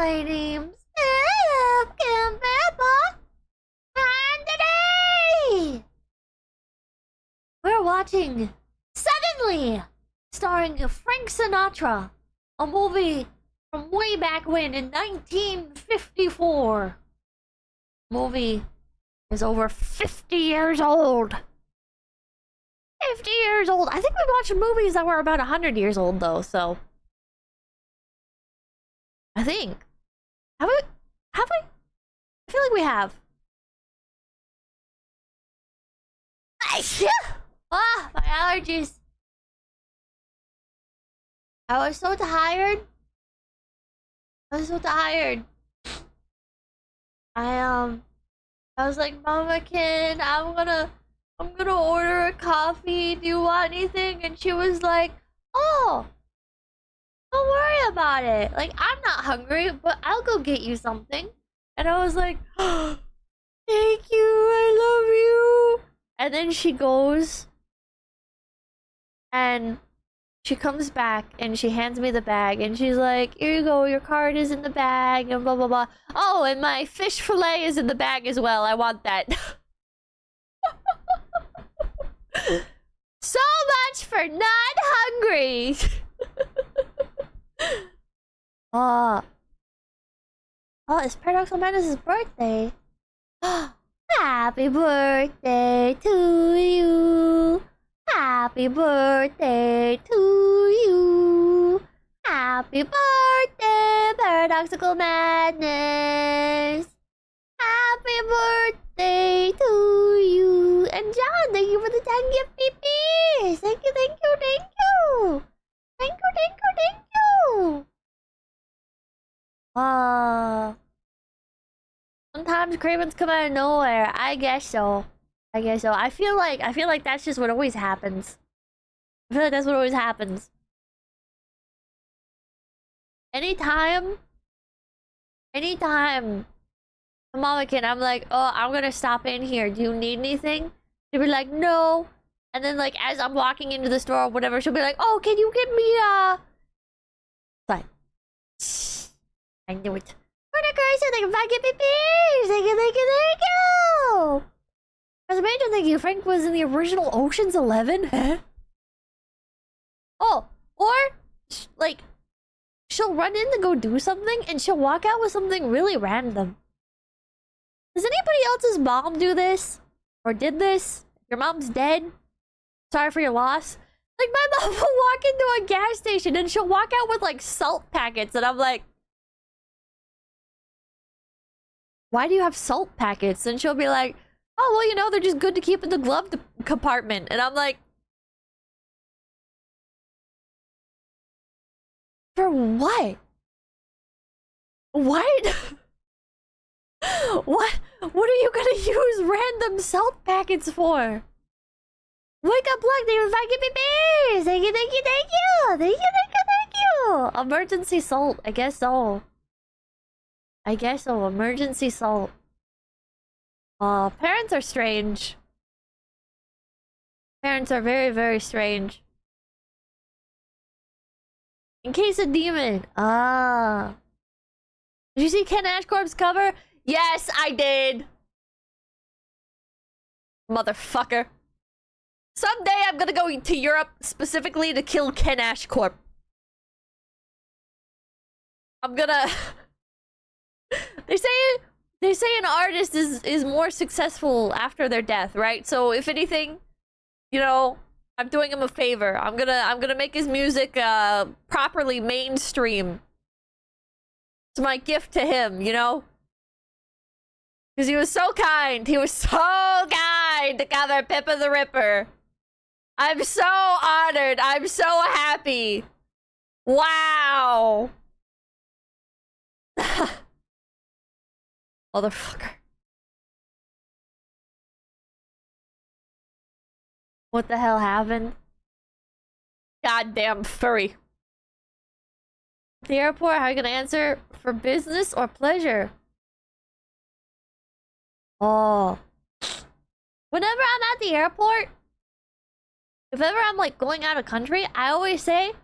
My name's 𝐒𝐴𝐓, and today we're watching Suddenly, starring Frank Sinatra, a movie from way back when in 1954. Movie is over 50 years old. 50 years old. I think we watched movies that were about 100 years old though, so I think. Have we? Have we? I feel like we have. Ah, my allergies. I was so tired. I was like, Mama Kin, I'm gonna order a coffee. Do you want anything? And she was like, oh, don't worry about it. Like, I'm not hungry, but I'll go get you something. And I was like, oh, thank you, I love you. And then she goes and she comes back and she hands me the bag and she's like, here you go, your card is in the bag and blah blah blah. Oh, and my fish fillet is in the bag as well. I want that. So much for not hungry. Oh, it's Paradoxal Madness' birthday. Happy birthday to you. Happy birthday to you. Happy birthday, Paradoxical Madness. Happy birthday to you. And John, thank you for the 10 gift PPs. Thank you, thank you, thank you. Thank you, thank you, thank you. Sometimes cravings come out of nowhere. I guess so. I feel like that's just what always happens. I feel like that's what always happens. Anytime Mama Kin, I'm like, oh, I'm gonna stop in here. Do you need anything? She'll be like, no. And then like as I'm walking into the store or whatever, she'll be like, oh, can you get me like, I knew it. Thank you, thank you, thank you, thank you. As a major thank you, Frank was in the original Ocean's 11. Oh, or like she'll run in to go do something and she'll walk out with something really random. Does anybody else's mom do this? Or did this? Your mom's dead? Sorry for your loss. Like my mom will walk into a gas station and she'll walk out with like salt packets and I'm like, why do you have salt packets? And she'll be like, oh, well, you know, they're just good to keep in the glove compartment. And I'm like, for what? What? What are you gonna use random salt packets for? Wake up, Black David, thank you, babies! Thank you, thank you, thank you! Thank you, thank you, thank you! Emergency salt, I guess so. Emergency salt. Parents are strange. Parents are very, very strange. In case of demon. Did you see 𝐒𝐻𝐿𝐴𝐻𝐿𝐴𝐻𝐿 cover? Yes, I did. Motherfucker. Someday I'm gonna go to Europe specifically to kill 𝐒𝐻𝐿𝐴𝐻𝐿. I'm gonna... They say an artist is more successful after their death, right? So if anything, you know, I'm doing him a favor. I'm gonna make his music properly mainstream. It's my gift to him, you know? Because he was so kind. He was so kind to cover Pippa the Ripper. I'm so honored. I'm so happy. Wow. Motherfucker. What the hell happened? Goddamn furry. At the airport, how are you gonna answer? For business or pleasure? Oh. Whenever I'm at the airport, if ever I'm like going out of country, I always say,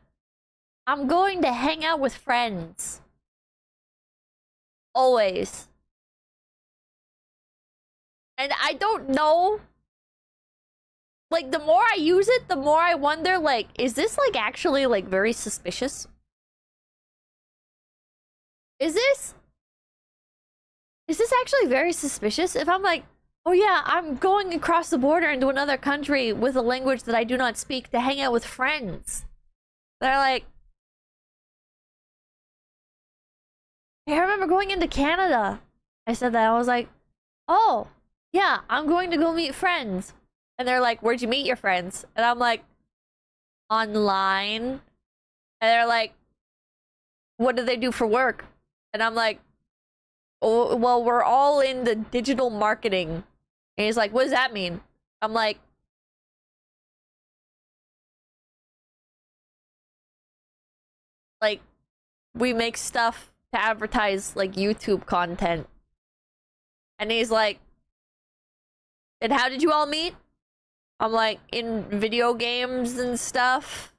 I'm going to hang out with friends. Always. And I don't know. Like, the more I use it, the more I wonder, like, is this, like, actually, like, very suspicious? Is this actually very suspicious? If I'm like, oh yeah, I'm going across the border into another country with a language that I do not speak to hang out with friends. They're like... I remember going into Canada. I said that. I was like, oh, yeah, I'm going to go meet friends. And they're like, where'd you meet your friends? And I'm like, online. And they're like, what do they do for work? And I'm like, oh, well, we're all in the digital marketing. And he's like, what does that mean? I'm like, we make stuff to advertise, like, YouTube content. And he's like, and how did you all meet? I'm like, in video games and stuff.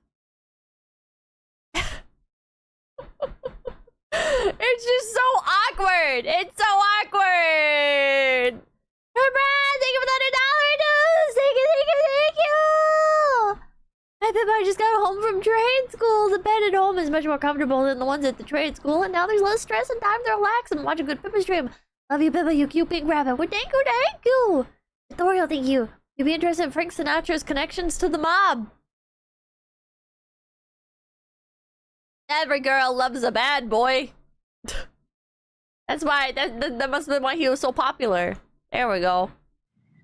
It's just so awkward. It's so awkward. Hey, Brad, thank you for the $100 dues. Thank you, thank you, thank you. Hi, Pippa, I just got home from trade school. The bed at home is much more comfortable than the ones at the trade school, and now there's less stress and time to relax and watch a good Pippa stream. Love you, Pippa, you cute pink rabbit. Well, thank you, thank you. Tutorial, thank you. You'd be interested in Frank Sinatra's connections to the mob. Every girl loves a bad boy. That's why, that must have been why he was so popular. There we go.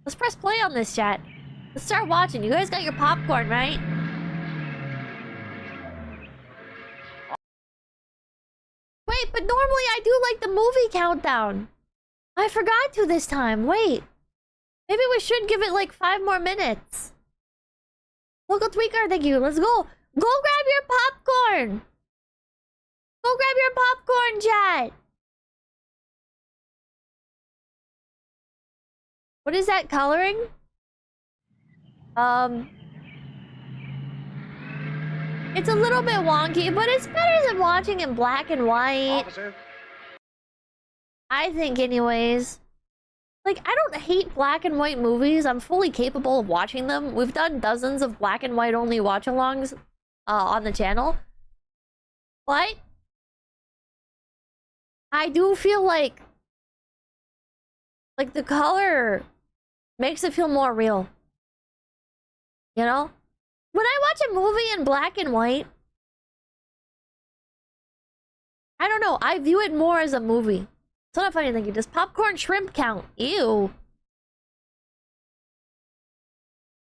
Let's press play on this, chat. Let's start watching. You guys got your popcorn, right? Wait, but normally I do like the movie countdown. I forgot to this time. Wait. Maybe we should give it like 5 more minutes. Local tweaker, thank you. Let's go. Go grab your popcorn. Go grab your popcorn, chat. What is that coloring? It's a little bit wonky, but it's better than watching in black and white. Officer. I think anyways. Like, I don't hate black and white movies. I'm fully capable of watching them. We've done dozens of black and white only watch-alongs on the channel. But I do feel like the color makes it feel more real. You know? When I watch a movie in black and white, I don't know, I view it more as a movie. It's not a funny thing. Does popcorn shrimp count? Ew.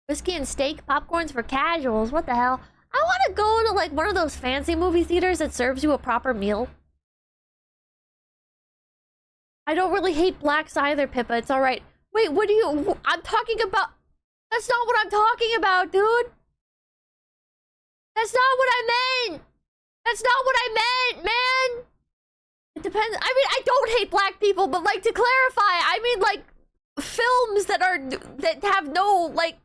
Whiskey and steak popcorns for casuals. What the hell? I want to go to like one of those fancy movie theaters that serves you a proper meal. I don't really hate blacks either, Pippa. It's alright. Wait, what do you... I'm talking about... That's not what I'm talking about, dude. That's not what I meant. That's not what I meant, man. It depends. I mean, I don't hate black people, but like to clarify, I mean like films that have no like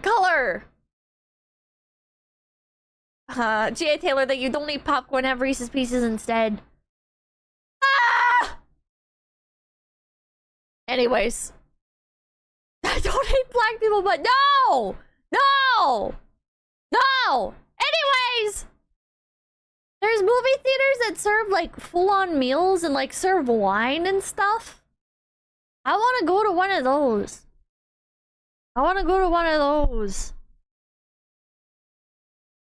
color. G.A. Taylor, that you don't eat popcorn, have Reese's Pieces instead. Ah! Anyways, I don't hate black people, but no, no, no. Anyways. There's movie theaters that serve, like, full-on meals and, like, serve wine and stuff. I want to go to one of those. I want to go to one of those.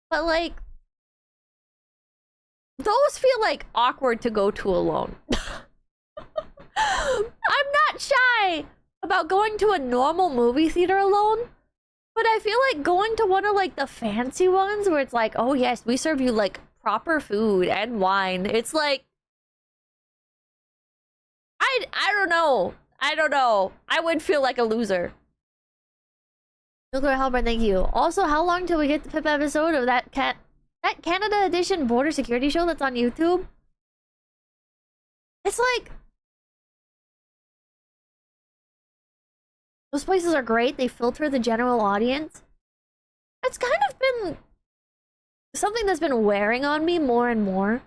But, like, those feel, like, awkward to go to alone. I'm not shy about going to a normal movie theater alone. But I feel like going to one of, like, the fancy ones where it's like, oh, yes, we serve you, like, proper food and wine. It's like... I don't know. I don't know. I would feel like a loser. Nuclear Helper, thank you. Also, how long till we get the Pip episode of that Canada Edition border security show that's on YouTube? It's like... Those places are great. They filter the general audience. It's kind of been... something that's been wearing on me more and more.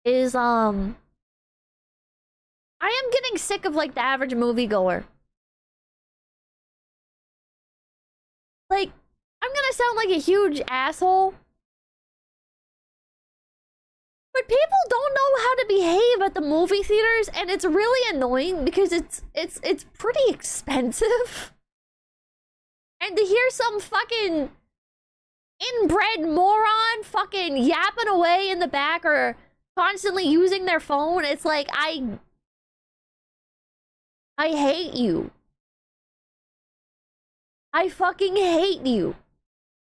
is I am getting sick of like the average moviegoer. Like, I'm gonna sound like a huge asshole, but people don't know how to behave at the movie theaters, and it's really annoying because it's pretty expensive. And to hear some fucking inbred moron fucking yapping away in the back or constantly using their phone, it's like, I hate you. I fucking hate you.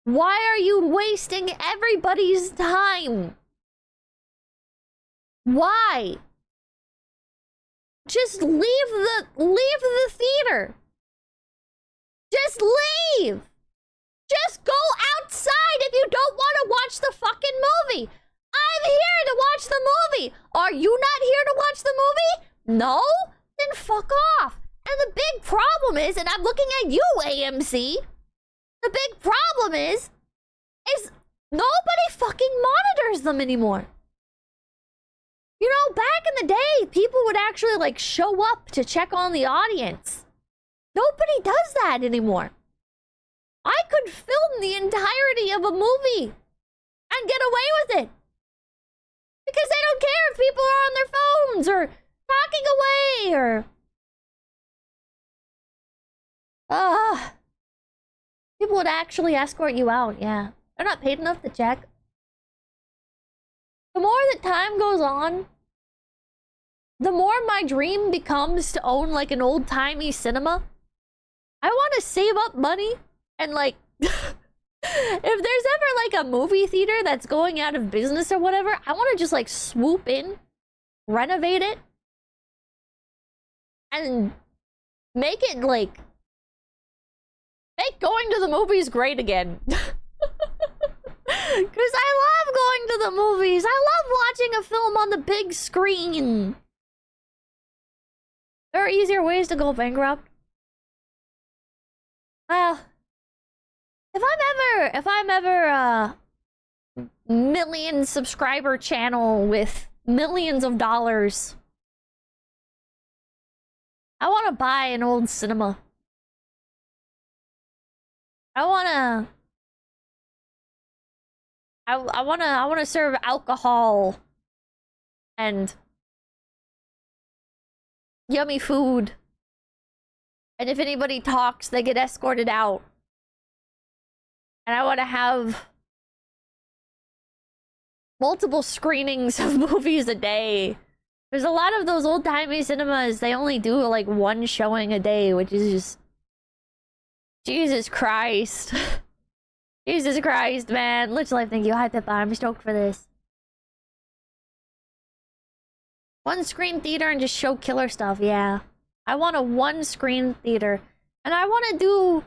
Why are you wasting everybody's time? Why? Just leave the theater. Just leave. Just go outside if you don't want to watch the fucking movie. I'm here to watch the movie. Are you not here to watch the movie? No? Then fuck off. And the big problem is, and I'm looking at you, AMC, the big problem is nobody fucking monitors them anymore. You know, back in the day, people would actually, like, show up to check on the audience. Nobody does that anymore. I could film the entirety of a movie and get away with it. Because they don't care if people are on their phones or talking away or... people would actually escort you out, yeah. They're not paid enough to check. The more that time goes on, the more my dream becomes to own like an old-timey cinema. I want to save up money and like... if there's ever like a movie theater that's going out of business or whatever, I want to just like swoop in, renovate it, and make it like... make going to the movies great again. Because I love going to the movies. I love watching a film on the big screen. There are easier ways to go bankrupt. Well, if I'm ever a million subscriber channel with millions of dollars, I want to buy an old cinema. I wanna serve alcohol and yummy food. And if anybody talks, they get escorted out. And I wanna have multiple screenings of movies a day. There's a lot of those old-timey cinemas, they only do like one showing a day, which is just... Jesus Christ. Jesus Christ, man. Lich Life, thank you. Hi, Pippa. I'm stoked for this. One screen theater and just show killer stuff, yeah. I want a one screen theater. And I want to do...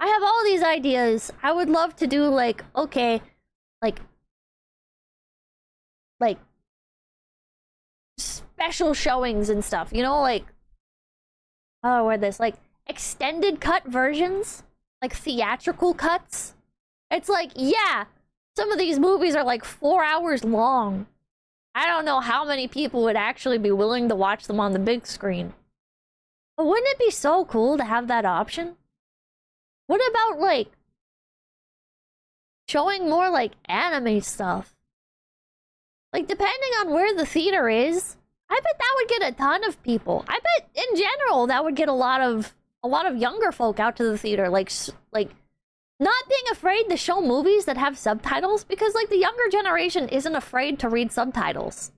I have all these ideas. I would love to do, like, okay, like... special showings and stuff, you know, like... oh, where this, like... extended cut versions, like theatrical cuts. It's like, yeah, some of these movies are like 4 hours long. I don't know how many people would actually be willing to watch them on the big screen. But wouldn't it be so cool to have that option? What about like showing more like anime stuff? Like depending on where the theater is, I bet that would get a ton of people. I bet in general that would get a lot of younger folk out to the theater, like not being afraid to show movies that have subtitles, because like the younger generation isn't afraid to read subtitles.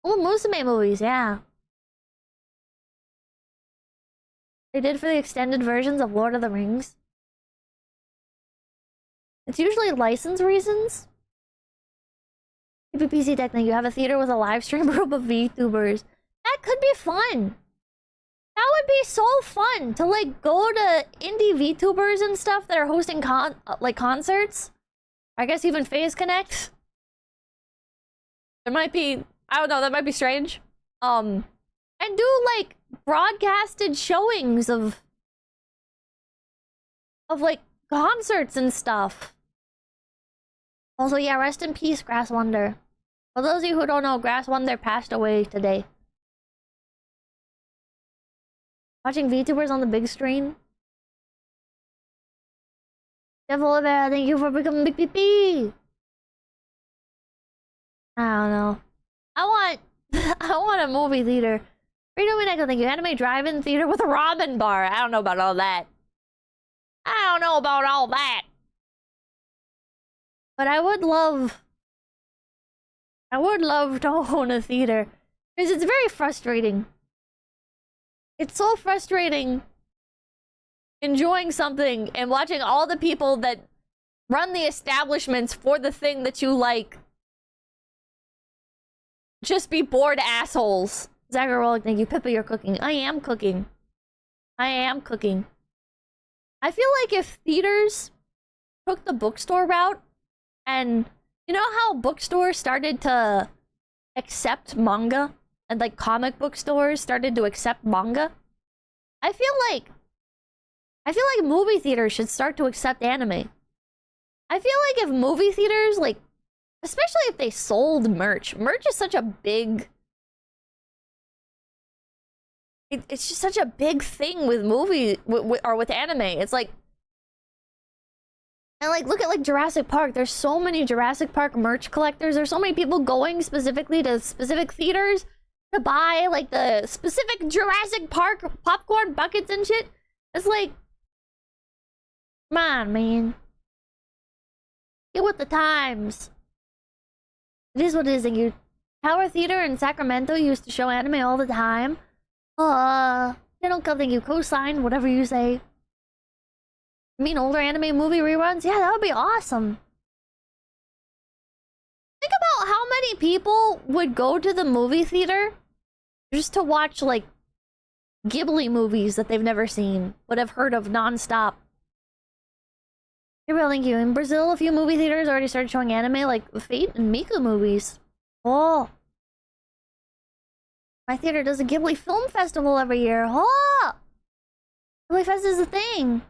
Oh, Musume movies, yeah. They did for the extended versions of Lord of the Rings. It's usually license reasons. PC Technic, you have a theater with a live stream group of VTubers. That could be fun. That would be so fun to like go to indie VTubers and stuff that are hosting concerts. I guess even Phase Connect. There might be, I don't know, that might be strange. And do like broadcasted showings of like concerts and stuff. Also, yeah, rest in peace, Grass Wonder. For those of you who don't know, Grass Wonder passed away today. Watching VTubers on the big screen. Devil Bear, thank you for becoming Big PP. I don't know. I want a movie theater. Freedom and Echo, thank you. Anime drive-in theater with a ramen bar. I don't know about all that. I don't know about all that. But I would love to own a theater. Because it's very frustrating. It's so frustrating enjoying something and watching all the people that run the establishments for the thing that you like just be bored assholes. Zachary, thank you. Pippa, you're cooking. I am cooking. I am cooking. I feel like if theaters took the bookstore route, and you know how bookstores started to accept manga, and like comic book stores started to accept manga, I feel like movie theaters should start to accept anime. I feel like if movie theaters, like, especially if they sold merch. Merch is such a big... It's just such a big thing with movie or with anime. It's like... And like, look at like Jurassic Park. There's so many Jurassic Park merch collectors. There's so many people going specifically to specific theaters to buy like the specific Jurassic Park popcorn buckets and shit. It's like... Come on, man. Get with the times. It is what it is. You Tower Theater in Sacramento used to show anime all the time. They don't come, thank you. Co-sign, whatever you say. I mean, older anime movie reruns? Yeah, that would be awesome. Think about how many people would go to the movie theater just to watch, like, Ghibli movies that they've never seen, but have heard of non-stop. Gabriel, thank you. In Brazil, a few movie theaters already started showing anime, like Fate and Miku movies. Oh. My theater does a Ghibli Film Festival every year. Oh! Ghibli Fest is a thing.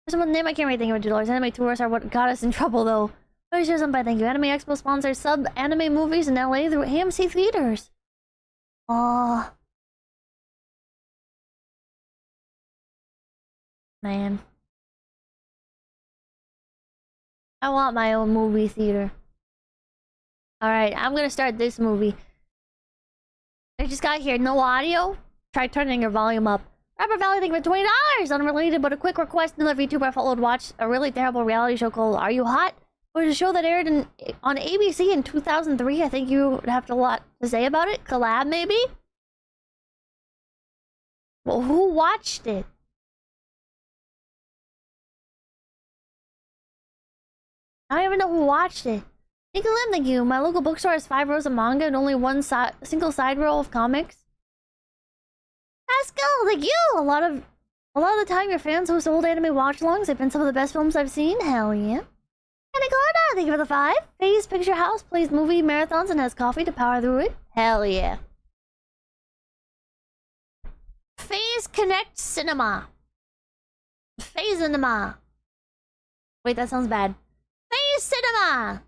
There's someone's name I can't really think of $2. Anime tourists are what got us in trouble, though. Always shows them by thank you. Anime Expo sponsors sub-anime movies in LA through AMC theaters. Oh. Man. I want my own movie theater. Alright, I'm gonna start this movie. I just got here. No audio? Try turning your volume up. Rapper Valley, thank you for $20! Unrelated, but a quick request. Another VTuber I followed watched a really terrible reality show called Are You Hot? It was a show that aired on ABC in 2003. I think you would have a lot to say about it. Collab, maybe? Well, who watched it? I don't even know who watched it. Nico Lim, thank you. My local bookstore has 5 rows of manga and only one single side row of comics. Pascal, thank you. A lot of the time, your fans host old anime watch-alongs. They've been some of the best films I've seen. Hell yeah. Kaneko Lumi, thank you for the 5. Phase Picture House plays movie marathons and has coffee to power through it. Hell yeah. Phase Connect Cinema. Phase Cinema. Wait, that sounds bad. Phase Cinema.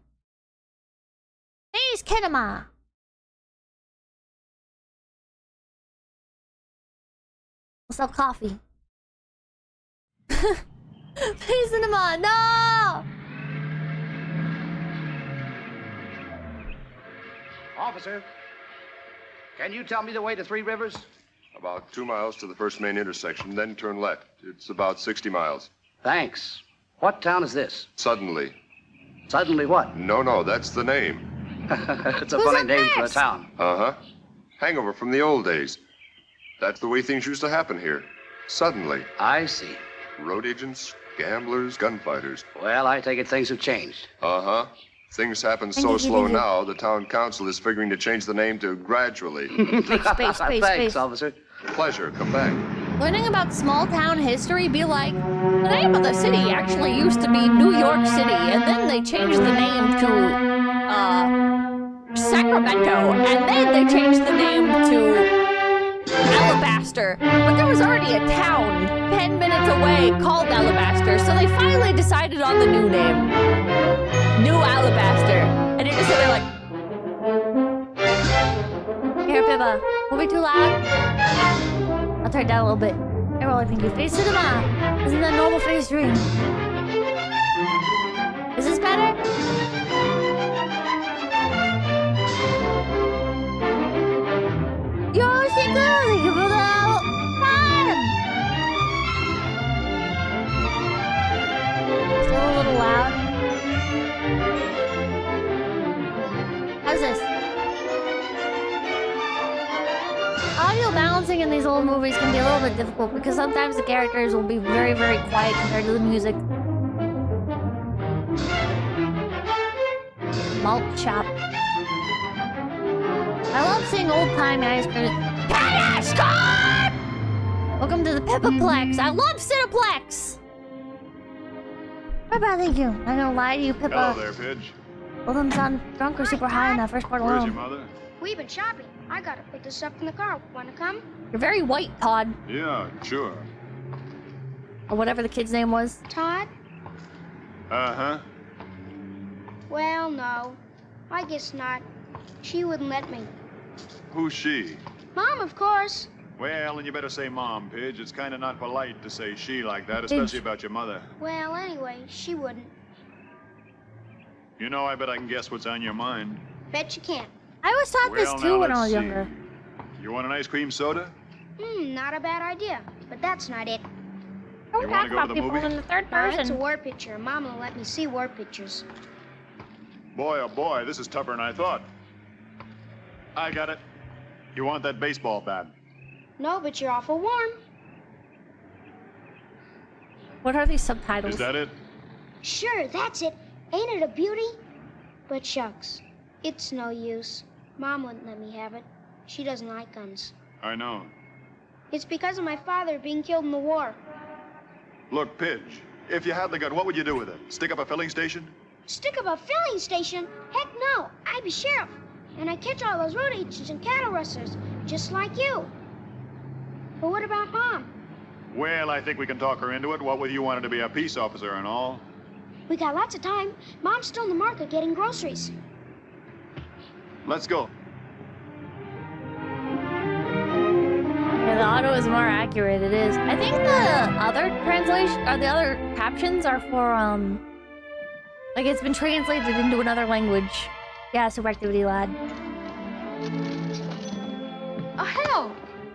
Phase Kinema. We'll sell coffee. Phase Cinema, no! Officer, can you tell me the way to Three Rivers? About 2 miles to the first main intersection, then turn left. It's about 60 miles. Thanks. What town is this? Suddenly. Suddenly what? No, that's the name. It's a funny name for a town. Uh-huh. Hangover from the old days. That's the way things used to happen here. Suddenly. I see. Road agents, gamblers, gunfighters. Well, I take it things have changed. Uh-huh. Things happen so slow now, the town council is figuring to change the name to Gradually. Space. Thanks, officer. Pleasure. Come back. Learning about small town history be like, the name of the city actually used to be New York City, and then they changed the name to, Sacramento, and then they changed the name to Alabaster. But there was already a town 10 minutes away called Alabaster, so they finally decided on the new name. New Alabaster. And you're just sitting there like, Pippa. Will be too loud? I'll turn it down a little bit. Hey, well, thank you. Face cinema. Isn't that normal face dream? Is this better? Thank you for the time. Still a little loud. How's this? Audio balancing in these old movies can be a little bit difficult because sometimes the characters will be very, very quiet compared to the music. Malt chop. I love seeing old-time ice cream. Welcome to the Pippaplex. I love Cineplex. Pippa, thank you. I'm not gonna lie to you, Pippa. Hello there, Pidge. Both of them sound drunk or super high in that first part Where's alone. your mother? We've been shopping. I gotta put this up in the car. Wanna come? You're very white, Todd. Yeah, sure. Or whatever the kid's name was. Todd? Uh-huh. Well, no. I guess not. She wouldn't let me. Who's she? Mom, of course. Well, then you better say Mom, Pidge. It's kind of not polite to say she like that, especially about your mother. Well, anyway, she wouldn't. You know, I bet I can guess what's on your mind. Bet you can't. I was taught this Well, too now when I let's was see. younger. You want an ice cream soda? Not a bad idea. But that's not it. Don't You talk wanna go about to the people movie? in the third Now, that's a person. war picture. Mom will let me see war pictures. Boy, oh boy, this is tougher than I thought. I got it. You want that baseball bat? No, but you're awful warm. What are these subtitles? Is that it? Sure, that's it. Ain't it a beauty? But shucks, it's no use. Mom wouldn't let me have it. She doesn't like guns. I know. It's because of my father being killed in the war. Look, Pidge, if you had the gun, what would you do with it? Stick up a filling station? Stick up a filling station? Heck no, I'd be sheriff. And I'd catch all those road agents and cattle rustlers, just like you. But what about Mom? Well, I think we can talk her into it. What with you wanting to be a peace officer and all? We got lots of time. Mom's still in the market getting groceries. Let's go. Yeah, the auto is more accurate. It is. I think the other translation or the other captions are for like it's been translated into another language. Yeah, super activity, lad. Oh, hello.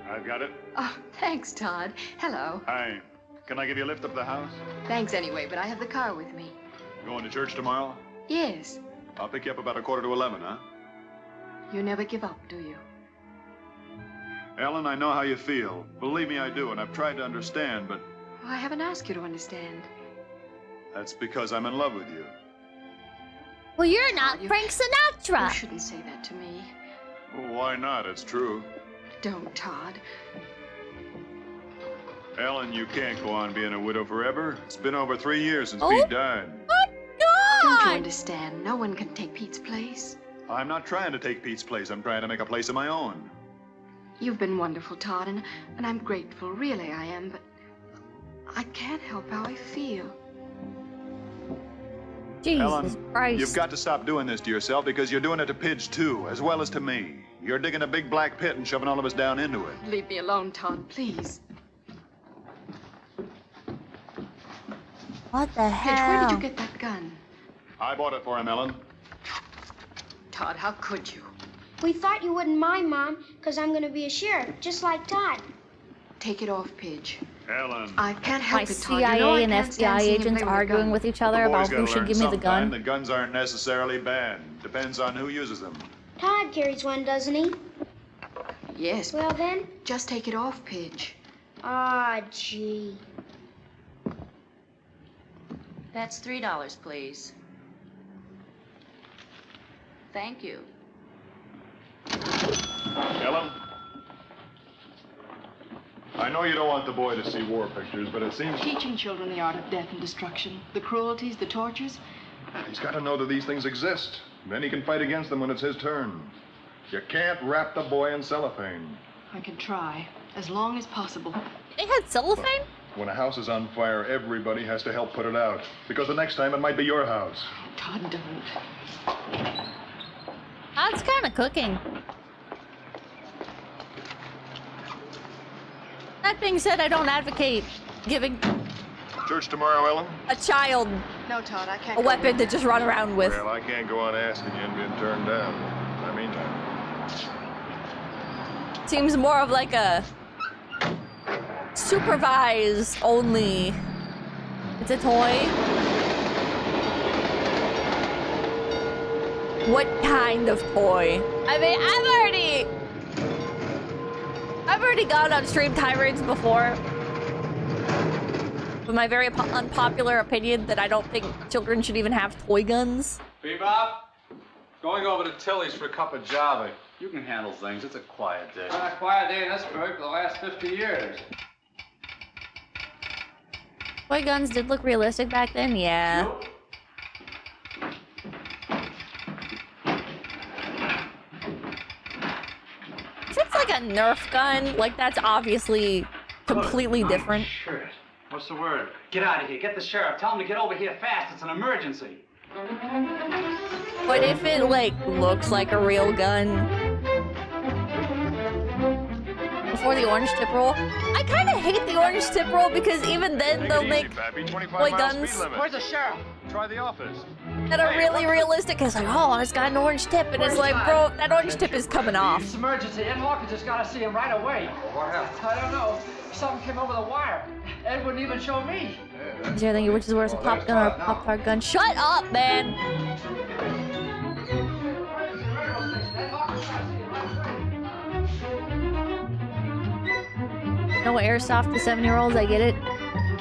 I've got it. Oh, thanks, Todd. Hello. Hi. Can I give you a lift up the house? Thanks anyway, but I have the car with me. Going to church tomorrow? Yes. I'll pick you up about 11:15, huh? You never give up, do you? Ellen, I know how you feel. Believe me, I do, and I've tried to understand, but Oh, I haven't asked you to understand. that's because I'm in love with you. Well, you're not Todd, you- Frank Sinatra. You shouldn't say that to me. Well, why not? It's true. Don't, Todd. Ellen, you can't go on being a widow forever. It's been over 3 years since Oh. Pete died. Don't you God! understand? No one can take Pete's place. I'm not trying to take Pete's place. I'm trying to make a place of my own. You've been wonderful, Todd, and I'm grateful. Really, I am, but I can't help how I feel. Jesus Ellen, Christ! you've got to stop doing this to yourself because you're doing it to Pidge, too, as well as to me. You're digging a big black pit and shoving all of us down into it. Leave me alone, Todd, please. What the Pidge, hell? where did you get that gun? I bought it for him, Ellen. Todd, how could you? We thought you wouldn't mind, Mom, because I'm going to be a sheriff, just like Todd. Take it off, Pidge. Ellen. I can't help My it, Todd. CIA You know I and can't FBI stand seeing him agents play with a arguing gun. with each other The boys about who gotta should learn give me the sometime. gun. The guns aren't necessarily bad. Depends on who uses them. Todd carries one, doesn't he? Yes, Well, then. just take it off, Pidge. Ah, gee. That's $3, please. Thank you. Ellen? I know you don't want the boy to see war pictures, but it seems Teaching children the art of death and destruction, the cruelties, the tortures. he's got to know that these things exist. Then he can fight against them when it's his turn. You can't wrap the boy in cellophane. I can try, as long as possible. They had cellophane? When a house is on fire, everybody has to help put it out. Because the next time it might be your house. Todd, don't. That's kind of cooking. That being said, I don't advocate giving Church tomorrow, Ellen? a child No, Todd, I can't a go weapon to just run around with. Well, I can't go on asking you and being turned down. I mean that. Seems more of like a supervised only. It's a toy. What kind of toy? I mean, I've already gone on stream tirades before. With my very unpopular opinion that I don't think children should even have toy guns. Bebop, going over to Tilly's for a cup of Java. You can handle things. It's a quiet day. Been a quiet day in Esburg for the last 50 years. Toy guns did look realistic back then, yeah. Nope. If it's like a Nerf gun, like that's obviously completely different. Shirt. What's the word? Get out of here. Get the sheriff. Tell him to get over here fast. It's an emergency. But if it like looks like a real gun before the orange tip roll, I kind of hate the orange tip roll because even then they'll make toy guns Where's the sheriff? Try the office. that are really realistic. It's like, oh, it's got an orange tip, and it's like, bro, that orange tip is coming off. It's emergency. Ed Hawkins just got to see him right away. What happened? I don't know. Something came over the wire. Ed wouldn't even show me. Is there anything which is worse, a pop gun or a pop tart gun? Shut up, man! No airsoft to 7-year-olds, I get it.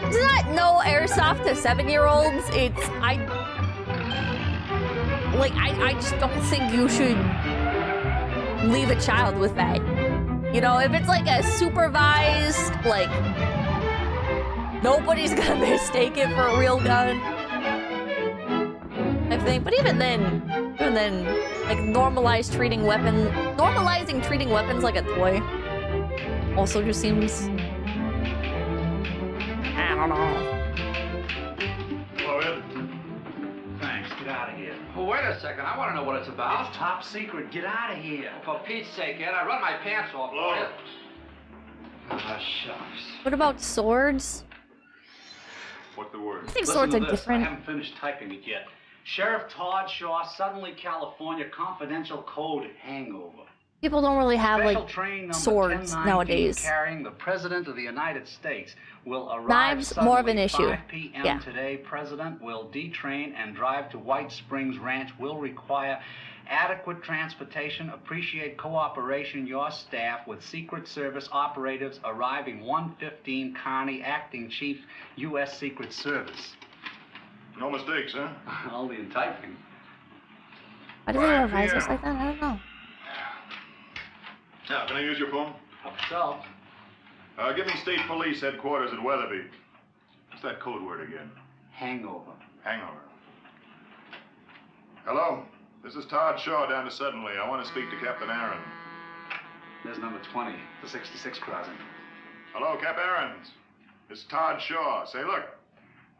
It's not no airsoft to 7-year-olds, it's, I just don't think you should leave a child with that. You know, if it's like a supervised, like, nobody's gonna mistake it for a real gun, I think. But even then, like, normalizing treating weapons like a toy also just seems, I don't know. Hello, Ed. Thanks. Get out of here. Well, wait a second. I want to know what it's about. It's top secret. Get out of here. For Pete's sake, Ed, I run my pants off. Hello. Ah, shucks. What about swords? What the word? I think Listen swords to are this. different. I haven't finished typing it yet. Sheriff Todd Shaw, suddenly California, confidential code hangover. People don't really have, Special like, train number swords 1019 nowadays. carrying the President of the United States will arrive Knives, more of an issue. 5 p.m. Yeah. today. President will detrain and drive to White Springs Ranch. Will require adequate transportation. Appreciate cooperation. Your staff with Secret Service operatives arriving 1:15 Kearney, Acting Chief, U.S. Secret Service. No mistakes, huh? Only in typing. Why do they have visors like that? I don't know. Now, can I use your phone? Up so. Give me State Police Headquarters at Weatherby. What's that code word again? Hangover. Hangover. Hello? This is Todd Shaw down to Suddenly. I want to speak to Captain Aaron. There's number 20, the 66 crossing. Hello, Cap Aarons. It's Todd Shaw. Say, look,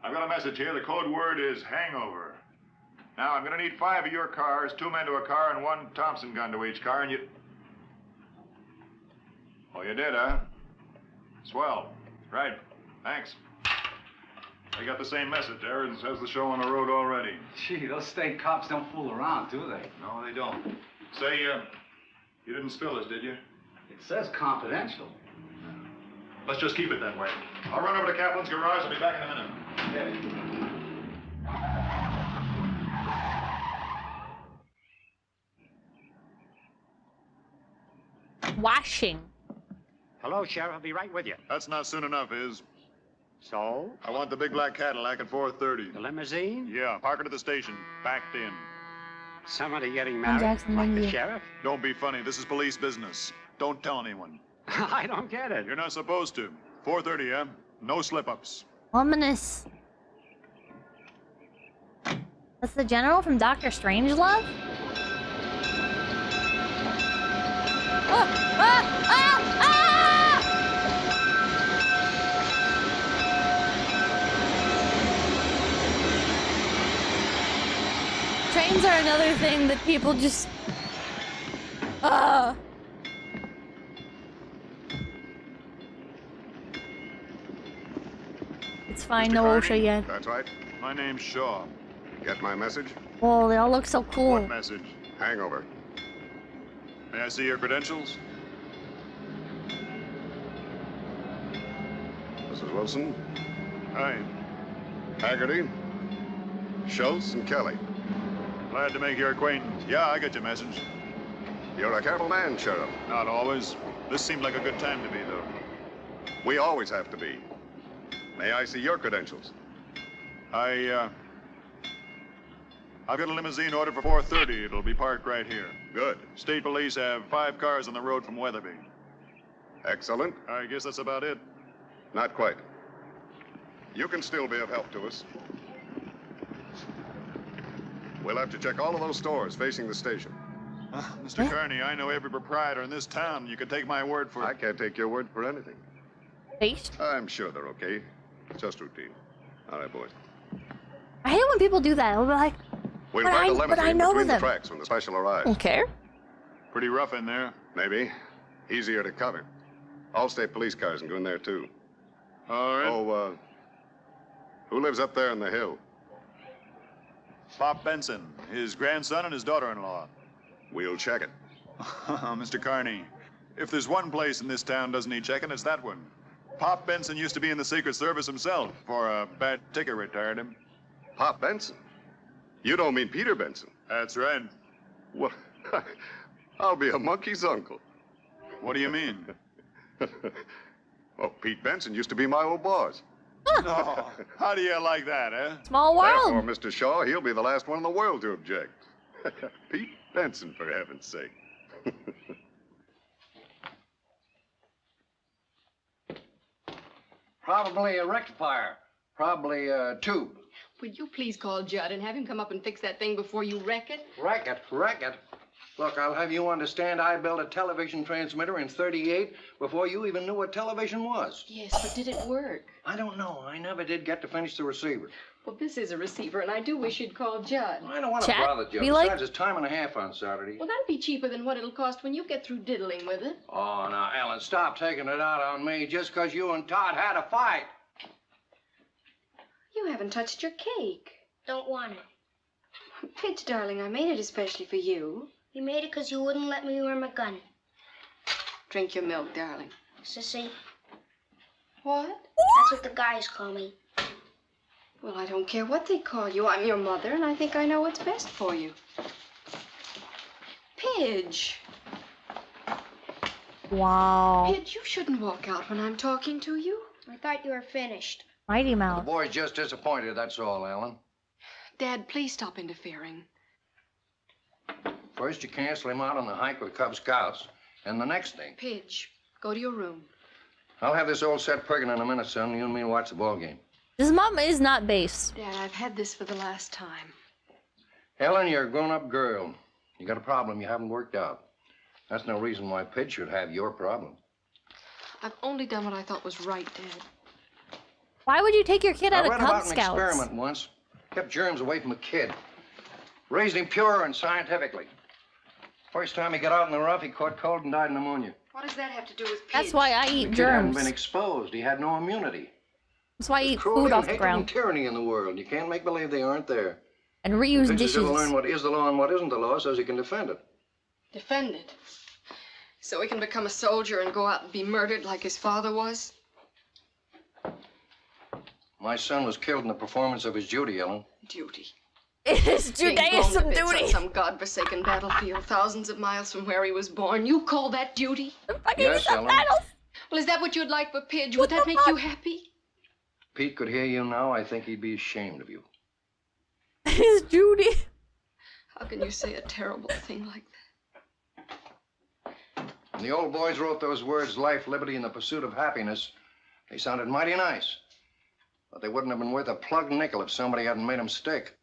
I've got a message here. The code word is hangover. Now, I'm going to need 5 of your cars, 2 men to a car, and 1 Thompson gun to each car, and you... Oh, you did, huh? Swell. Right. Thanks. I got the same message. Aarons has the show on the road already. Gee, those state cops don't fool around, do they? No, they don't. Say, you didn't spill this, did you? It says confidential. Let's just keep it that way. I'll run over to Kaplan's garage. I'll be back in a minute. Washing. Hello, Sheriff. I'll be right with you. That's not soon enough, is. So? I want the big black Cadillac at 4:30. The limousine? Yeah, park it at the station. Backed in. Somebody getting married? Jackson, like the Lindsay. sheriff? Don't be funny. This is police business. Don't tell anyone. I don't get it. You're not supposed to. 4:30, yeah? No slip-ups. Ominous. That's the general from Doctor Strangelove? Ah! Ah! Ah! Ah! Trains are another thing that people just... find Mr. no Carney? OSHA yet. That's right. My name's Shaw. Get my message? Oh, they all look so cool. What message? Hangover. May I see your credentials? Mrs. Wilson, Hi. Haggerty, Schultz, and Kelly. Glad to make your acquaintance. Yeah, I got your message. You're a careful man, Sheriff. Not always. This seemed like a good time to be, though. We always have to be. May I see your credentials? I've got a limousine ordered for 4:30. It'll be parked right here. Good. State police have 5 cars on the road from Weatherby. Excellent. I guess that's about it. Not quite. You can still be of help to us. We'll have to check all of those stores facing the station. Mr. Carney, I know every proprietor in this town. You can take my word for I it. can't take your word for anything. Based. I'm sure they're okay. Just routine. All right, boys. I hate when people do that. They'll be like, We'll But ride the I limousine know between the them. tracks when the special arrives. don't care. Pretty rough in there. Maybe. Easier to cover. All state police cars can go in there, too. All right. Oh, who lives up there in the hill? Pop Benson, his grandson and his daughter-in-law. We'll check it. Mr. Carney, if there's one place in this town doesn't need checking, it's that one. Pop Benson used to be in the Secret Service himself. For a bad ticker retired him. Pop Benson? You don't mean Peter Benson? That's right. Well, I'll be a monkey's uncle. What do you mean? Well, Pete Benson used to be my old boss. No. How do you like that, eh? Small Therefore, world. Mr. Shaw, he'll be the last one in the world to object. Pete Benson, for heaven's sake. Probably a rectifier. Probably a tube. Would you please call Judd and have him come up and fix that thing before you wreck it? Wreck it. Look, I'll have you understand I built a television transmitter in '38 before you even knew what television was. Yes, but did it work? I don't know. I never did get to finish the receiver. Well, this is a receiver, and I do wish you'd call Judd. I don't want to Chat, bother Joe. be like- Besides, it's time and a half on Saturday. Well, that'd be cheaper than what it'll cost when you get through diddling with it. Oh, now, Ellen, stop taking it out on me just because you and Todd had a fight. You haven't touched your cake. Don't want it. Pitch, darling, I made it especially for you. You made it because you wouldn't let me wear my gun. Drink your milk, darling. Sissy, What? that's what the guys call me. Well, I don't care what they call you. I'm your mother, and I think I know what's best for you. Pidge. Wow. Pidge, you shouldn't walk out when I'm talking to you. I thought you were finished. Mighty The Mouse. boy's just disappointed, that's all, Ellen. Dad, please stop interfering. First, you cancel him out on the hike with Cub Scouts, and the next thing, Pidge, go to your room. I'll have this old set prigging in a minute, son. You and me watch the ball game. This mom is not base. Dad, I've had this for the last time. Ellen, you're a grown-up girl. You got a problem you haven't worked out. That's no reason why Pidge should have your problem. I've only done what I thought was right, Dad. Why would you take your kid out I of read Cub about an Scouts? experiment once. Kept germs away from a kid. Raised him pure and scientifically. First time he got out in the rough, he caught cold and died of pneumonia. What does that have to do with Pidge? That's why I eat The kid hadn't germs. been exposed. He had no immunity. That's why I eat Cruelty food and off the hatred ground and tyranny in the world. You can't make believe they aren't there. and reuse Pidge is dishes. to learn what is the law and what isn't the law so he can defend it. Defend it. So he can become a soldier and go out and be murdered like his father was? My son was killed in the performance of his duty, Ellen. Duty. It is Being blown Judaism to bits on duty. some godforsaken battlefield thousands of miles from where he was born. You call that duty? Fucking Yes, Ellen. subtitles. Well, is that what you'd like for Pidge? What Would that the make fuck? you happy? Pete could hear you now. I think he'd be ashamed of you. His Judy. How can you say a terrible thing like that? When the old boys wrote those words, life, liberty, and the pursuit of happiness, they sounded mighty nice. But they wouldn't have been worth a plugged nickel if somebody hadn't made them stick.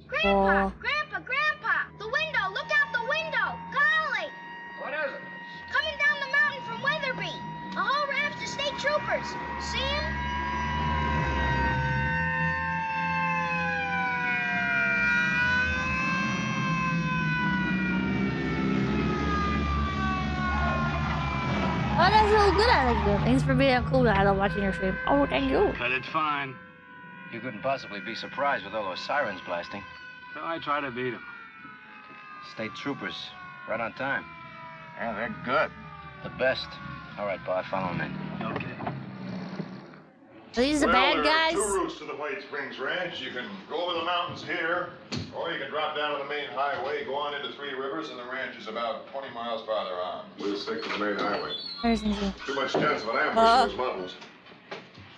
Grandpa, Oh. Grandpa, the window, look out the window. Golly, What is it? coming down the mountain from Weatherby. A whole raft of state troopers. See 'em? Oh, that's so good. I like that. Thanks for being cool. I love watching your stream. Oh, thank you. Cut it fine. You couldn't possibly be surprised with all those sirens blasting. So I try to beat him. State troopers, right on time. Yeah, they're good. The best. All right, boy, follow me. Okay. Are these the bad guys? There are 2 routes to the White Springs Ranch. You can go over the mountains here, or you can drop down to the main highway, go on into 3 Rivers, and the ranch is about 20 miles farther on. We'll stick to the main highway. There's easy. Too much chance of an ambush in those mountains.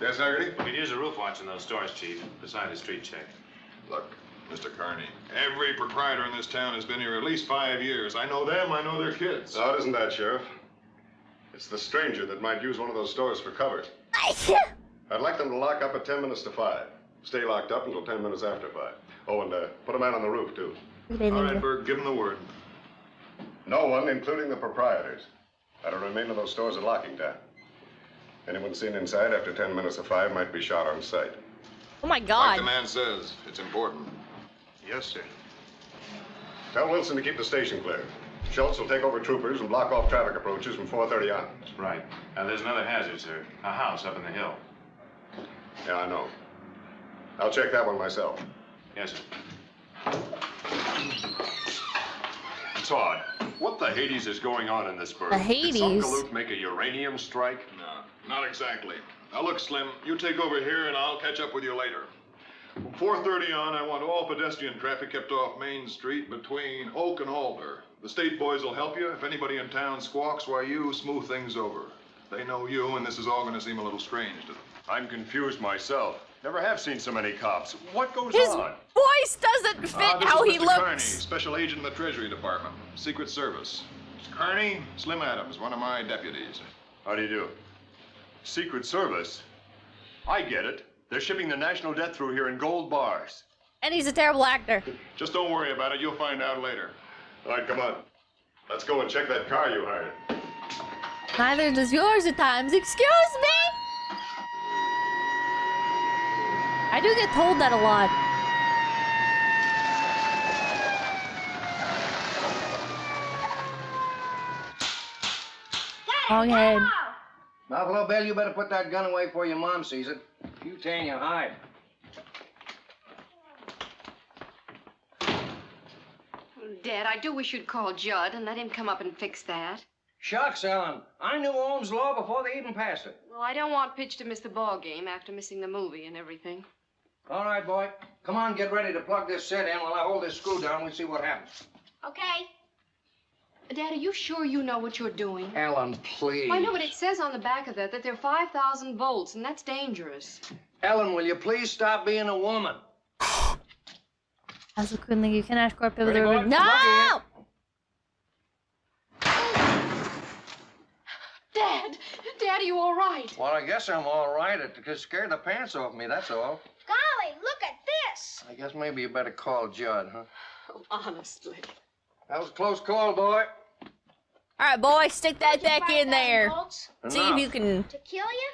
Yes, Haggerty? We could use a roof watch in those stores, Chief, beside a street check. Look, Mr. Kearney, every proprietor in this town has been here at least 5 years. I know them, I know their kids. No, it isn't that, Sheriff. It's the stranger that might use one of those stores for cover. I'd like them to lock up at 10 minutes to 5. Stay locked up until 10 minutes after 5. Oh, and put a man on the roof, too. All right, Berg, give them the word. No one, including the proprietors, are to remain in those stores at locking time. Anyone seen inside after 10 minutes of 5 might be shot on sight. Oh my Like God. the man says, it's important. Yes, sir. Tell Wilson to keep the station clear. Schultz will take over troopers and block off traffic approaches from 4:30 on. Right. Now, there's another hazard, sir. A house up in the hill. Yeah, I know. I'll check that one myself. Yes, sir. Todd, what the Hades is going on in this bird? The Hades? Did some galoot make a uranium strike? No, not exactly. Now look, Slim, you take over here and I'll catch up with you later. From 4:30 on, I want all pedestrian traffic kept off Main Street between Oak and Alder. The state boys will help you. If anybody in town squawks, why, you smooth things over. They know you, and this is all going to seem a little strange to them. I'm confused myself. Never have seen so many cops. What goes His on? voice doesn't fit This how is he Mr. looks. Kearney, special agent in the Treasury Department, Secret Service. Mr. Kearney, Slim Adams, one of my deputies. How do you do? Secret Service? I get it. They're shipping the national debt through here in gold bars. And he's a terrible actor. Just don't worry about it. You'll find out later. All right, come on. Let's go and check that car you hired. Neither does yours at times. Excuse me? I do get told that a lot. Wrong head. Buffalo Bill, you better put that gun away before your mom sees it. You tan your hide. Dad, I do wish you'd call Judd and let him come up and fix that. Shucks, Ellen. I knew Ohm's law before they even passed it. Well, I don't want Pitch to miss the ball game after missing the movie and everything. All right, boy. Come on, get ready to plug this set in while I hold this screw down. We'll see what happens. Okay. Dad, are you sure you know what you're doing? Ellen, please. I know, but it says on the back of that there are 5,000 volts, and that's dangerous. Ellen, will you please stop being a woman? Also couldn't you can ask Corp over Ready, the boy? room. No! Dad, are you all right? Well, I guess I'm all right. It just scared the pants off me, that's all. Golly, look at this. I guess maybe you better call Judd, huh? Oh, honestly. That was a close call, boy. All right, boy, stick that back in there. Volts See if you can. to kill you?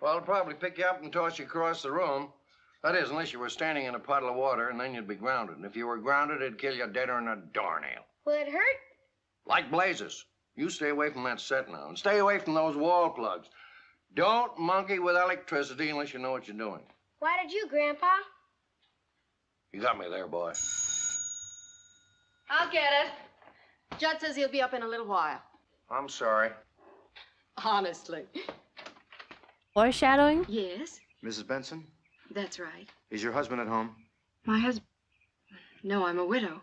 Well, it'll probably pick you up and toss you across the room. That is, unless you were standing in a puddle of water, and then you'd be grounded. And if you were grounded, it'd kill you deader than a doornail. Will it hurt? Like blazes. You stay away from that set now, and stay away from those wall plugs. Don't monkey with electricity unless you know what you're doing. Why did you, Grandpa? You got me there, boy. I'll get it. Judd says he'll be up in a little while. I'm sorry. Honestly. Foreshadowing? Yes, Mrs. Benson, that's right. is your husband at home? My husband... No, I'm a widow.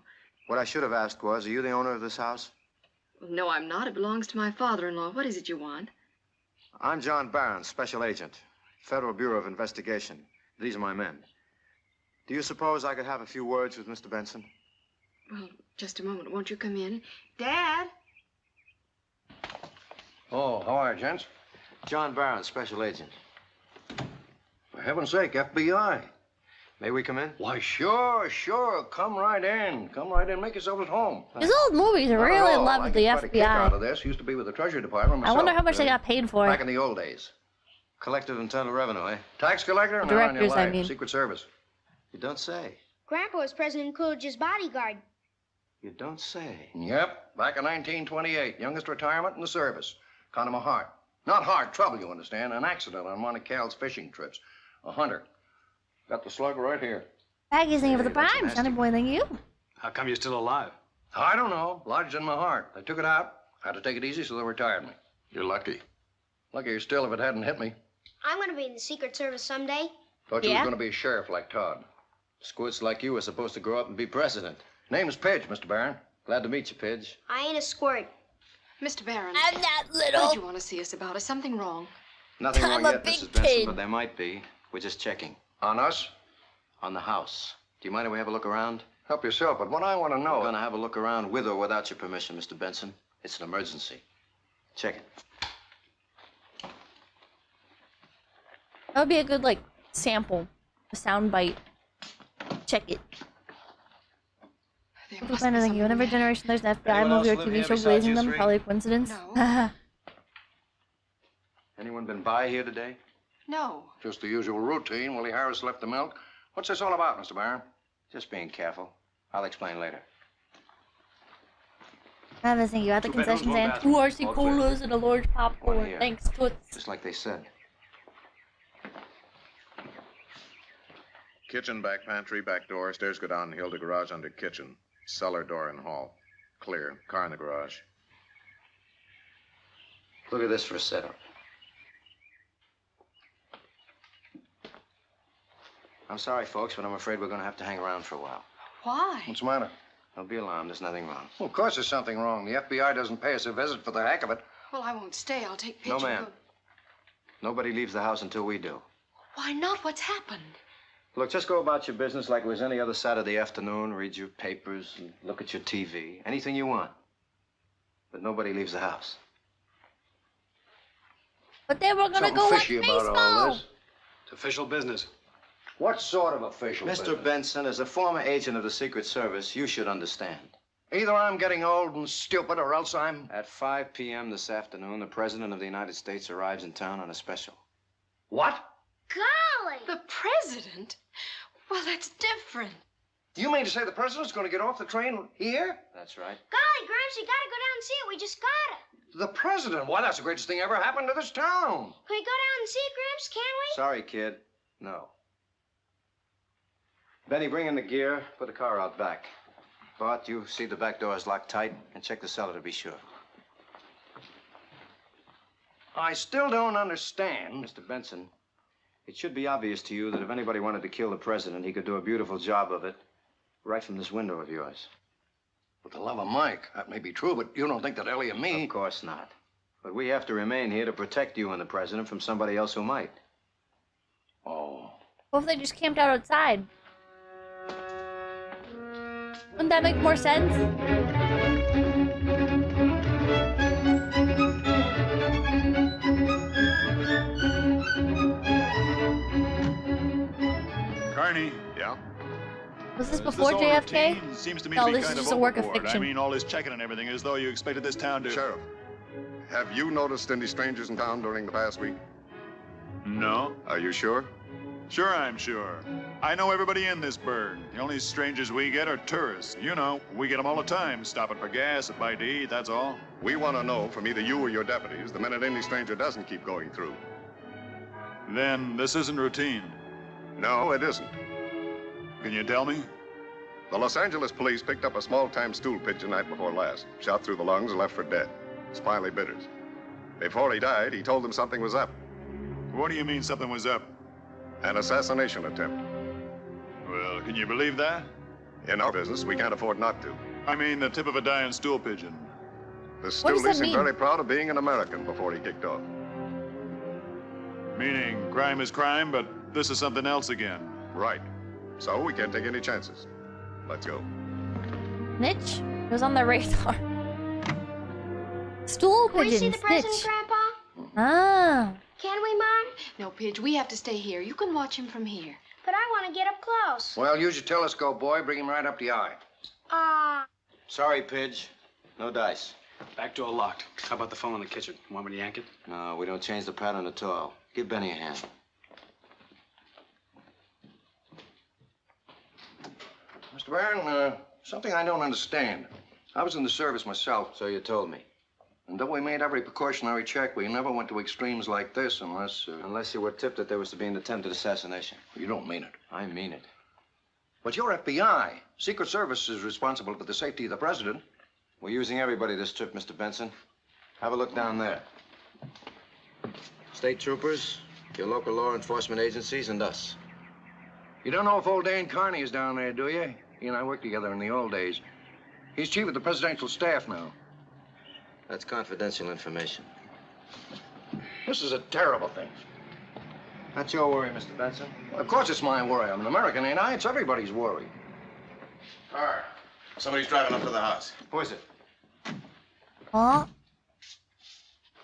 What I should have asked was, are you the owner of this house? Well, no, I'm not. It belongs to my father-in-law. What is it you want? I'm John Barron, special agent, Federal Bureau of Investigation. These are my men. Do you suppose I could have a few words with Mr. Benson? Well, just a moment. Won't you come in? Dad? Oh, how are you, gents? John Barron, special agent. For heaven's sake, FBI. May we come in? Why, sure. Come right in. Come right in. Make yourself at home. His old movies are really in love with the I get quite a kick out of FBI. this. Used to be with the Treasury Department I myself. wonder how much they got paid for Back it. in the old days. Collective Internal Revenue, eh? Tax collector? The Now on your directors, I life. mean. Secret Service. You don't say. Grandpa was President Coolidge's bodyguard. You don't say. Yep. Back in 1928. Youngest retirement in the service. Kind of my heart. Not hard trouble, you understand. An accident on one of Cal's fishing trips. A hunter. Got the slug right here. Baggy's thinking for the prime, Johnny boy than you. How come you're still alive? I don't know. Lodged in my heart. They took it out. Had to take it easy, so they retired me. You're lucky. Luckier still if it hadn't hit me. I'm gonna be in the Secret Service someday. Thought you was going to be a sheriff like Todd. Squirts like you are supposed to grow up and be president. Name's Pidge, Mr. Barron. Glad to meet you, Pidge. I ain't a squirt. Mr. Barron. I'm not little. What did you want to see us about? Is something wrong? Nothing I'm wrong a yet, big Mrs. Benson, kid. but there might be. We're just checking. On us? On the house. Do you mind if we have a look around? Help yourself, but what I want to know... We're going to have a look around with or without your permission, Mr. Benson. It's an emergency. Check it. That would be a good, like, sample. A sound bite. Check it. If anything, in every generation there's an FBI movie or TV show blazing them. Probably a coincidence. No. Anyone been by here today? No. Just the usual routine. Willie Harris left the milk. What's this all about, Mr. Barron? Just being careful. I'll explain later. I was thinking about the Two bedrooms, concession one stand. 2 bathroom. RC All clear. colas and a large popcorn. One here. Thanks, Toots. Just like they said. Kitchen, back pantry, back door. Stairs go downhill to garage under kitchen. Cellar door in hall. Clear. Car in the garage. Look at this for a setup. I'm sorry, folks, but I'm afraid we're going to have to hang around for a while. Why? What's the matter? Don't be alarmed. There's nothing wrong. Well, of course there's something wrong. The FBI doesn't pay us a visit for the heck of it. Well, I won't stay. I'll take No, pictures. ma'am. Nobody leaves the house until we do. Why not? What's happened? Look, just go about your business like it was any other Saturday afternoon. Read your papers and look at your TV. Anything you want. But nobody leaves the house. But they were gonna Something go watch fishy about all baseball. this. It's official business. What sort of official Mr. business? Benson, as a former agent of the Secret Service, you should understand. Either I'm getting old and stupid or else I'm... At 5 p.m. this afternoon, the President of the United States arrives in town on a special. What? Golly! The president? Well, that's different. You mean to say the president's going to get off the train here? That's right. Golly, Gramps, you gotta go down and see it. We just got it. The president? Why, that's the greatest thing ever happened to this town. Can we go down and see it, Gramps? Can we? Sorry, kid. No. Benny, bring in the gear. Put the car out back. Bart, you see the back door is locked tight and check the cellar to be sure. I still don't understand. Mr. Benson, it should be obvious to you that if anybody wanted to kill the president, he could do a beautiful job of it right from this window of yours. With the love of Mike, that may be true, but you don't think that Ellie and me... Of course not. But we have to remain here to protect you and the president from somebody else who might. Oh. What if they just camped out outside? Wouldn't that make more sense? Carney. Yeah? Was this Is before all JFK? routine? Seems to me No, to be this is kind just of a work of overboard. fiction. I mean, all this checking and everything, as though you expected this town to... Sheriff, have you noticed any strangers in town during the past week? No. Are you sure? Sure, I'm sure. I know everybody in this burg. The only strangers we get are tourists. You know, we get them all the time, stopping for gas, a bite to eat, that's all. We want to know from either you or your deputies the minute any stranger doesn't keep going through. Then this isn't routine. No, it isn't. Can you tell me? The Los Angeles police picked up a small-time stool pigeon night before last. Shot through the lungs and left for dead. Spinally bitters. Before he died, he told them something was up. What do you mean something was up? An assassination attempt. Well, can you believe that? In our business, we can't afford not to. I mean, the tip of a dying stool pigeon. The What does stoolie that seemed mean? very proud of being an American before he kicked off. Meaning, crime is crime, but this is something else again. Right. So we can't take any chances. Let's go. Snitch? It was on the radar. Stool Can we see pigeon, the president, snitch. Grandpa? Ah. Can we, Mom? No, Pidge, we have to stay here. You can watch him from here. But I want to get up close. Well, use your telescope, boy. Bring him right up the eye. Sorry, Pidge. No dice. Back door locked. How about the phone in the kitchen? Want me to yank it? No, we don't change the pattern at all. Give Benny a hand. Mr. Barron, something I don't understand. I was in the service myself. So you told me. And though we made every precautionary check, we never went to extremes like this unless... Unless you were tipped that there was to be an attempted assassination. You don't mean it. I mean it. But you're FBI. Secret Service is responsible for the safety of the president. We're using everybody this trip, Mr. Benson. Have a look down there. State troopers, your local law enforcement agencies, and us. You don't know if old Dan Carney is down there, do you? He and I worked together in the old days. He's chief of the presidential staff now. That's confidential information. This is a terrible thing. Not your worry, Mr. Benson. Well, of course it's my worry. I'm an American, ain't I? It's everybody's worry. Car. Somebody's driving up to the house. Who is it? Huh?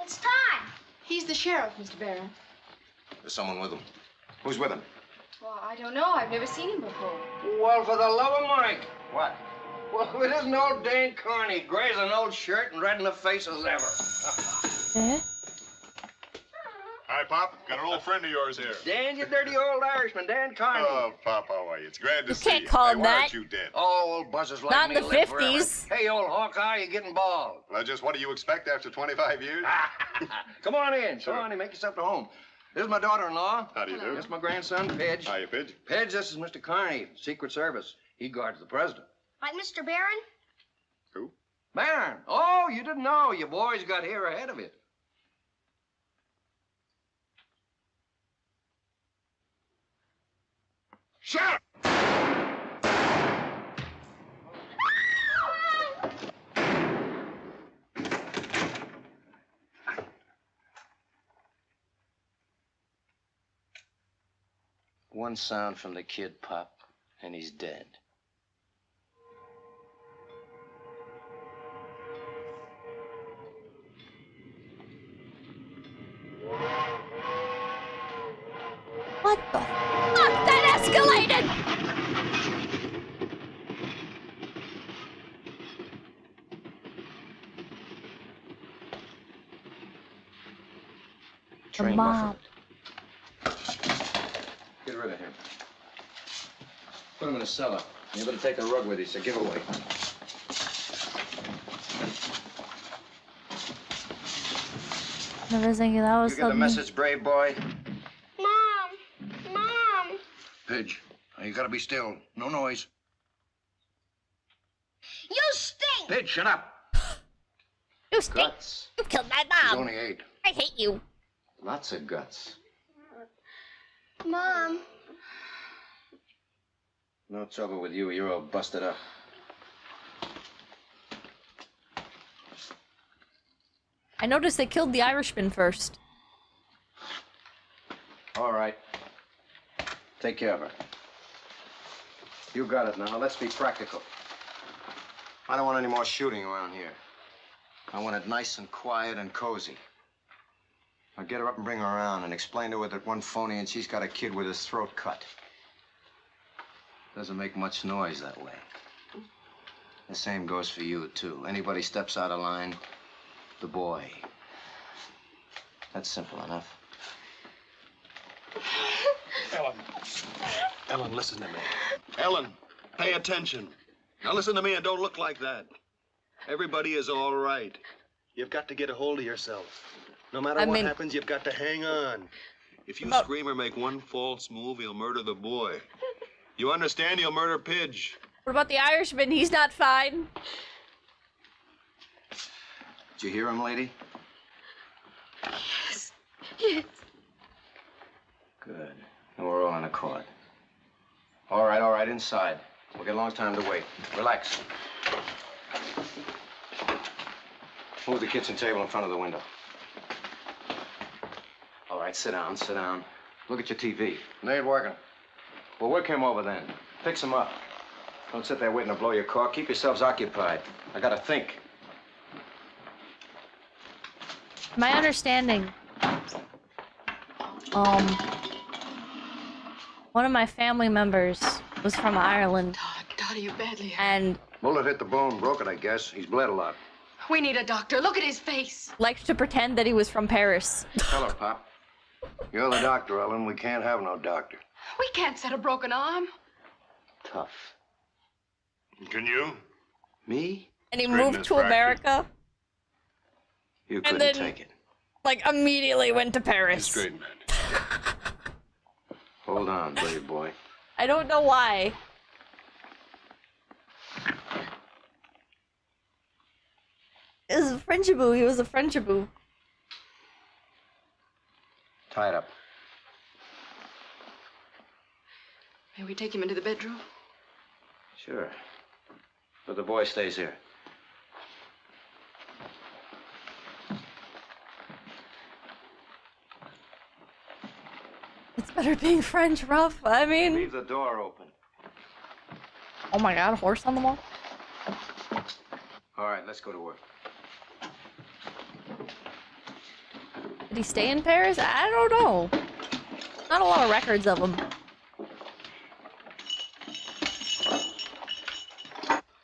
It's Todd. He's the sheriff, Mr. Barron. There's someone with him. Who's with him? Well, I don't know. I've never seen him before. Well, for the love of Mike. What? Well, it isn't old Dan Carney, gray as an old shirt and red in the face as ever. Eh? Hi, Pop. Got an old friend of yours here. Dan, you dirty old Irishman, Dan Carney. Oh, Pop, how are you? It's glad to You see can't you. call Hey, him why that. aren't you dead? Oh, old buzzers like Not me in the live forever. 50s. Hey, old Hawkeye, you're getting bald. Well, just what do you expect after 25 years? Come on in. Sure. Come on in, make yourself at home. This is my daughter-in-law. How do you do? This is my grandson, Pidge. Hiya, Pidge. Pidge, this is Mr. Carney, Secret Service. He guards the president. Like Mr. Barron? Who? Barron. Oh, you didn't know. You boys got here ahead of it. Shut up! One sound from the kid, Pop, and he's dead. What the fuck? That escalated! The Train mom. Get rid of him. Put him in a cellar. You better take a rug with you, so give away. Never thinking that was You get the something. message, brave boy? Mom! Mom! Pidge, now you gotta be still. No noise. You stink! Pidge, shut up. You stink. Guts. You killed my He's mom. only 8. I hate you. Lots of guts. Mom. No trouble with you. You're all busted up. I noticed they killed the Irishman first. All right. Take care of her. You got it now. Let's be practical. I don't want any more shooting around here. I want it nice and quiet and cozy. I'll get her up and bring her around and explain to her that one phony and she's got a kid with his throat cut. Doesn't make much noise that way. The same goes for you, too. Anybody steps out of line, the boy. That's simple enough. Ellen, listen to me. Ellen, pay attention. Now listen to me and don't look like that. Everybody is all right. You've got to get a hold of yourself. No matter what happens, you've got to hang on. If you scream or make one false move, he'll murder the boy. You understand? He'll murder Pidge. What about the Irishman? He's not fine. Did you hear him, lady? Yes. Yes. Good. And we're all in accord. All right, inside. We'll get a long time to wait. Relax. Move the kitchen table in front of the window. All right, sit down, sit down. Look at your TV. It ain't working. Well, work him over then. Fix him up. Don't sit there waiting to blow your cork. Keep yourselves occupied. I gotta think. My understanding. One of my family members was from Ireland. Todd, are you badly hurt? And Bullet hit the bone, broke it, I guess. He's bled a lot. We need a doctor. Look at his face. liked to pretend that he was from Paris. Tell her, Pop. You're the doctor, Ellen. We can't have no doctor. We can't set a broken arm. Tough. Can you? Me? And he Straighten moved his to fracture. America. You couldn't then, take it. like, immediately went to Paris. Straight man. Hold on, brave boy. I don't know why. It was a Frenchiboo. He was a Frenchiboo. Tie it up. May we take him into the bedroom? Sure. But the boy stays here. It's better being French, rough. I mean... Leave the door open. Oh my god, horse on the wall? All right, let's go to work. Did he stay in Paris? I don't know. Not a lot of records of him.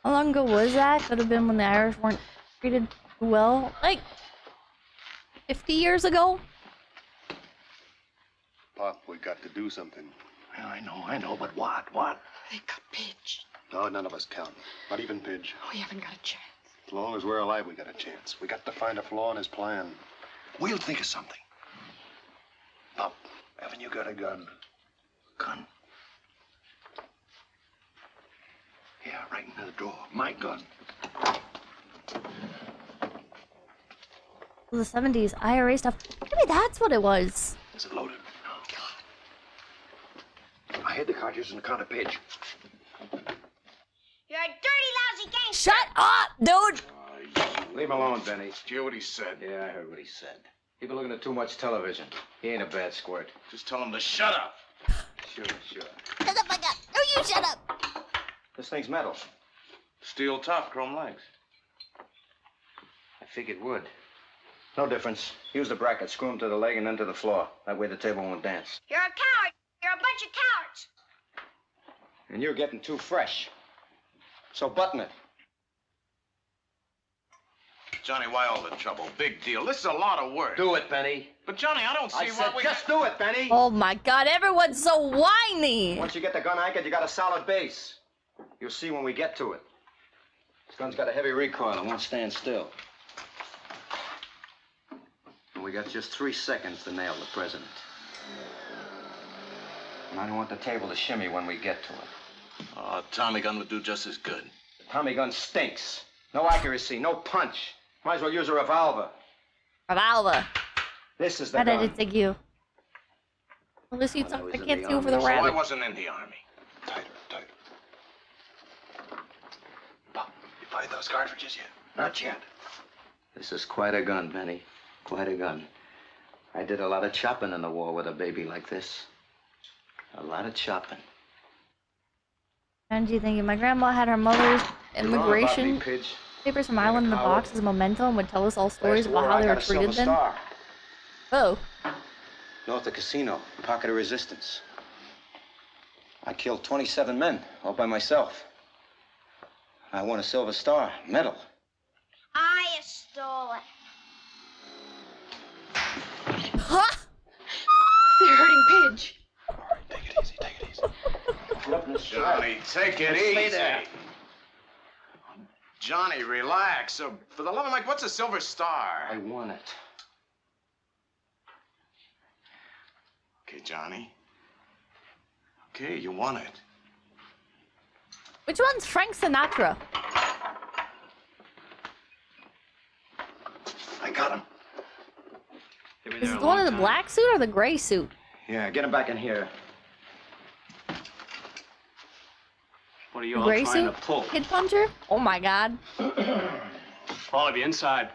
How long ago was that? Could have been when the Irish weren't treated well. Like, 50 years ago? Pop, we got to do something. Yeah, I know, but what? What? They got Pidge. No, none of us count. Not even Pidge. We haven't got a chance. As long as we're alive, we got a chance. We got to find a flaw in his plan. We'll think of something. Pop, haven't you got a gun? Gun? Yeah, right into the drawer. My gun. The 70s, IRA stuff. Maybe that's what it was. Is it loaded? No. God. I hid the cartridges in the counter page. You're a dirty, lousy gangster. Shut up, dude! Leave him alone, Benny. Did you hear what he said? Yeah, I heard what he said. You've been looking at too much television. He ain't a bad squirt. Just tell him to shut up. Sure. Shut up, my god. No, you shut up. This thing's metal. Steel top, chrome legs. I figured wood. No difference. Use the bracket, screw him to the leg and then to the floor. That way the table won't dance. You're a coward. You're a bunch of cowards. And you're getting too fresh. So button it. Johnny, why all the trouble? Big deal. This is a lot of work. Do it, Benny. But Johnny, I don't see I said what we... just do it, Benny. Oh my god, everyone's so whiny. Once you get the gun anchored, you got a solid base. You'll see when we get to it. This gun's got a heavy recoil. It won't stand still. And we got just 3 seconds to nail the president. And I don't want the table to shimmy when we get to it. Oh, Tommy gun would do just as good. The Tommy gun stinks. No accuracy, no punch. Might as well use a revolver. Revolver. This is the How gun. did it take you? Well, this suit's I can't see over the Oh, I rabbit. wasn't in the army. Tighter. Pop, you find those cartridges yet? Not yet. This is quite a gun, Benny. Quite a gun. I did a lot of chopping in the war with a baby like this. A lot of chopping. And do you think if my grandma had her mother's immigration papers from Ireland in the box as a memento and would tell us all stories about how they were treated then? Oh. North of Casino, pocket of resistance. I killed 27 men all by myself. I won a Silver Star medal. I stole it. Huh? They're hurting Pidge. Take it easy. Johnny, take it Stay easy. there. Johnny, relax. For the love of Mike, what's a Silver Star? I won it. Okay, Johnny. Okay, you won it. Which one's Frank Sinatra? I got him. Is it the one in the black suit or the gray suit? Yeah, get him back in here. What are you The all gray trying suit? to pull? Kid puncher? Oh my god. All of you inside.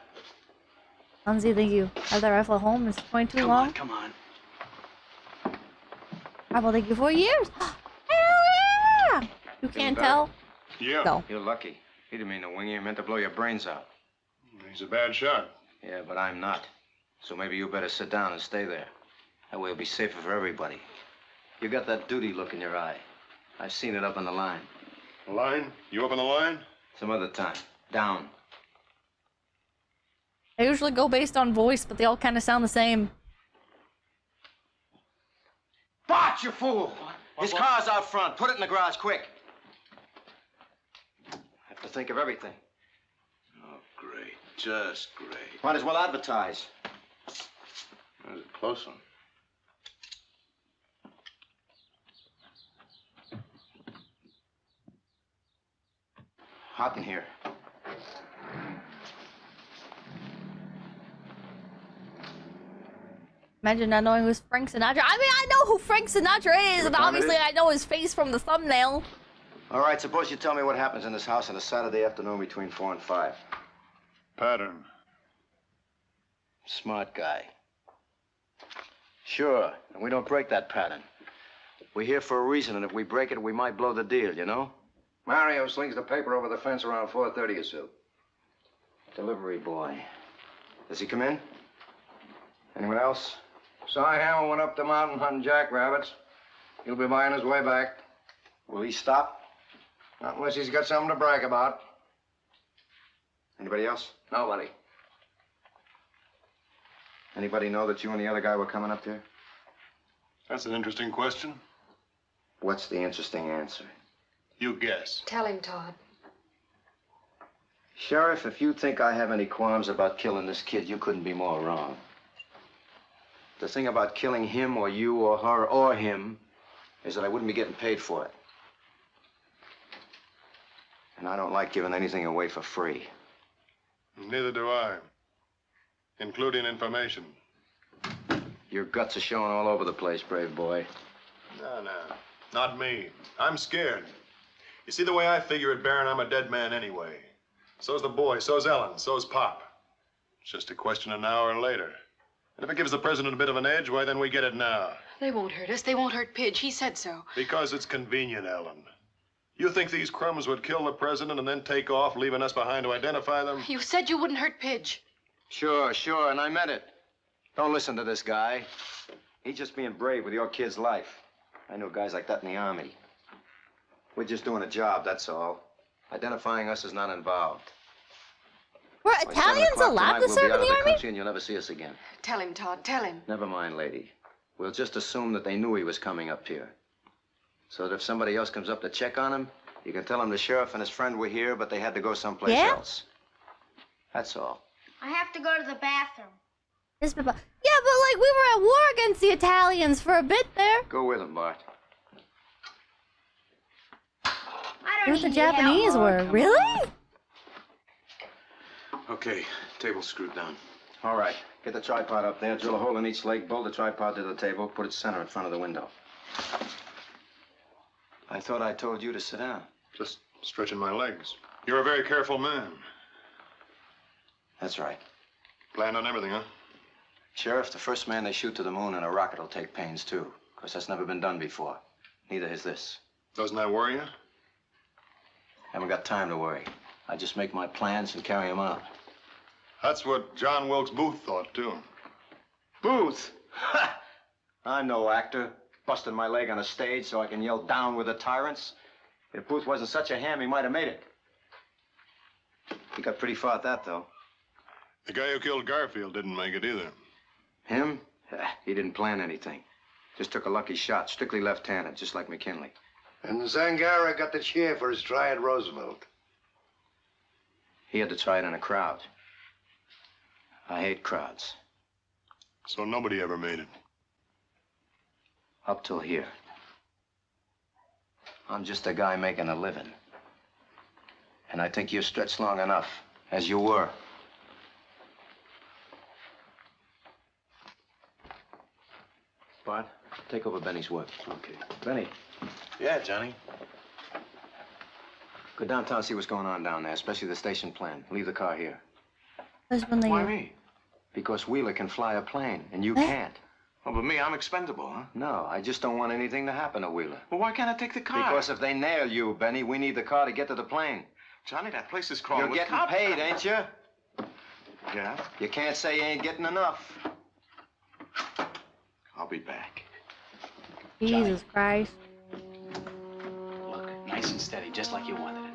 Lindsay, think you have that rifle at home? Is it going too long? Come on. I will take you 4 years. Hell yeah! You can't tell? Yeah. No. You're lucky. He didn't mean to wing you. He meant to blow your brains out. He's a bad shot. Yeah, but I'm not. So maybe you better sit down and stay there. That way it'll be safer for everybody. You got that duty look in your eye. I've seen it up on the line. The line? You up on the line? Some other time. Down. I usually go based on voice, but they all kind of sound the same. Bart, you fool! His car's out front. Put it in the garage, quick. I have to think of everything. Oh, great. Just great. Might as well advertise. That was a close one. Hot in here. Imagine not knowing who's Frank Sinatra. I mean, I know who Frank Sinatra is, and obviously I know his face from the thumbnail. All right, suppose you tell me what happens in this house on a Saturday afternoon between 4 and 5. Pattern. Smart guy. Sure, and we don't break that pattern. We're here for a reason, and if we break it, we might blow the deal, you know? Mario slings the paper over the fence around 4:30 or so. Delivery boy. Does he come in? Anyone else? Cy Hamill went up the mountain hunting jackrabbits. He'll be by on his way back. Will he stop? Not unless he's got something to brag about. Anybody else? Nobody. Anybody know that you and the other guy were coming up there? That's an interesting question. What's the interesting answer? You guess. Tell him, Todd. Sheriff, if you think I have any qualms about killing this kid, you couldn't be more wrong. The thing about killing him or you or her or him is that I wouldn't be getting paid for it. And I don't like giving anything away for free. Neither do I. Including information. Your guts are showing all over the place, brave boy. No. Not me. I'm scared. You see, the way I figure it, Baron, I'm a dead man anyway. So's the boy, so's Ellen, so's Pop. It's just a question of an hour later. And if it gives the president a bit of an edge, why, then we get it now. They won't hurt us. They won't hurt Pidge. He said so. Because it's convenient, Ellen. You think these crumbs would kill the president and then take off, leaving us behind to identify them? You said you wouldn't hurt Pidge. Sure, and I meant it. Don't listen to this guy. He's just being brave with your kid's life. I know guys like that in the Army. We're just doing a job, that's all. Identifying us is not involved. Were Italians allowed to serve in the Army? And you'll never see us again. Tell him, Todd. Tell him. Never mind, lady. We'll just assume that they knew he was coming up here. So that if somebody else comes up to check on him, you can tell him the sheriff and his friend were here, but they had to go someplace else. That's all. I have to go to the bathroom. Yeah, but like we were at war against the Italians for a bit there. Go with him, Bart. I don't What the need help. Japanese were, really? Okay, table screwed down. All right, get the tripod up there, drill a hole in each leg, bolt the tripod to the table, put it center in front of the window. I thought I told you to sit down. Just stretching my legs. You're a very careful man. That's right. Planned on everything, huh? Sheriff, the first man they shoot to the moon in a rocket will take pains, too. Because that's never been done before. Neither has this. Doesn't that worry you? Haven't got time to worry. I just make my plans and carry them out. That's what John Wilkes Booth thought, too. Booth? Ha! I'm no actor. Busting my leg on a stage so I can yell down with the tyrants. If Booth wasn't such a ham, he might have made it. He got pretty far at that, though. The guy who killed Garfield didn't make it either. Him? He didn't plan anything. Just took a lucky shot, strictly left-handed, just like McKinley. And Zangara got the cheer for his try at Roosevelt. He had to try it in a crowd. I hate crowds. So nobody ever made it. Up till here. I'm just a guy making a living. And I think you're stretched long enough, as you were. Bart, take over Benny's work. Okay. Benny, Yeah, Johnny. go downtown, see what's going on down there, especially the station plan. Leave the car here. Why me? Because Wheeler can fly a plane, and you can't. Oh, but me, I'm expendable, huh? No, I just don't want anything to happen to Wheeler. Well, why can't I take the car? Because if they nail you, Benny, we need the car to get to the plane. Johnny, that place is crawling You're with getting cops. paid, ain't you? Yeah? You can't say you ain't getting enough. I'll be back. Jesus Christ. Look, nice and steady, just like you wanted it.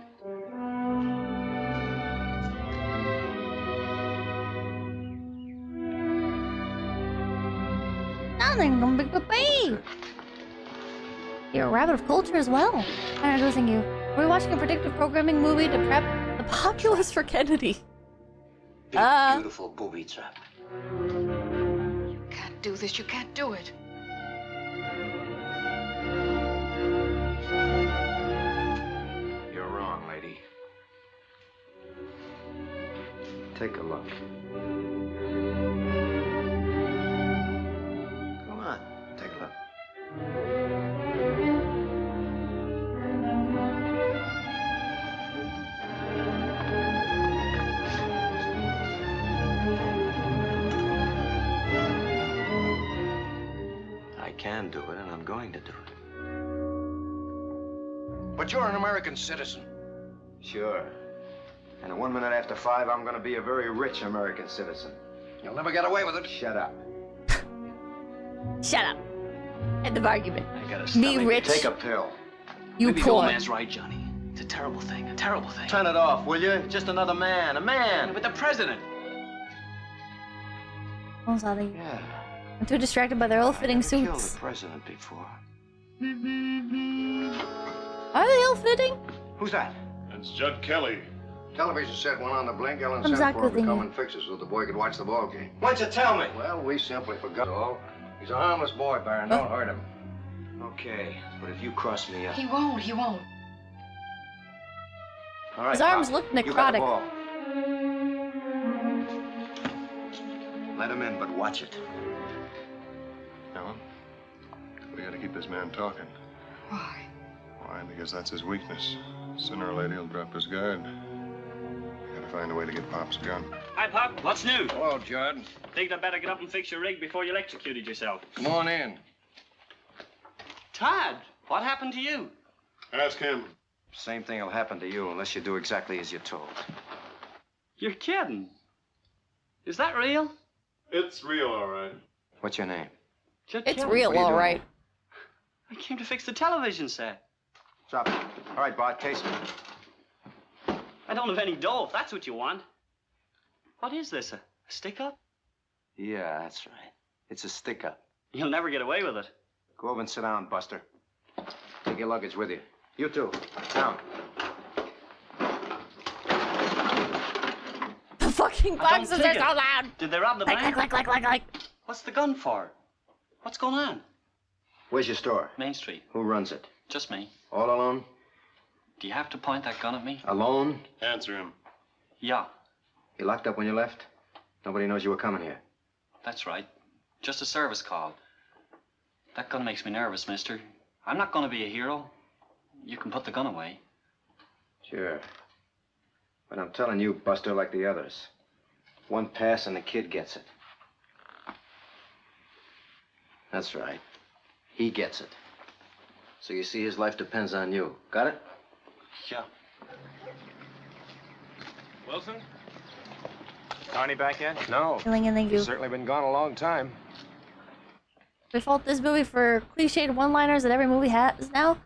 Nothing gonna be good. You're a rabbit of culture as well. I'm introducing you. We're watching a predictive programming movie to prep the populace for Kennedy. big, beautiful booby trap. You can't do this. You can't do it. You're wrong, lady. Take a look. Come on, take a look. I can do it, and I'm going to do it. But you're an American citizen. Sure. And at 1 minute after 5, I'm going to be a very rich American citizen. You'll never get away with it. Shut up. Shut up. End of argument. I got Me rich. Take a pill. You Maybe the poor. old man's right, Johnny. It's a terrible thing. A terrible thing. Turn it off, will you? Just another man. A man. With the president. Oh, sorry. Yeah. I'm too distracted by their ill-fitting Killed suits. the president before. Are they ill-fitting? Who's that? It's Judd Kelly. Television set went on the blink. Ellen I'm sent for him to Zach come and fix it so the boy could watch the ball game. Why'd you tell me? Well, we simply forgot all. He's a harmless boy, Baron. Don't hurt him. Okay, but if you cross me up... He won't. He won't. All right, His arms Pop, look you got the necrotic. ball. Let him in, but watch it. Ellen, we gotta keep this man talking. Why? Why? Because that's his weakness. Sooner or later, he'll drop his guard. We gotta find a way to get Pop's gun. Hi, Pop. What's new? Hello, Judd. Think I'd better get up and fix your rig before you electrocuted yourself. Come on in. Todd, what happened to you? Ask him. Same thing will happen to you unless you do exactly as you're told. You're kidding. Is that real? It's real, all right. What's your name? Judd It's Kelly. real, What are you all doing? right. I came to fix the television set. Stop it. All right, Bart, case me. I don't have any dough, if that's what you want. What is this, a stick-up? Yeah, that's right. It's a stick-up. You'll never get away with it. Go over and sit down, Buster. Take your luggage with you. You too. Down. The fucking boxes are so loud. Did they rob the Like, bank? like. What's the gun for? What's going on? Where's your store? Main Street. Who runs it? Just me. All alone? Do you have to point that gun at me? Alone? Answer him. Yeah, You locked up when you left? Nobody knows you were coming here. that's right. Just a service call. That gun makes me nervous, mister. I'm not going to be a hero. You can put the gun away. Sure. But I'm telling you, Buster, like the others. One pass and the kid gets it. That's right. He gets it. So you see, his life depends on you. Got it? Yeah. Wilson? Carney back yet? No. Feeling and thank you. He's certainly been gone a long time. We fault this movie for cliched one-liners that every movie has now.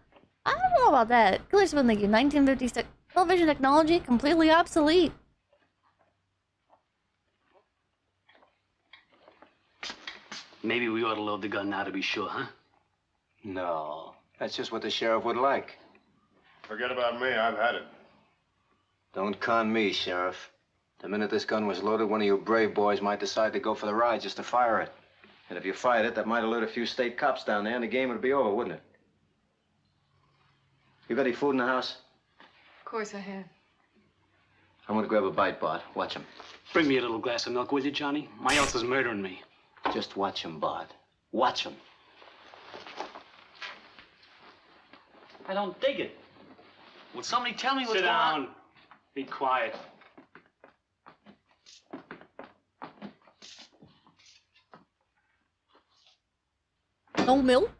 I don't know about that. Killer Spoon, thank you. 1956 television technology completely obsolete. Maybe we ought to load the gun now to be sure, huh? No. That's just what the sheriff would like. Forget about me. I've had it. Don't con me, Sheriff. The minute this gun was loaded, one of you brave boys might decide to go for the ride just to fire it. And if you fired it, that might alert a few state cops down there, and the game would be over, wouldn't it? You got any food in the house? Of course I have. I'm gonna grab a bite, Bart. Watch him. Bring me a little glass of milk, will you, Johnny? My health is murdering me. Just watch him, Bart. Watch him. I don't dig it. Will somebody tell me what's Sit going on? down. Be quiet. No milk?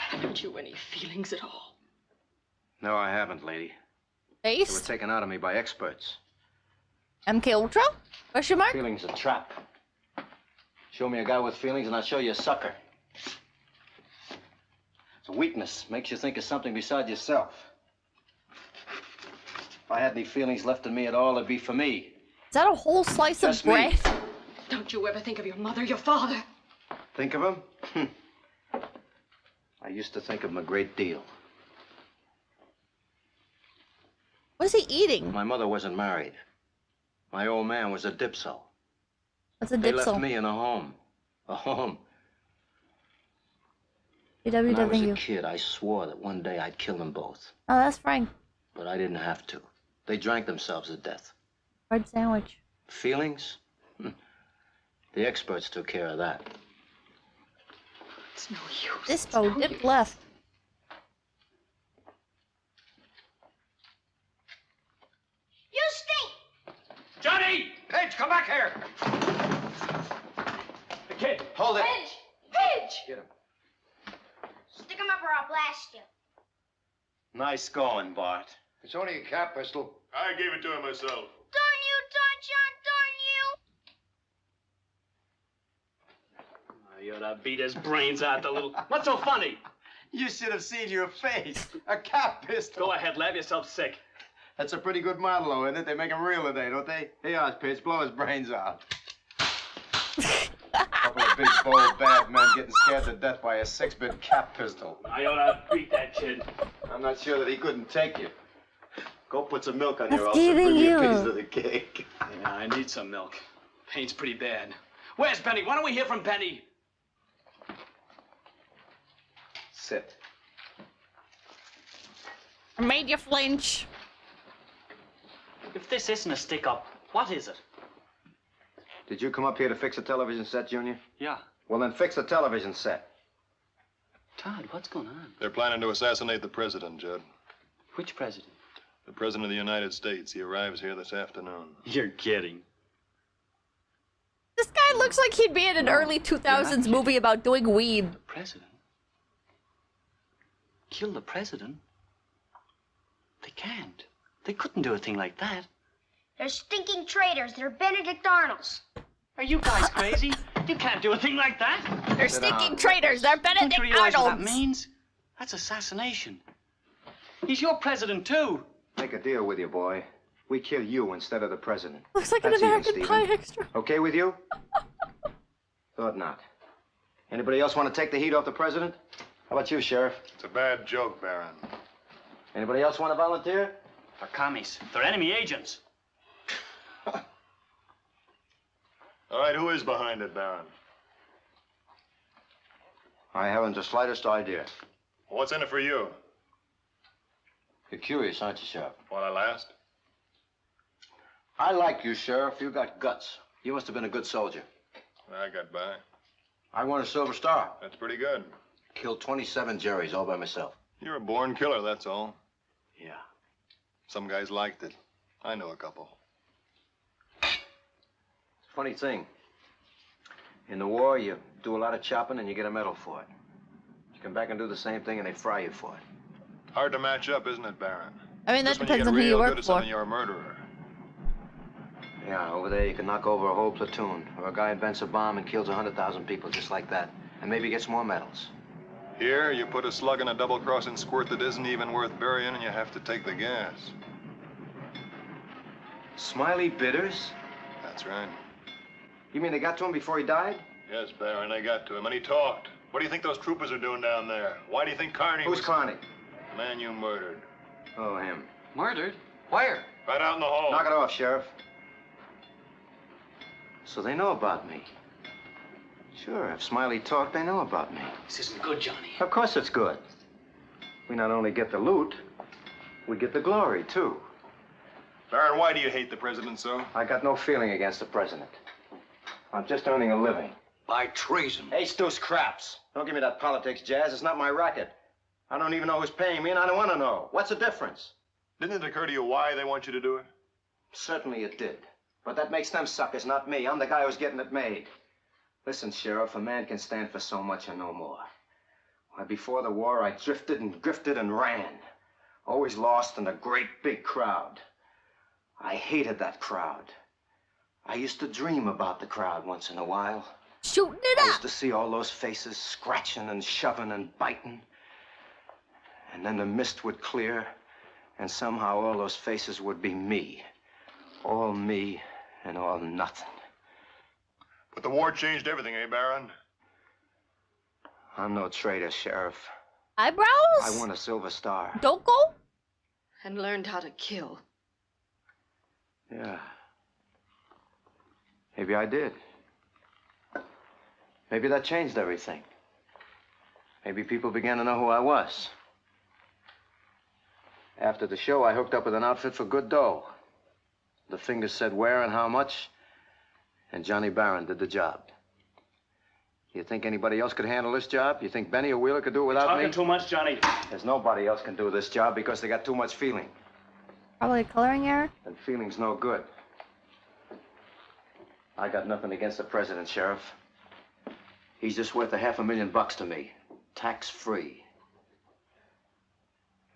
Haven't you any feelings at all? No, I haven't, lady. They were Based? taken out of me by experts. MK Ultra? Question mark? Feelings a trap. Show me a guy with feelings and I'll show you a sucker. It's a weakness. Makes you think of something beside yourself. If I had any feelings left in me at all, it'd be for me. Is that a whole slice Just of bread? me. Don't you ever think of your mother, your father? Think of him? I used to think of him a great deal. What is he eating? My mother wasn't married. My old man was a dipso. What's a They dipso? left me in a home. A home. When I was a kid, I swore that one day I'd kill them both. Oh, that's Frank. But I didn't have to. They drank themselves to death. Bread sandwich. Feelings? The experts took care of that. It's no use. This boat dipped left. You stink! Johnny! Pidge, come back here! The kid. Hold it. Pidge! Pidge! Get him. Stick him up or I'll blast you. Nice going, Bart. It's only a cap pistol. I gave it to him myself. Darn you, Don John, darn you! You ought to beat his brains out, the little... What's so funny? You should have seen your face. A cap pistol. Go ahead, lab yourself sick. That's a pretty good model, though, isn't it? They make them real today, don't they? Hey, Oz, Pidge, blow his brains out. A couple of big, bold, bad men getting scared to death by a 6-bit cap pistol. I ought to beat that kid. I'm not sure that he couldn't take you. Go put some milk on your That's ulcer and bring me a you. piece of the cake. Yeah, I need some milk. Pain's pretty bad. Where's Benny? Why don't we hear from Benny? Sit. I made you flinch. If this isn't a stick-up, what is it? Did you come up here to fix a television set, Junior? Yeah. Well, then fix the television set. Todd, what's going on? They're planning to assassinate the president, Judd. Which president? The president of the United States. He arrives here this afternoon. You're kidding. This guy looks like he'd be in an early 2000s movie about doing weed. The president? Kill the president? They can't. They couldn't do a thing like that. They're stinking traitors. They're Benedict Arnolds. Are you guys crazy? You can't do a thing like that. They're stinking traitors. They're Don't Benedict you realize what that Arnolds. means? That's assassination. He's your president, too. Make a deal with you, boy. We kill you instead of the president. Looks like That's an even, American Stephen. Pie extra. Okay with you? Thought not. Anybody else want to take the heat off the president? How about you, Sheriff? It's a bad joke, Baron. Anybody else want to volunteer? For commies. They're enemy agents. All right, who is behind it, Baron? I haven't the slightest idea. What's in it for you? You're curious, aren't you, Sheriff? While I last? I like you, Sheriff. You got guts. You must have been a good soldier. I got by. I won a Silver Star. That's pretty good. Killed 27 Jerrys all by myself. You're a born killer, that's all. Yeah. Some guys liked it. I know a couple. Funny thing. In the war, you do a lot of chopping and you get a medal for it. You come back and do the same thing and they fry you for it. Hard to match up, isn't it, Baron? I mean, that Just when depends get on who you real work good at for. something, you're a murderer. Yeah, over there you can knock over a whole platoon. Or a guy invents a bomb and kills 100,000 people just like that. And maybe gets more medals. Here, you put a slug in a double-crossing squirt that isn't even worth burying, and you have to take the gas. Smiley Bitters? That's right. You mean they got to him before he died? Yes, Baron, they got to him, and he talked. What do you think those troopers are doing down there? Why do you think Carney Who's was... Carney? The man you murdered. Oh, him. Murdered? Where? Right out in the hall. Knock it off, Sheriff. So they know about me. Sure, if Smiley talked, they know about me. This isn't good, Johnny. Of course it's good. We not only get the loot, we get the glory, too. Baron, why do you hate the president so? I got no feeling against the president. I'm just earning a living. By treason. Hey, Stu's craps. Don't give me that politics jazz. It's not my racket. I don't even know who's paying me, and I don't want to know. What's the difference? Didn't it occur to you why they want you to do it? Certainly it did. But that makes them suckers, not me. I'm the guy who's getting it made. Listen, Sheriff, a man can stand for so much and no more. Why, before the war, I drifted and grifted and ran. Always lost in a great big crowd. I hated that crowd. I used to dream about the crowd once in a while. Shooting it I up. used to see all those faces scratching and shoving and biting. And then the mist would clear, and somehow all those faces would be me. All me and all nothing. But the war changed everything, eh, Baron? I'm no traitor, Sheriff. Eyebrows? I won a Silver Star. Doko? And learned how to kill. Yeah. Maybe I did. Maybe that changed everything. Maybe people began to know who I was. After the show, I hooked up with an outfit for good dough. The fingers said where and how much, and Johnny Barron did the job. You think anybody else could handle this job? You think Benny or Wheeler could do it without me? Talking too much, Johnny. There's nobody else can do this job because they got too much feeling. Probably a coloring error. And feeling's no good. I got nothing against the president, Sheriff. He's just worth $500,000 to me, tax-free.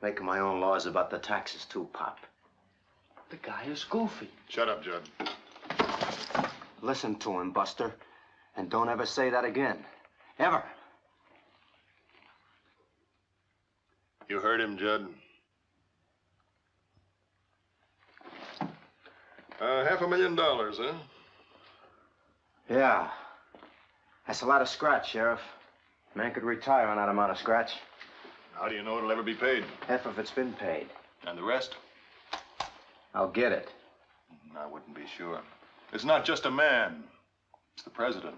Making my own laws about the taxes too, Pop. The guy is goofy. Shut up, Judd. Listen to him, Buster, and don't ever say that again. Ever. You heard him, Judd. $500,000, huh? Yeah. That's a lot of scratch, Sheriff. Man could retire on that amount of scratch. How do you know it'll ever be paid? Half of it's been paid. And the rest? I'll get it. I wouldn't be sure. It's not just a man. It's the president.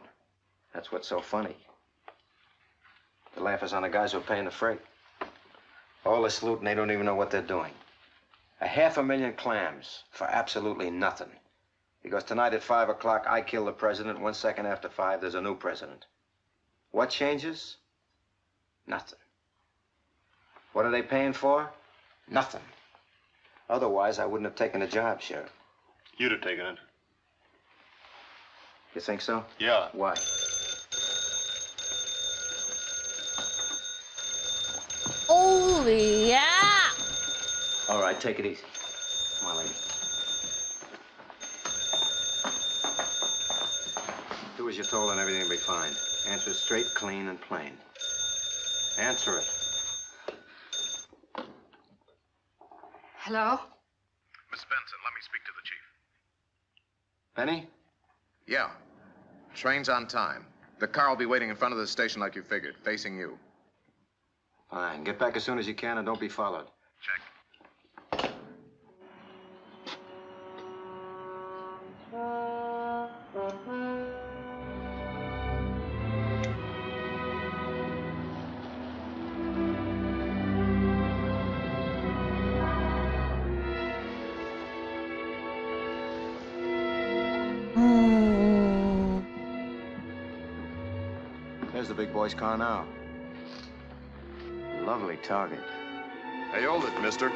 That's what's so funny. The laugh is on the guys who are paying the freight. All this loot and they don't even know what they're doing. 500,000 clams for absolutely nothing. Because tonight at 5 o'clock, I kill the president. 1 second after 5, there's a new president. What changes? Nothing. What are they paying for? Nothing. Otherwise, I wouldn't have taken the job, Sheriff. You'd have taken it. You think so? Yeah. Why? Oh, yeah! All right, take it easy. Come on, lady. Do as you're told and everything will be fine. Answer straight, clean, and plain. Answer it. Hello? Miss Benson, let me speak to the chief. Benny? Yeah. Train's on time. The car will be waiting in front of the station like you figured, facing you. Fine. Get back as soon as you can and don't be followed. Check. There's the big boy's car now. Lovely target. Hey, hold it, mister.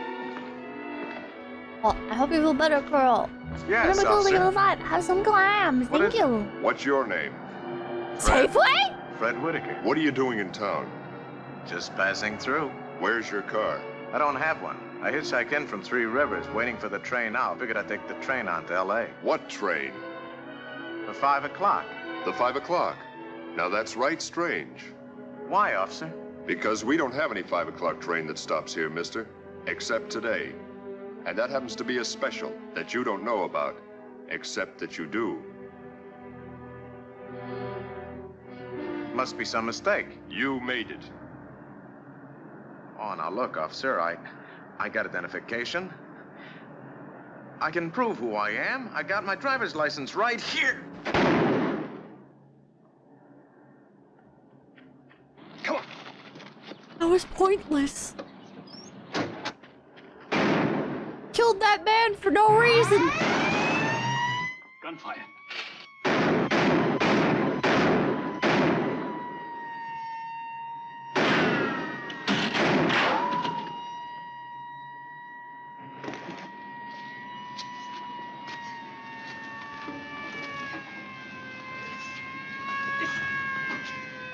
Well, I hope you feel better, girl. Yes, Remember to officer. go outside. Have some clams. Thank you. What's your name? Safeway? Fred Whitaker. What are you doing in town? Just passing through. Where's your car? I don't have one. I hitchhiked in from Three Rivers, waiting for the train now. Figured I'd take the train on to L.A. What train? For 5 o'clock. The 5 o'clock. Now that's right strange. Why, officer? Because we don't have any 5 o'clock train that stops here, mister. Except today. And that happens to be a special that you don't know about. Except that you do. Must be some mistake. You made it. Oh, now look, officer, I got identification. I can prove who I am. I got my driver's license right here. Come on. That was pointless. Killed that man for no reason. Gunfire.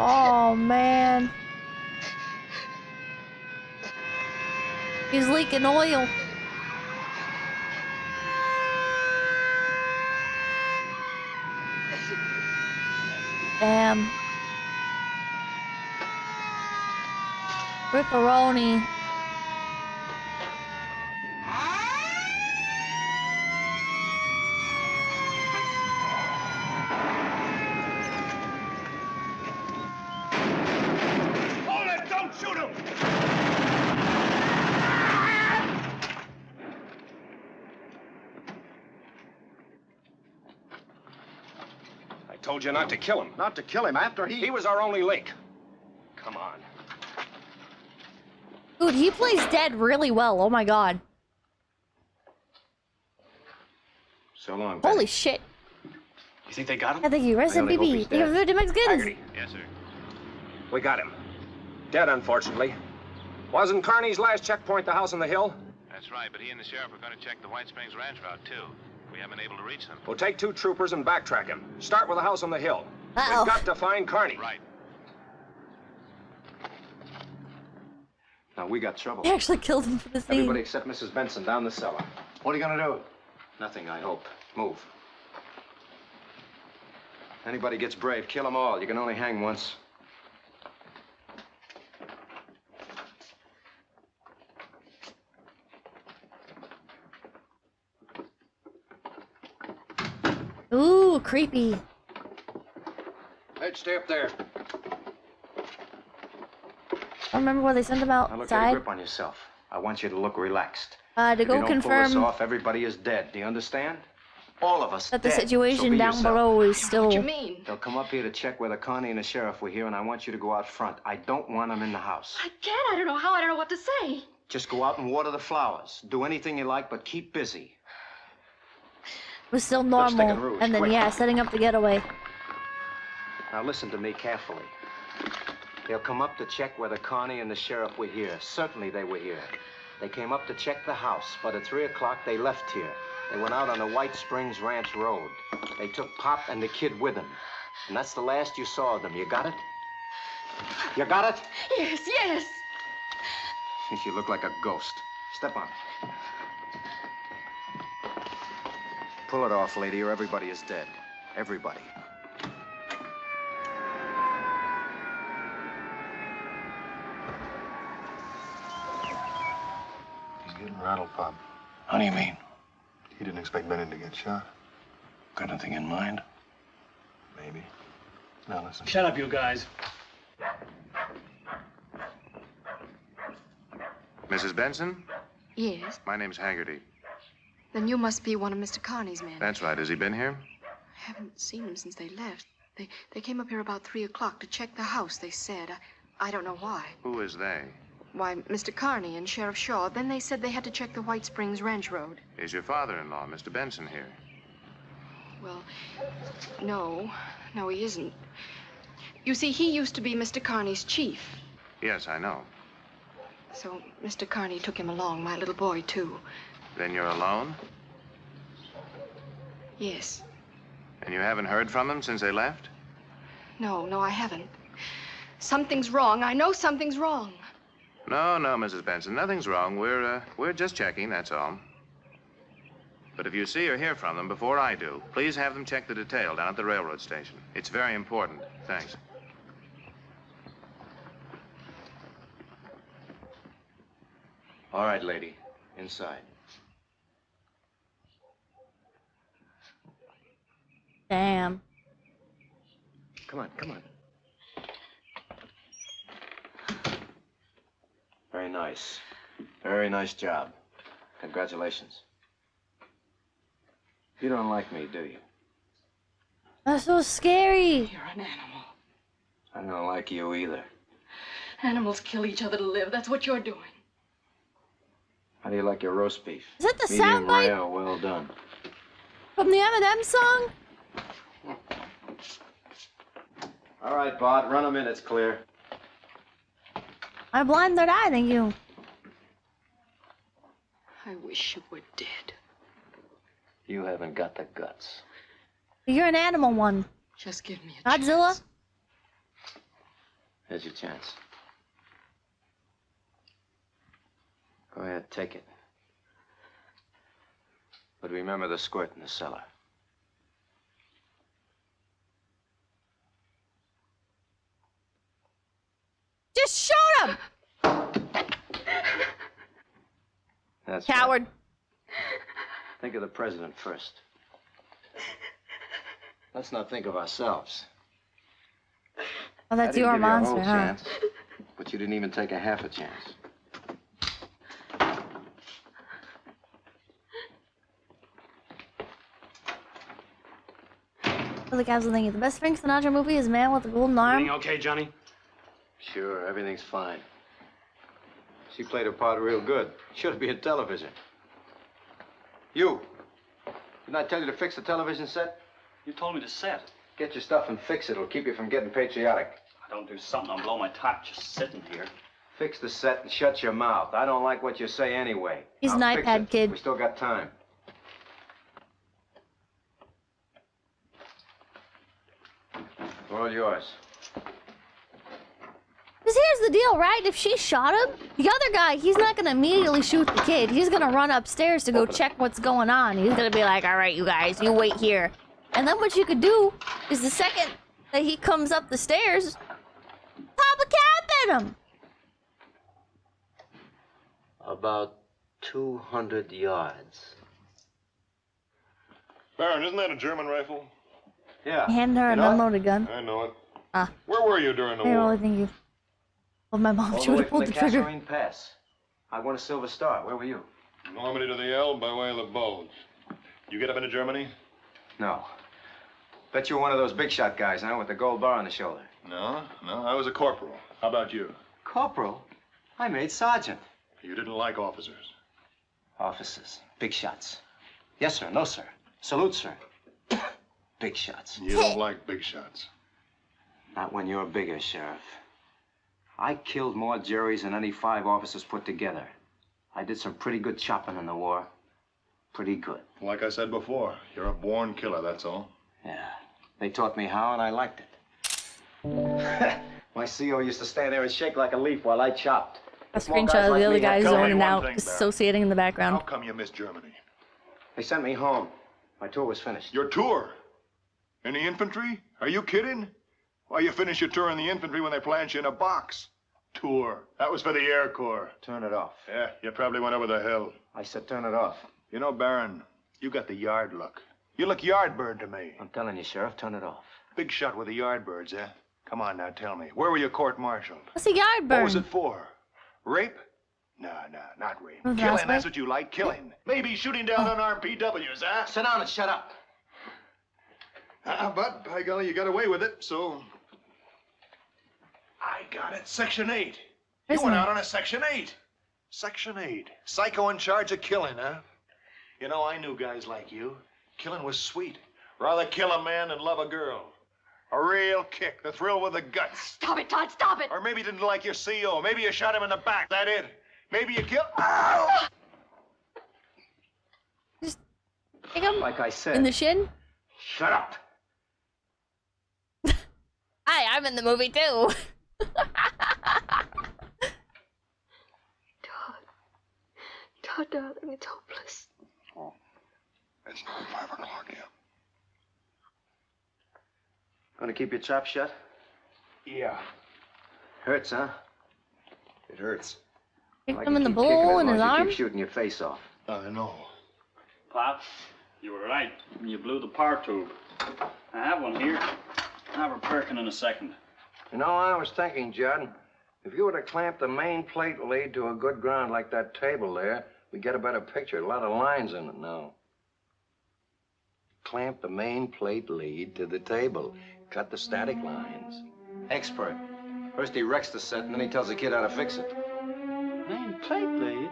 Oh, man. He's leaking oil. Damn. Ripperoni. told you not to kill him. Not to kill him after he... He was our only link. Come on. Dude, he plays dead really well. Oh my god. So long, Holy shit. You think they got him? Yeah, thank you. Rest in peace. Thank you for the Mexican. Haggerty. Yes, sir. We got him. Dead, unfortunately. Wasn't Carney's last checkpoint the house on the hill? That's right, but he and the sheriff are going to check the White Springs Ranch route, too. We haven't been able to reach them. We'll take 2 troopers and backtrack him. Start with the house on the hill. Uh-oh. We've got to find Carney. Right. Now, we got trouble. They actually killed him for the scene. Everybody except Mrs. Benson down the cellar. What are you gonna do? Nothing, I hope. Move. Anybody gets brave, kill them all. You can only hang once. Ooh, creepy. Hey, stay up there. I remember when they sent him Now look, get a outside. grip on yourself. I want you to look relaxed. To If you go don't pull confirm this off, everybody is dead. Do you understand? All of us that the dead. situation So be down yourself. below is still. What do you mean? They'll come up here to check whether Connie and the sheriff were here, and I want you to go out front. I don't want them in the house. I can't. I don't know how. I don't know what to say. Just go out and water the flowers. Do anything you like, but keep busy. Was still Lipstick and normal. rouge, And then, quick. yeah, setting up the getaway. Now listen to me carefully. They'll come up to check whether Connie and the sheriff were here. Certainly they were here. They came up to check the house, but at 3 o'clock they left here. They went out on the White Springs Ranch Road. They took Pop and the kid with them. And that's the last you saw of them. You got it? You got it? Yes, yes. Think you look like a ghost. Step on it. Pull it off, lady, or everybody is dead. Everybody. He's getting rattled, Pop. How do you mean? He didn't expect Bennett to get shot. Got anything in mind? Maybe. Now listen. Shut up, you guys. Mrs. Benson? Yes. My name's Haggerty. Then you must be one of Mr. Carney's men. That's right. Has he been here? I haven't seen him since they left. They came up here about 3 o'clock to check the house, they said. I don't know why. Who is they? Why, Mr. Carney and Sheriff Shaw. Then they said they had to check the White Springs Ranch Road. Is your father-in-law, Mr. Benson, here? Well, no. No, he isn't. You see, he used to be Mr. Carney's chief. Yes, I know. So Mr. Carney took him along, my little boy, too. Then you're alone? Yes. And you haven't heard from them since they left? No, I haven't. Something's wrong. I know something's wrong. No, Mrs. Benson. Nothing's wrong. We're just checking, that's all. But if you see or hear from them before I do, please have them check the detail down at the railroad station. It's very important. Thanks. All right, lady. Inside. Damn. Come on. Very nice. Very nice job. Congratulations. You don't like me, do you? That's so scary. You're an animal. I don't like you either. Animals kill each other to live. That's what you're doing. How do you like your roast beef? Is that the Medium soundbite? rare, well done. From the Eminem song? All right, Bart, run 'em in. It's clear. My blind third eye, thank you. I wish you were dead. You haven't got the guts. You're an animal one. Just give me a Godzilla? chance. Here's your chance. Go ahead, take it. But remember the squirt in the cellar. Just shoot him! That's Coward. right. Think of the president first. Let's not think of ourselves. Oh, that's I didn't your give monster, you a whole huh? chance, but you didn't even take a half a chance. The capsule thinking the best Frank Sinatra movie is Man with the Golden Arm. Everything okay, Johnny? Sure, everything's fine. She played her part real good. Should be in television. You. Didn't I tell you to fix the television set? You told me to set. Get your stuff and fix it. It'll keep you from getting patriotic. I don't do something, I'll blow my top just sitting here. Fix the set and shut your mouth. I don't like what you say anyway. He's an iPad kid. We still got time. All yours. Because here's the deal, right? If she shot him, the other guy, he's not going to immediately shoot the kid. He's going to run upstairs to go check what's going on. He's going to be like, all right, you guys, you wait here. And then what you could do is the second that he comes up the stairs, pop a cap at him. About 200 yards. Baron, isn't that a German rifle? Yeah. Hand her an unloaded gun. I know it. Ah. Where were you during the I war? really think you. Well, my mom, All she the would way have from pulled the the trigger. Kasserine Pass. I won a Silver Star. Where were you? Normandy to the Elbe by way of the Bulge. You get up into Germany? No. Bet you're one of those big shot guys, huh? With the gold bar on the shoulder. No, I was a corporal. How about you? Corporal? I made sergeant. You didn't like officers? Officers. Big shots. Yes, sir. No, sir. Salute, sir. Big shots. You don't like big shots. Not when you're bigger, Sheriff. I killed more Jerrys than any 5 officers put together. I did some pretty good chopping in the war. Pretty good. Like I said before, you're a born killer, that's all. Yeah. They taught me how, and I liked it. My CO used to stand there and shake like a leaf while I chopped. A screenshot of the other guy zoning out, dissociating in the background. How come you missed Germany? They sent me home. My tour was finished. Your tour? In the infantry? Are you kidding? Why, you finish your tour in the infantry when they plant you in a box. Tour. That was for the Air Corps. Turn it off. Yeah, you probably went over the hill. I said turn it off. You know, Baron, you got the yard look. You look yardbird to me. I'm telling you, Sheriff, turn it off. Big shot with the yardbirds, eh? Come on now, tell me. Where were you court-martialed? What's a yardbird? What was it for? Rape? No, not rape. Killing, that's what you like, killing. Maybe shooting down unarmed PWs, huh? Sit down and shut up. But, by golly, you got away with it, so... I got it. Section 8. You went out on a Section 8. Section 8. Psycho in charge of killing, huh? You know, I knew guys like you. Killing was sweet. Rather kill a man than love a girl. A real kick, the thrill with the guts. Stop it, Todd, stop it! Or maybe you didn't like your CO. Maybe you shot him in the back, that it? Maybe you killed... Ow! Just kick him like I said. in the shin. Shut up. Hi, I'm in the movie too. Todd, darling, it's hopeless. Oh, it's not 5 o'clock yet. Gonna keep your trap shut? Yeah. Hurts, huh? It hurts. Kicked him in the bowl in his arm. Keep shooting your face off. I know. Pop, you were right. You blew the power tube. I have one here. I'll repair it in a second. You know, I was thinking, Judd, if you were to clamp the main plate lead to a good ground like that table there, we'd get a better picture. A lot of lines in it now. Clamp the main plate lead to the table. Cut the static lines. Expert. First he wrecks the set, and then he tells the kid how to fix it. Main plate lead?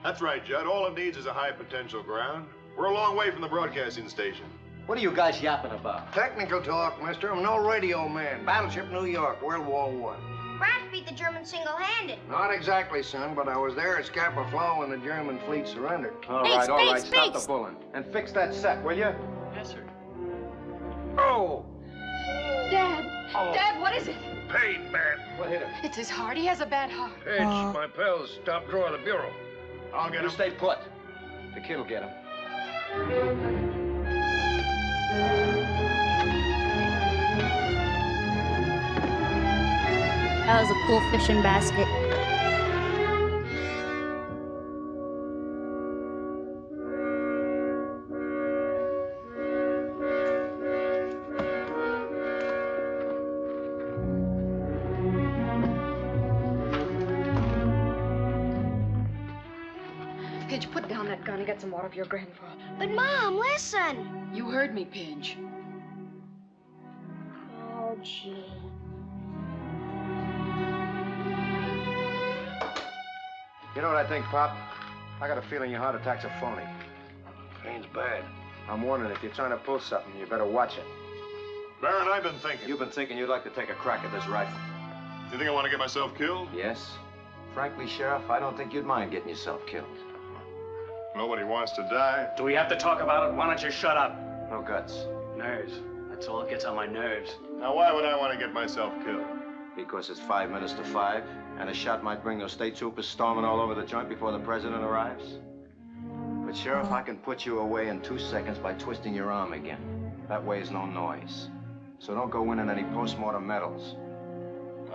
That's right, Judd. All it needs is a high potential ground. We're a long way from the broadcasting station. What are you guys yapping about? Technical talk, mister. I'm no radio man. Battleship New York, World War I. Brat beat the Germans single-handed. Not exactly, son, but I was there at Scapa Flow when the German fleet surrendered. All right, stop the bullying. And fix that set, will you? Yes, sir. Oh! Dad! Oh. Dad, what is it? Pain, man. What hit him? It's his heart. He has a bad heart. It's my pills. Top drawer of the bureau. I'll get You him. stay put. The kid'll get him. That was a cool fishing basket. Pidge, put down that gun and get some water for your grandfather. But, Mom, listen. You heard me, Pidge. Oh, gee. You know what I think, Pop? I got a feeling your heart attack's a phony. Pain's bad. I'm warning, if you're trying to pull something, you better watch it. Baron, I've been thinking. You've been thinking you'd like to take a crack at this rifle. You think I want to get myself killed? Yes. Frankly, Sheriff, I don't think you'd mind getting yourself killed. Nobody wants to die. Do we have to talk about it? Why don't you shut up? No guts. Nerves. That's all that gets on my nerves. Now, why would I want to get myself killed? Because it's 5 minutes to 5, and a shot might bring those state troopers storming all over the joint before the president arrives. But, Sheriff, I can put you away in 2 seconds by twisting your arm again. That way is no noise. So don't go winning any post-mortem medals.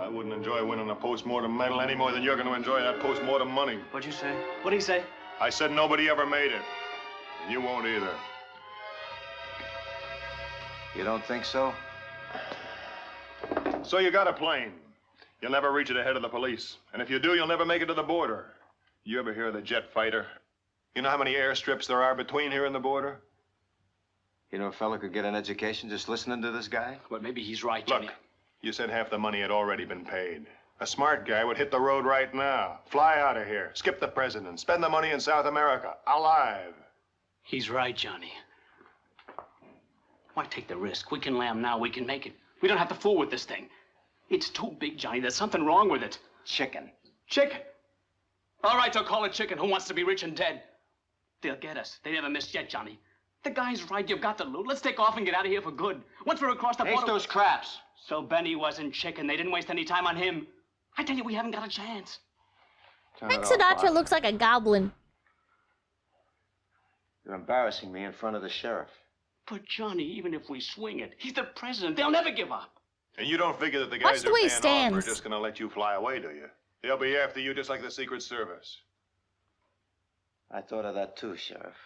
I wouldn't enjoy winning a post-mortem medal any more than you're going to enjoy that post-mortem money. What'd you say? What'd he say? I said nobody ever made it. And you won't either. You don't think so? So you got a plane. You'll never reach it ahead of the police. And if you do, you'll never make it to the border. You ever hear of the jet fighter? You know how many airstrips there are between here and the border? You know a fella could get an education just listening to this guy? But maybe he's right, Johnny. Look, you said half the money had already been paid. A smart guy would hit the road right now, fly out of here, skip the president, spend the money in South America, alive. He's right, Johnny. Why take the risk? We can lamb now, we can make it. We don't have to fool with this thing. It's too big, Johnny. There's something wrong with it. Chicken. Chicken? All right, they'll call it chicken. Who wants to be rich and dead? They'll get us. They never missed yet, Johnny. The guy's right. You've got to loot. Let's take off and get out of here for good. Once we're across the border... Taste those craps. So Benny wasn't chicken. They didn't waste any time on him. I tell you, we haven't got a chance. Frank Sinatra looks like a goblin. You're embarrassing me in front of the sheriff. But Johnny, even if we swing it, he's the president. They'll never give up. And you don't figure that the Watch guys the who way he stand off are stands. just going to let you fly away, do you? They'll be after you just like the Secret Service. I thought of that too, Sheriff.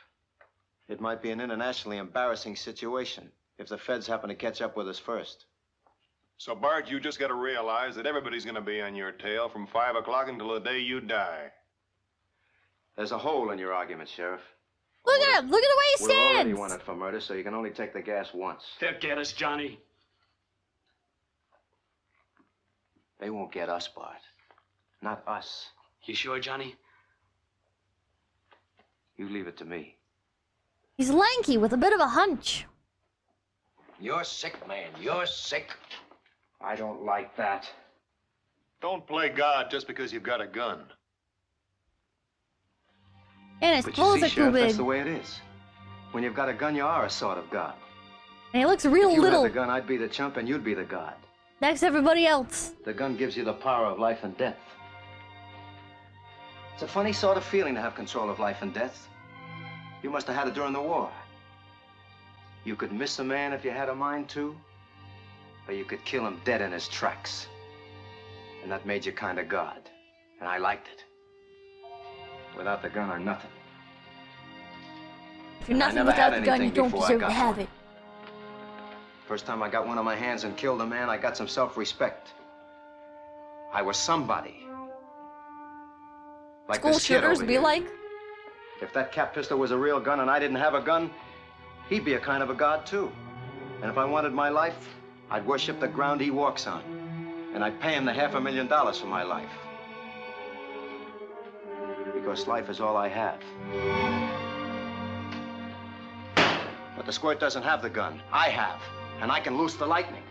It might be an internationally embarrassing situation if the feds happen to catch up with us first. So, Bart, you just got to realize that everybody's going to be on your tail from 5 o'clock until the day you die. There's a hole in your argument, Sheriff. Look at him! Look at the way he We're already stands! wanted for murder, so you can only take the gas once. They'll get us, Johnny. They won't get us, Bart. Not us. You sure, Johnny? You leave it to me. He's lanky with a bit of a hunch. You're sick, man. You're sick. I don't like that. Don't play God just because you've got a gun. And his But you clothes see, are too Sheriff, big. that's the way it is. When you've got a gun, you are a sort of God. And he looks real If you little had the gun, I'd be the chump and you'd be the God. next to everybody else. The gun gives you the power of life and death. It's a funny sort of feeling to have control of life and death. You must have had it during the war. You could miss a man if you had a mind to, or you could kill him dead in his tracks. And that made you kind of God. And I liked it. Without the gun or nothing. If you're And I nothing never had without the gun, you anything don't before I deserve to got have one. it. First time I got one on my hands and killed a man, I got some self-respect. I was somebody. Like School this kid shooters over be here. like, If that cap pistol was a real gun and I didn't have a gun, he'd be a kind of a god too. And if I wanted my life, I'd worship the ground he walks on. And I'd pay him the $500,000 for my life. Because life is all I have. But the squirt doesn't have the gun. I have. And I can loose the lightning.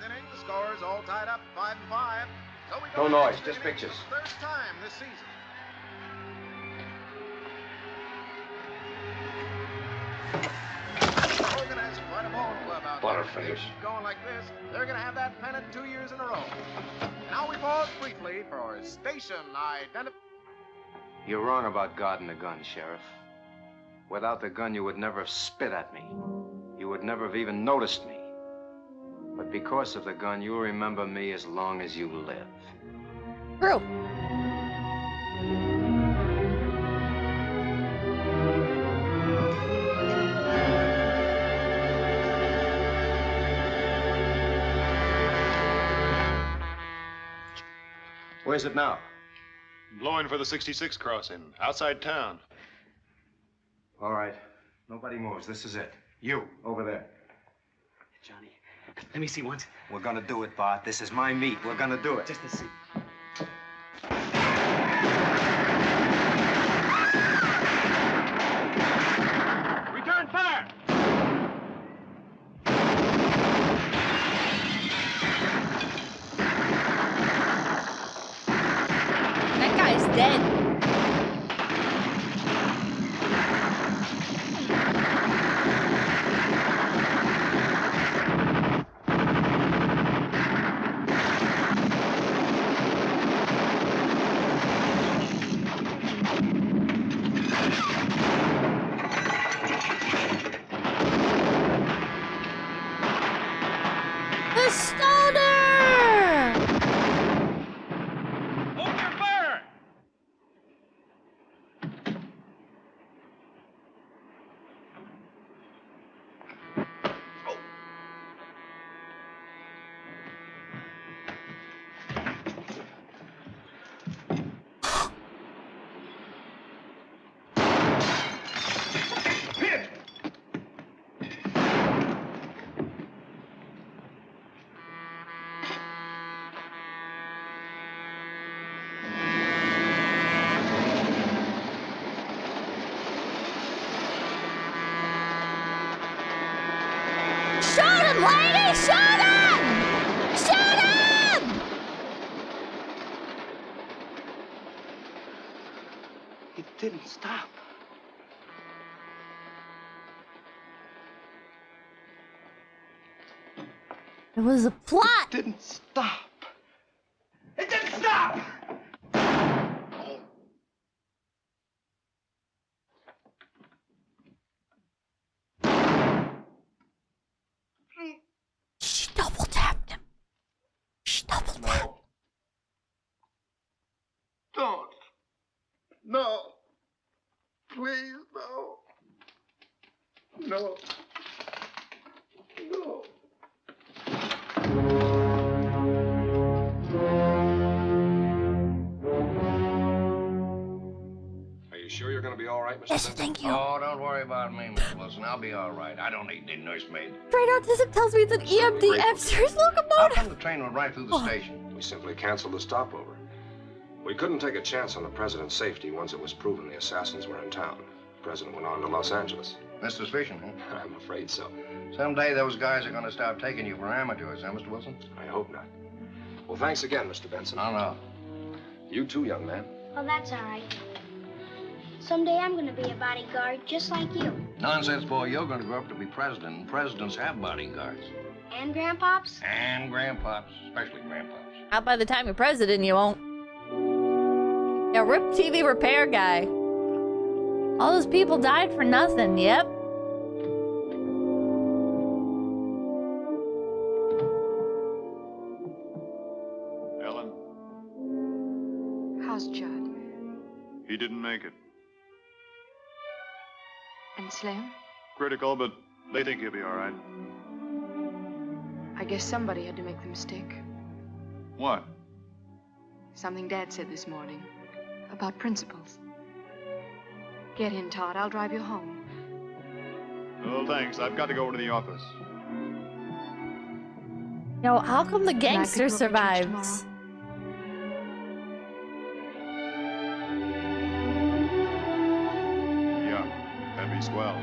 The score's all tied up, 5-5. So we No go noise, to just the inning pictures. for the First time this season. Hogan has quite a ball club out there. Butterface. If they keep going like this, they're going to have that pennant 2 years in a row. Now we pause briefly for station identification. You're wrong about God and the gun, Sheriff. Without the gun, you would never have spit at me. You would never have even noticed me. But because of the gun, you'll remember me as long as you live. True. Where's it now? Blowing for the 66 crossing, outside town. All right. Nobody moves. This is it. You, over there. Johnny, let me see once. We're gonna do it, Bart. This is my meat. We're gonna do it. Just to see. Return fire! That guy's dead. The stoner! Open your fire! Shoot him, lady! Shoot him! Shoot him! It didn't stop. It was a plot! It didn't stop. It didn't stop! She double tapped him. She double tapped. Don't. No. Please, no. No. No. Are you sure you're going to be all right, Mr. Yes, Benson? thank you. Oh, don't worry about me, Mr. Wilson. I'll be all right. I don't need any nursemaid. Straight Autism tells me it's an EMDF series How locomotive. come the train went right through the station? We simply canceled the stopover. We couldn't take a chance on the president's safety once it was proven the assassins were in town. The president went on to Los Angeles. That's suspicion, huh? I'm afraid so. Someday those guys are going to start taking you for amateurs, huh, Mr. Wilson? I hope not. Well, thanks again, Mr. Benson. Oh, no. You too, young man. Well, that's all right. Someday I'm going to be a bodyguard just like you. Nonsense, boy. You're going to grow up to be president, and presidents have bodyguards. And grandpops? And grandpops, especially grandpops. Out by the time you're president, you won't. Yeah, RIP TV repair guy. All those people died for nothing, yep. Ellen, How's Judd? he didn't make it. And Slim? Critical, but they think he'll be all right. I guess somebody had to make the mistake. What? Something Dad said this morning about principles. Get in, Todd. I'll drive you home. Oh, thanks. I've got to go over to the office. Yo, how come the I gangster could go over to church survives? Yeah, that'd be swell.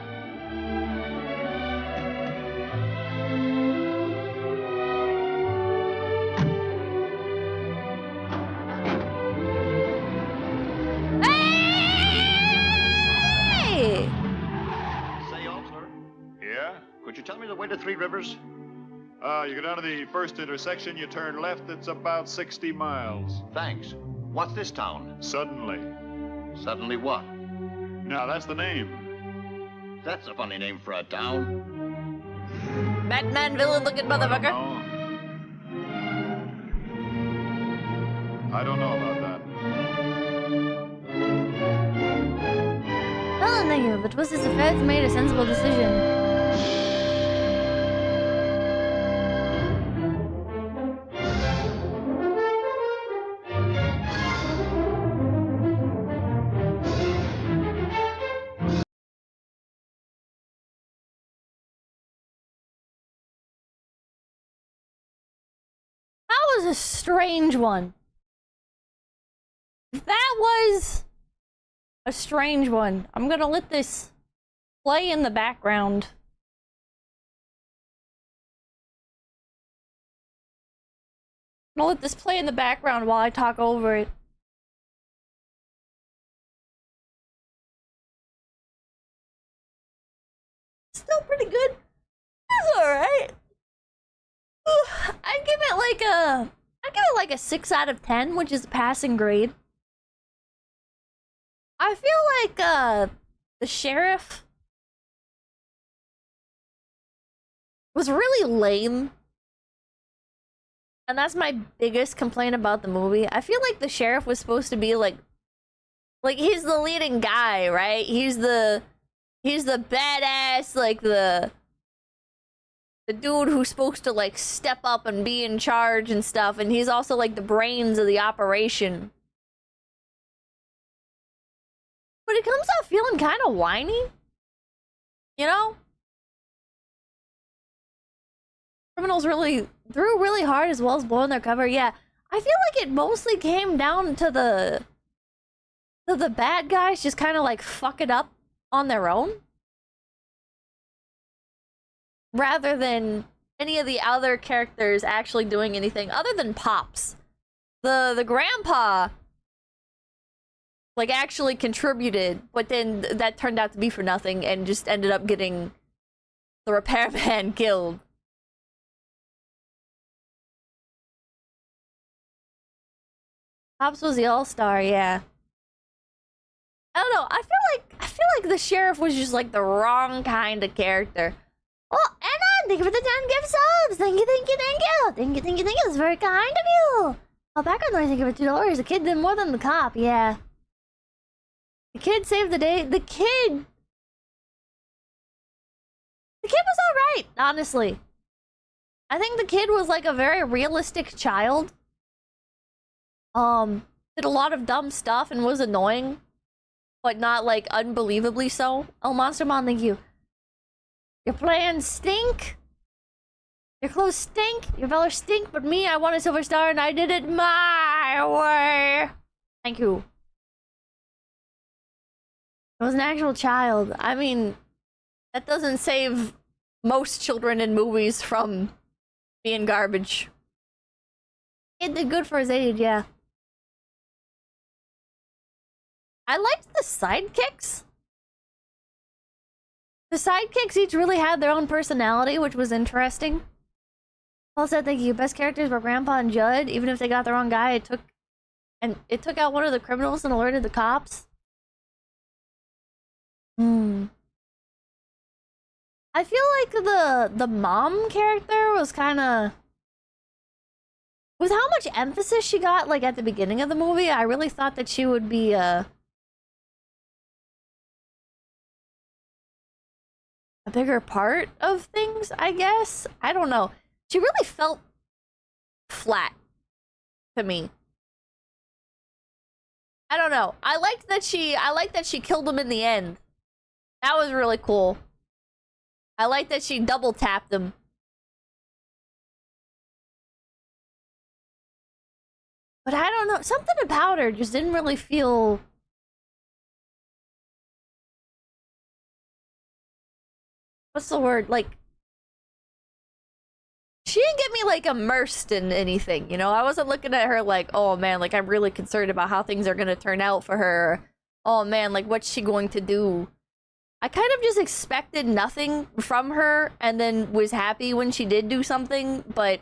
Hey! Say, officer, Yeah? could you tell me the way to Three Rivers? You go down to the first intersection, you turn left, it's about 60 miles. Thanks. What's this town? Suddenly. Suddenly what? Now, that's the name. That's a funny name for a town. Batman villain looking motherfucker. I don't know about that. Well, thank you, but was this affair that made a sensible decision? was a strange one. That was a strange one. I'm gonna let this play in the background. I'm gonna let this play in the background while I talk over it. Still pretty good. It's alright. I'd give it like a 6 out of 10, which is a passing grade. I feel like the sheriff was really lame. And that's my biggest complaint about the movie. I feel like the sheriff was supposed to be like he's the leading guy, right? He's the badass, like the dude who's supposed to like step up and be in charge and stuff, and he's also like the brains of the operation. But it comes out feeling kind of whiny, you know? Criminals really threw really hard as well as blowing their cover. Yeah, I feel like it mostly came down to the bad guys just kind of like fuck it up on their own, rather than any of the other characters actually doing anything other than Pops. The grandpa like actually contributed, but then that turned out to be for nothing and just ended up getting the repairman killed. Pops was the all-star, yeah. I don't know, I feel like the sheriff was just like the wrong kind of character. Oh, Anna, thank you for the 10 gift subs! Thank you, thank you, thank you! Thank you, thank you, thank you, it's very kind of you! Oh, background noise, thank you for $2. The kid did more than the cop, yeah. The kid saved the day. The kid was alright, honestly. I think the kid was like a very realistic child. Did a lot of dumb stuff and was annoying, but not like unbelievably so. Oh, Monster Mom, thank you. Your plans stink. Your clothes stink. Your valor stink. But me, I won a silver star and I did it my way. Thank you. It was an actual child. I mean, that doesn't save most children in movies from being garbage. It did good for his age, yeah. I liked the sidekicks. The sidekicks each really had their own personality, which was interesting. Paul said, thank you. Best characters were Grandpa and Judd. Even if they got the wrong guy, it took out one of the criminals and alerted the cops. I feel like the mom character was kind of... With how much emphasis she got, like, at the beginning of the movie, I really thought that she would be, a bigger part of things, I guess? I don't know. She really felt flat to me. I don't know. I liked that she killed him in the end. That was really cool. I like that she double tapped him. But I don't know, something about her just didn't really feel... What's the word? Like... She didn't get me, like, immersed in anything, you know? I wasn't looking at her like, oh man, like, I'm really concerned about how things are gonna turn out for her. Oh man, like, what's she going to do? I kind of just expected nothing from her, and then was happy when she did do something, but...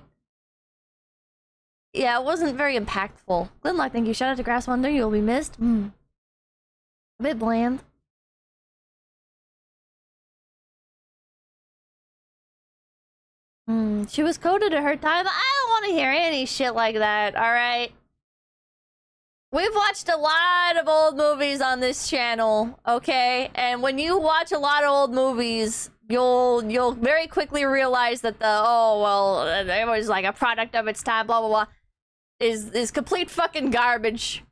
Yeah, it wasn't very impactful. Glenlock, thank you. Shout out to Grass Wonder, you'll be missed. A bit bland. She was coded at her time. I don't want to hear any shit like that, alright? We've watched a lot of old movies on this channel, okay? And when you watch a lot of old movies, you'll very quickly realize that it was like a product of its time, blah, blah, blah, is complete fucking garbage.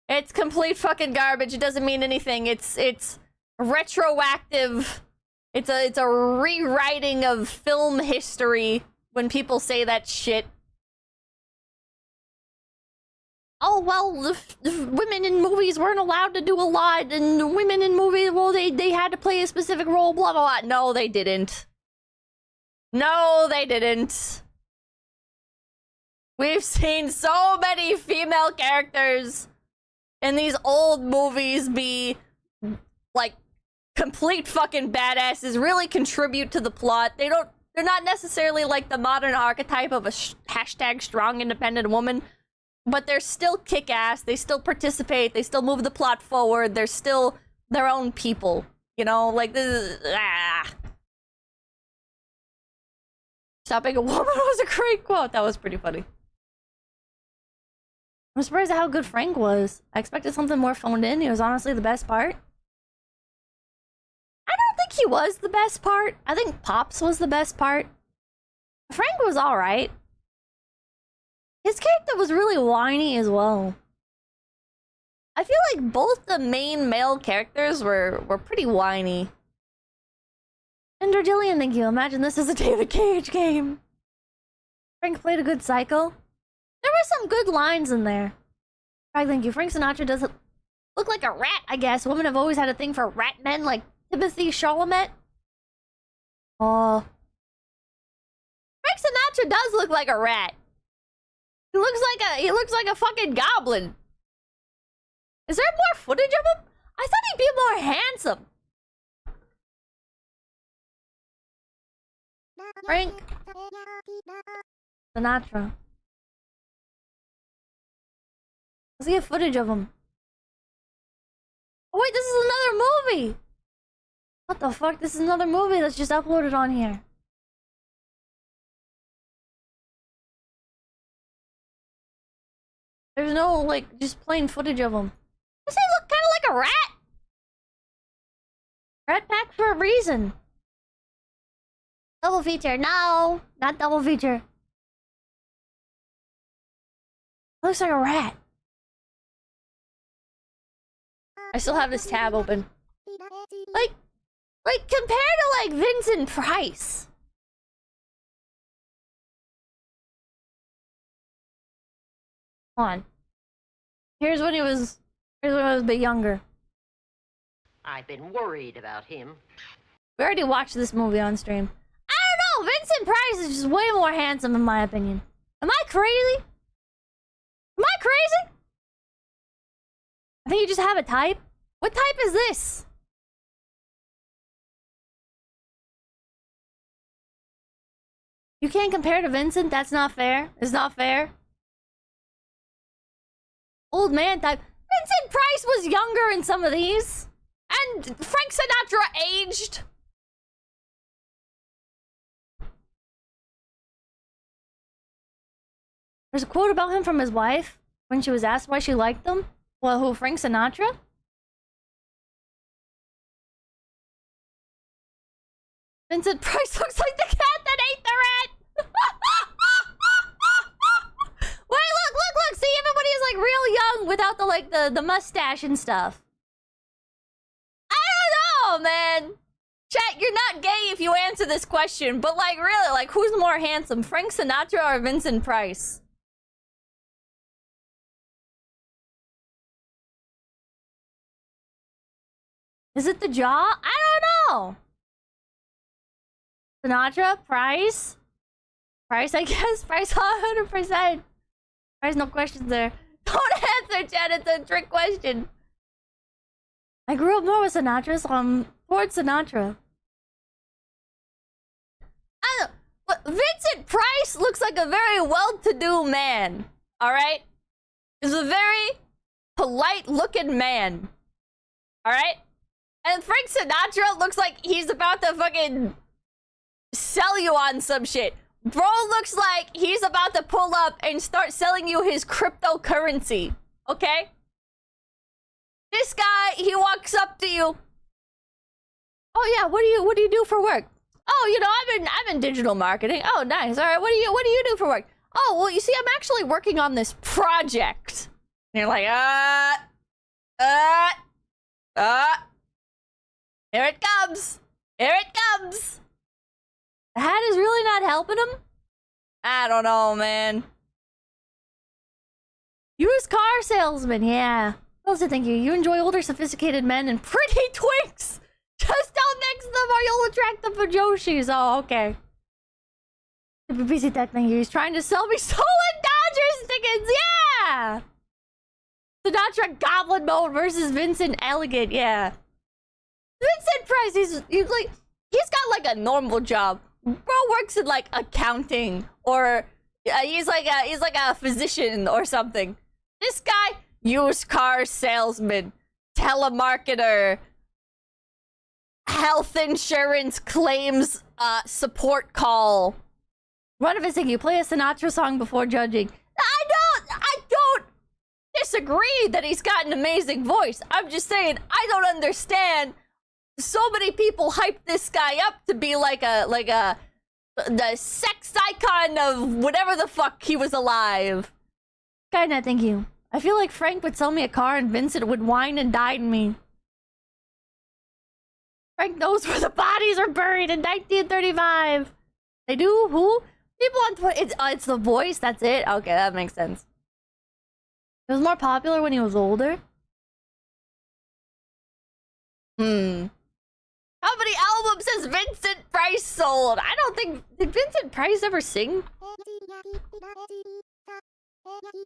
It's complete fucking garbage. It doesn't mean anything. It's retroactive. It's a rewriting of film history when people say that shit. oh, well, the women in movies weren't allowed to do a lot, and women in movies, well, they had to play a specific role, blah, blah, blah. No, they didn't. No, they didn't. We've seen so many female characters in these old movies be, like, complete fucking badasses, really contribute to the plot. They're not necessarily like the modern archetype of a hashtag strong independent woman, but they're still kick-ass, they still participate, they still move the plot forward, they're still their own people, you know? Like, this is... Stopping a woman was a great quote. That was pretty funny. I'm surprised at how good Frank was. I expected something more phoned in. He was honestly the best part. I don't think he was the best part. I think Pops was the best part. Frank was alright. His character was really whiny as well. I feel like both the main male characters were pretty whiny. Ender Dillian, thank you. Imagine this is a David Cage game. Frank played a good psycho. There were some good lines in there. Craig, thank you. Frank Sinatra doesn't look like a rat, I guess. Women have always had a thing for rat men like Timothée Chalamet. Oh. Frank Sinatra does look like a rat. He looks like a fucking goblin. Is there more footage of him? I thought he'd be more handsome. Frank Sinatra. Let's get footage of him. Oh wait, this is another movie! What the fuck? This is another movie that's just uploaded on here. There's no, like, just plain footage of him. Does he look kind of like a rat? Rat Pack for a reason. Double feature. No, not double feature. Looks like a rat. I still have this tab open. Like compared to like Vincent Price. Hold on. Here's when he was a bit younger. I've been worried about him. We already watched this movie on stream. I don't know, Vincent Price is just way more handsome in my opinion. Am I crazy? Am I crazy? I think you just have a type. What type is this? You can't compare to Vincent? That's not fair. It's not fair. Old man type. Vincent Price was younger in some of these. And Frank Sinatra aged. There's a quote about him from his wife when she was asked why she liked him. Well, who, Frank Sinatra? Vincent Price looks like the cat that ate the rat! Wait, look! See, even when he's like real young without the mustache and stuff. I don't know, man! Chat, you're not gay if you answer this question, but like really, like who's more handsome, Frank Sinatra or Vincent Price? Is it the jaw? I don't know. Sinatra? Price? Price, I guess. Price 100%. Price, no questions there. Don't answer, Chad. It's a trick question. I grew up more with Sinatra, so I'm towards Sinatra. I don't know. But Vincent Price looks like a very well-to-do man. Alright? He's a very polite-looking man. Alright? And Frank Sinatra looks like he's about to fucking sell you on some shit. Bro looks like he's about to pull up and start selling you his cryptocurrency. Okay? This guy, he walks up to you. Oh yeah, what do you do for work? Oh, you know, I'm in digital marketing. Oh, nice. All right, what do you do for work? Oh, well, you see, I'm actually working on this project. And you're like, here it comes. Here it comes. The hat is really not helping him? I don't know, man. Used cars car salesman, yeah. What else did I think you? You enjoy older, sophisticated men and pretty twinks. Just don't mix them or you'll attract the Fujoshis. Oh, okay. Busy that thing. He's trying to sell me stolen Dodgers tickets. Yeah. Sinatra Goblin Mode versus Vincent Elegant. Yeah. Vincent Price. He's got like a normal job. Bro works in like accounting or he's like a physician or something. This guy, used car salesman, telemarketer, health insurance claims support call. One of his things, you play a Sinatra song before judging. I don't disagree that he's got an amazing voice. I'm just saying I don't understand. So many people hype this guy up to be like the sex icon of whatever the fuck he was alive. Kinda, thank you. I feel like Frank would sell me a car and Vincent would wine and dine me. Frank knows where the bodies are buried in 1935. They do? Who? People on Twitter. It's the voice, that's it? Okay, that makes sense. It was more popular when he was older? How many albums has Vincent Price sold? I don't think... Did Vincent Price ever sing? Did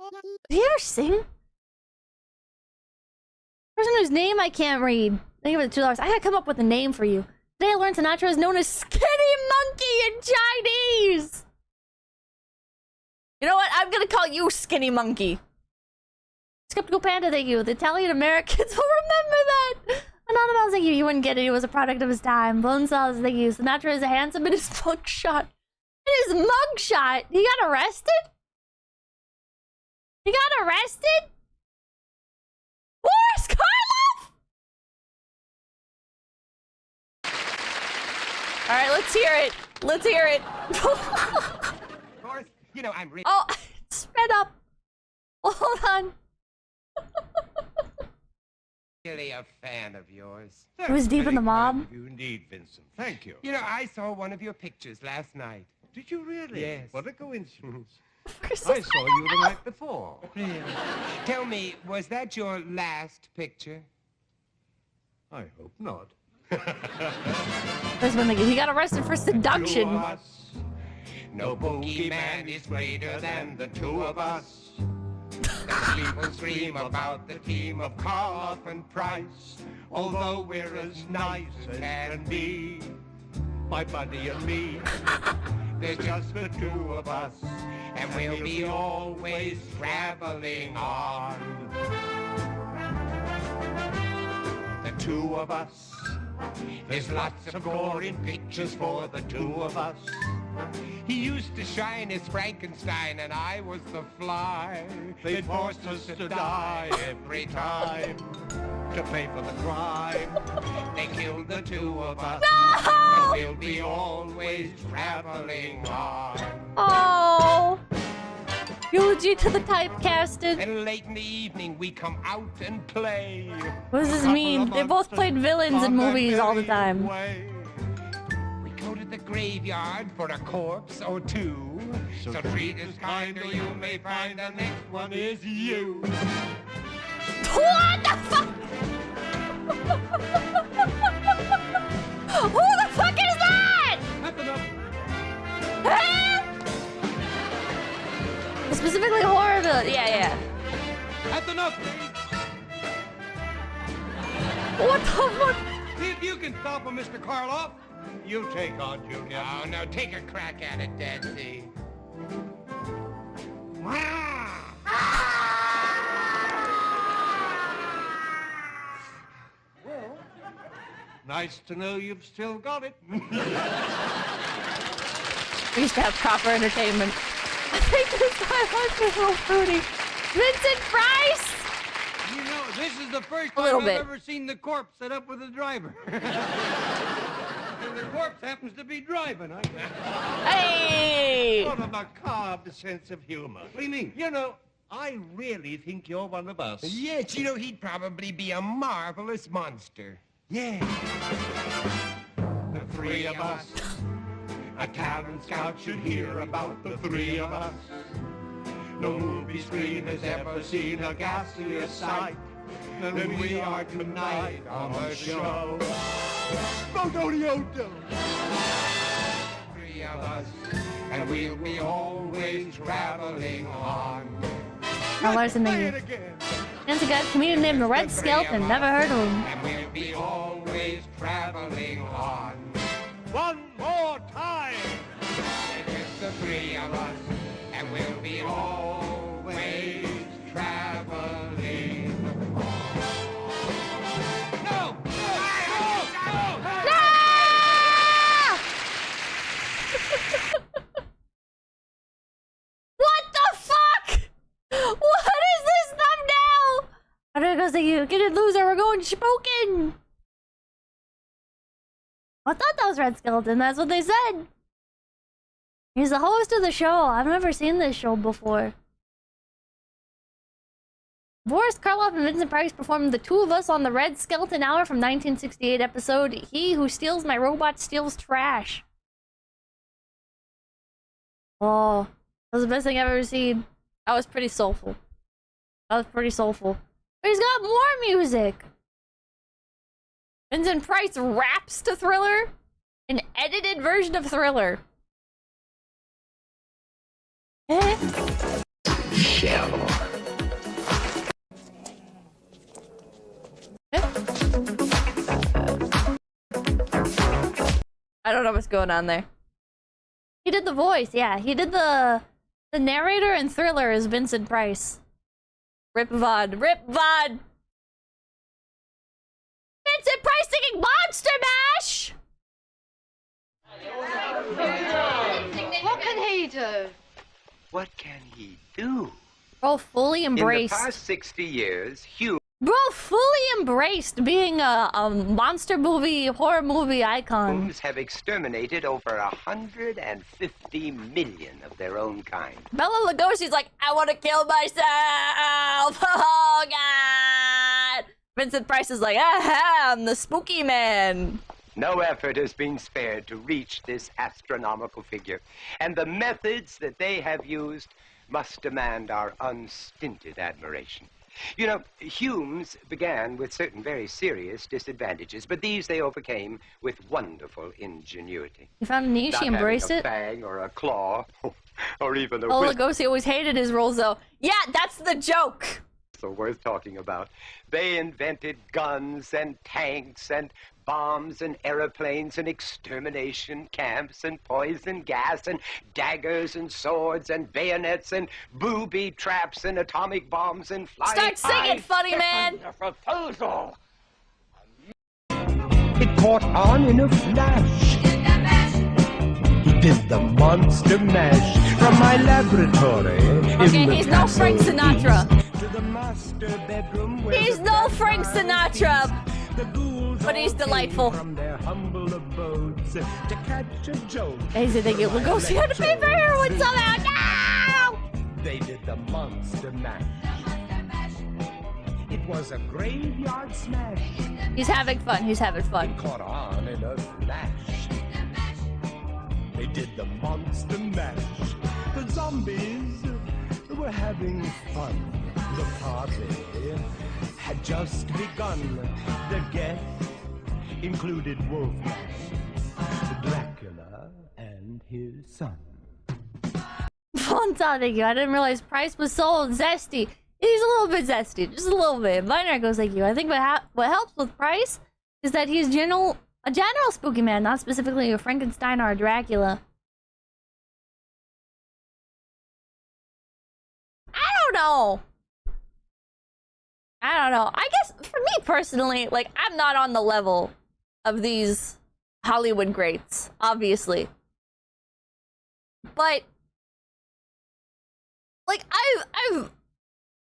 he ever sing? Person whose name I can't read. Think of it, $2. I gotta come up with a name for you. Today I learned Sinatra is known as Skinny Monkey in Chinese. You know what? I'm gonna call you Skinny Monkey. Skeptical Panda, thank you. The Italian Americans will remember that. Anonymous, thank you. You wouldn't get it. He was a product of his time. Bone Cells, thank you. Sinatra is handsome in his mugshot. In his mugshot? He got arrested? He got arrested? Boris Karloff? Alright, let's hear it. Let's hear it. Of course, you know I'm really... Oh, sped up. Hold on. Really a fan of yours. It was deep in the mob. You indeed, Vincent. Thank you. You know, I saw one of your pictures last night. Did you really? Yes. What a coincidence. I saw you the night before. Really? Tell me, was that your last picture? I hope not. That's when he got arrested for seduction. No boogeyman is greater than the two of us. The people scream about the team of Karloff and Price. Although we're as nice as can be, my buddy and me, there's just the two of us, and we'll be always traveling on. The two of us. There's lots of gore in pictures for the two of us. He used to shine as Frankenstein and I was the fly. They forced us to die every time to pay for the crime. They killed the two of us. No! But we'll be always traveling on. Oh. Eulogy to the typecasted. And late in the evening we come out and play. What does this mean? They both played villains in movies all the time. We go to the graveyard for a corpse or two. So treat us kind or you may find the next one is you. What the fuck? Who the fuck is that? Huh? Specifically horror villain. Yeah. At the knuckle. What the fuck? See if you can stop him, Mr. Karloff. You take on, Junior. Oh, no, take a crack at it, Dancy. Well, nice to know you've still got it. We used to have proper entertainment. I think this guy was a little fruity. Vincent Price! You know, this is the first time I've ever seen the corpse set up with a driver. And the corpse happens to be driving, I guess. Hey! What a macabre sense of humor. What do you mean? You know, I really think you're one of us. Yes, you know, he'd probably be a marvelous monster. Yeah. The three of us. A talent scout should hear about the three of us. No movie screen has ever seen a ghastlier sight than we are tonight on the show. Modo-yodo. Three of us, and we'll be always traveling on. Carl Larson, thank you. Nancy got a comedian named Red Skeleton. Never heard of him. And we'll be always traveling on. One more time. It's the three of us, and we'll be always traveling on. No! What the fuck? What is this thumbnail? I don't go say you. Get it, loser. We're going spooking. I thought that was Red Skeleton. That's what they said. He's the host of the show. I've never seen this show before. Boris Karloff and Vincent Price performed The Two of Us on the Red Skeleton Hour from 1968 episode He Who Steals My Robot Steals Trash. Oh, that was the best thing I've ever seen. That was pretty soulful. That was pretty soulful. But he's got more music. Vincent Price raps to Thriller. An edited version of Thriller. Shell. I don't know what's going on there. He did the voice, yeah. He did the narrator in Thriller is Vincent Price. Rip VOD. Rip VOD! Vincent Price singing Monster Mash! What can he do? What can he do? Bro, fully embraced. In the past 60 years, Hugh... Bro, fully embraced being a monster movie, horror movie icon. Have exterminated over 150 million of their own kind. Bella Lugosi's like, I want to kill myself! Oh, God! Vincent Price is like, aha, I'm the spooky man. No effort has been spared to reach this astronomical figure, and the methods that they have used must demand our unstinted admiration. You know, Hume's began with certain very serious disadvantages, but these they overcame with wonderful ingenuity. He found a niche, he embraced it. Not having a fang or a claw, or even a Oh, whistle. Lugosi always hated his roles, though. Yeah, that's the joke. So worth talking about. They invented guns and tanks and bombs and airplanes and extermination camps and poison gas and daggers and swords and bayonets and booby traps and atomic bombs and flying... Start singing, funny man! Proposal! It caught on in a flash. He did the monster mash from my laboratory. Okay, he's no Frank Sinatra. To the master bedroom where He's no Frank Sinatra. But he's delightful. from their humble abodes to catch a joke. He's thinking, Lugosi had to pay for heroin somehow. No! They did the monster mash. It was a graveyard smash. He's having fun. He's having fun. Caught on in a flash. They did the monster mash. The zombies were having fun. The party had just begun. The guests included Wolfman, Dracula, and his son. Fun time, thank you. I didn't realize Price was so zesty. He's a little bit zesty, just a little bit. Minor goes, thank you. I think what helps with Price is that he's a general spooky man, not specifically a Frankenstein or a Dracula. I don't know. I guess for me personally, like, I'm not on the level of these Hollywood greats, obviously. But like I've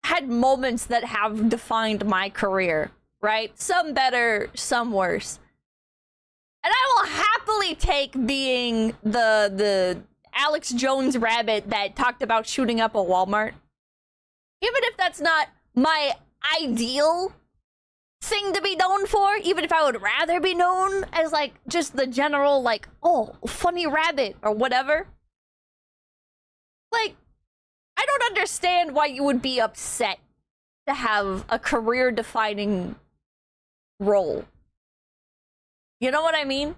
had moments that have defined my career, right? Some better, some worse. And I will happily take being the Alex Jones rabbit that talked about shooting up a Walmart. Even if that's not my ideal thing to be known for, even if I would rather be known as like just the general like, oh, funny rabbit or whatever. Like, I don't understand why you would be upset to have a career-defining role. You know what I mean?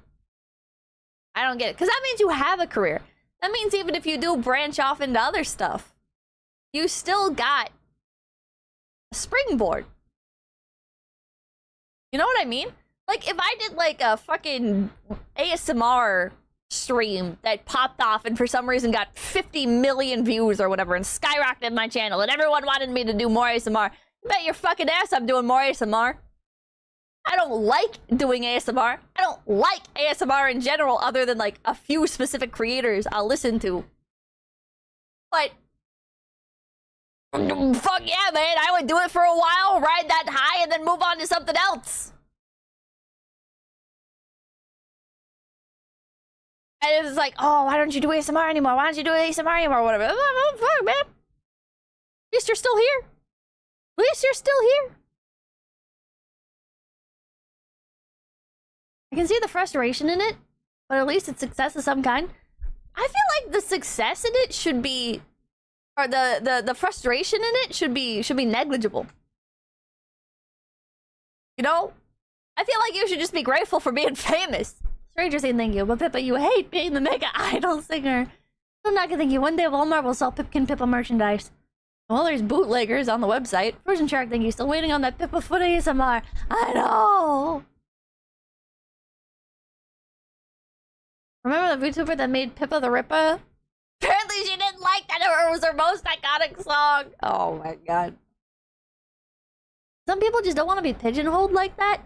I don't get it. Because that means you have a career. That means even if you do branch off into other stuff, you still got a springboard. You know what I mean? Like, if I did, like, a fucking ASMR stream that popped off and for some reason got 50 million views or whatever and skyrocketed my channel and everyone wanted me to do more ASMR, bet your fucking ass I'm doing more ASMR. I don't like doing ASMR. I don't like ASMR in general other than, like, a few specific creators I'll listen to. But fuck yeah, man, I would do it for a while, ride that high, and then move on to something else. And it's like, oh, why don't you do ASMR anymore? Why don't you do ASMR anymore? Whatever. Oh, fuck, man. At least you're still here. At least you're still here. I can see the frustration in it, but at least it's success of some kind. I feel like the success in it should be, or the frustration in it should be negligible. You know? I feel like you should just be grateful for being famous. Stranger saying thank you, but Pippa, you hate being the mega idol singer. I'm not gonna thank you. One day Walmart will sell Pipkin Pippa merchandise. Well, there's bootleggers on the website. Persian Shark, thank you. Still waiting on that Pippa foot ASMR. I know. Remember the VTuber that made Pippa the Ripper? Apparently she didn't like that it was her most iconic song. Oh my god. Some people just don't want to be pigeonholed like that.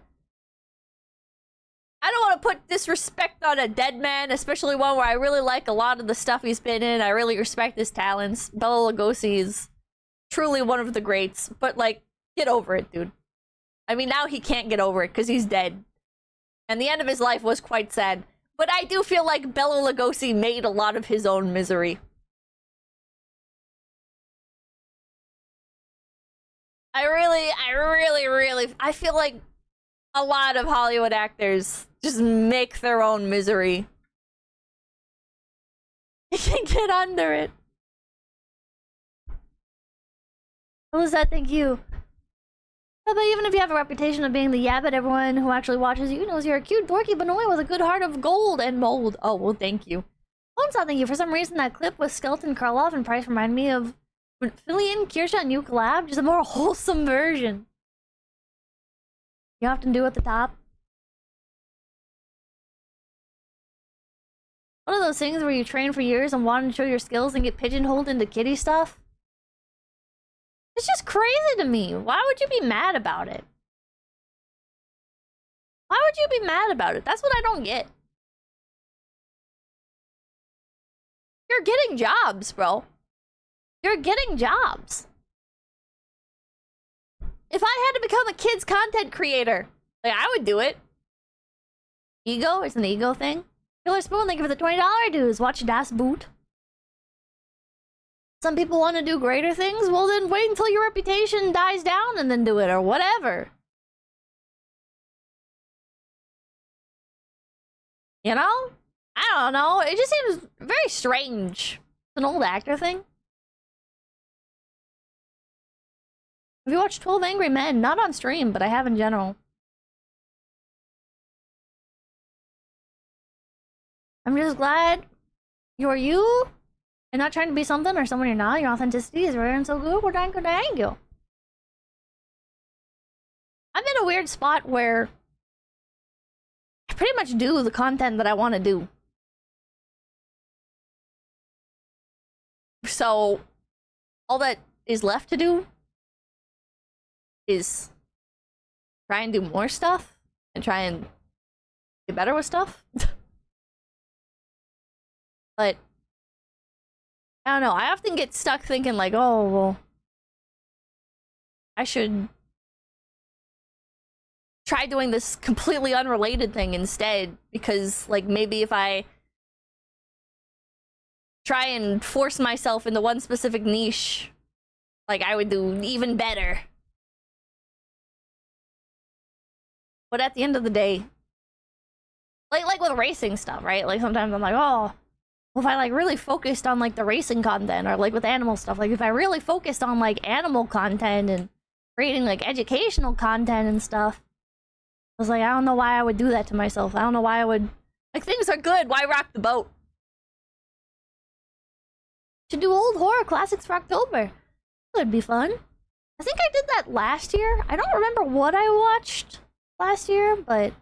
I don't want to put disrespect on a dead man, especially one where I really like a lot of the stuff he's been in. I really respect his talents. Bela Lugosi is truly one of the greats. But, like, get over it, dude. I mean, now he can't get over it because he's dead. And the end of his life was quite sad. But I do feel like Bela Lugosi made a lot of his own misery. I feel like a lot of Hollywood actors just make their own misery. You can get under it. What was that? Thank you. But even if you have a reputation of being the yabbit, everyone who actually watches you knows you're a cute, dorky Benoit with a good heart of gold and mold. Oh, well, thank you. Also, thank you. For some reason, that clip with 𝐒𝐿𝐴𝐻 and Price reminded me of Fillion, Kirsha, and 𝐒𝐤𝐢𝐴𝐻, just a more wholesome version. You often do at the top. One of those things where you train for years and want to show your skills and get pigeonholed into kiddie stuff. It's just crazy to me. Why would you be mad about it? Why would you be mad about it? That's what I don't get. You're getting jobs, bro. You're getting jobs. If I had to become a kid's content creator, like, I would do it. Ego? It's an ego thing. Killer Spoon, thank you for the $20 dues. Watch Das Boot. Some people want to do greater things. Well, then wait until your reputation dies down and then do it, or whatever. You know? I don't know. It just seems very strange. It's an old actor thing. Have you watched 12 Angry Men? Not on stream, but I have in general. I'm just glad you're you and not trying to be something or someone you're not. Your authenticity is rare and so good. We're thank you. I'm in a weird spot where I pretty much do the content that I want to do. So all that is left to do is try and do more stuff and try and get better with stuff. But I don't know. I often get stuck thinking like, oh, well, I should try doing this completely unrelated thing instead, because like maybe if I try and force myself into one specific niche, like I would do even better. But at the end of the day, like with racing stuff, right? Like sometimes I'm like, oh, if I like really focused on like the racing content or like with animal stuff, like if I really focused on like animal content and creating like educational content and stuff, I was like, I don't know why I would do that to myself. I don't know why I would, like, things are good, why rock the boat? Should do old horror classics for October. That'd be fun. I think I did that last year. I don't remember what I watched last year, but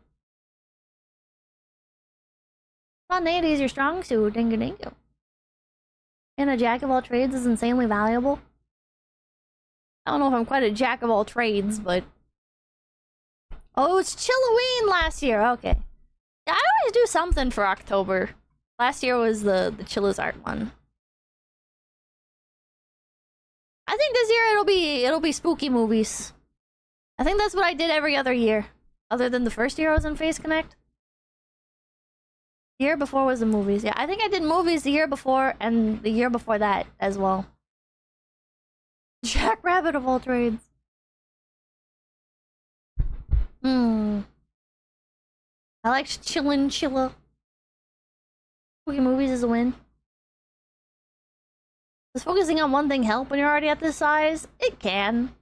spontaneity is your strong suit. Thank you. And a jack of all trades is insanely valuable. I don't know if I'm quite a jack of all trades, but oh, it's Chilloween last year. Okay. Yeah, I always do something for October. Last year was the Chillazart one. I think this year it'll be spooky movies. I think that's what I did every other year, other than the first year I was in Face Connect. The year before was the movies. Yeah, I think I did movies the year before and the year before that as well. Jackrabbit of all trades. I like chilla. Spooky movies is a win. Does focusing on one thing help when you're already at this size? It can.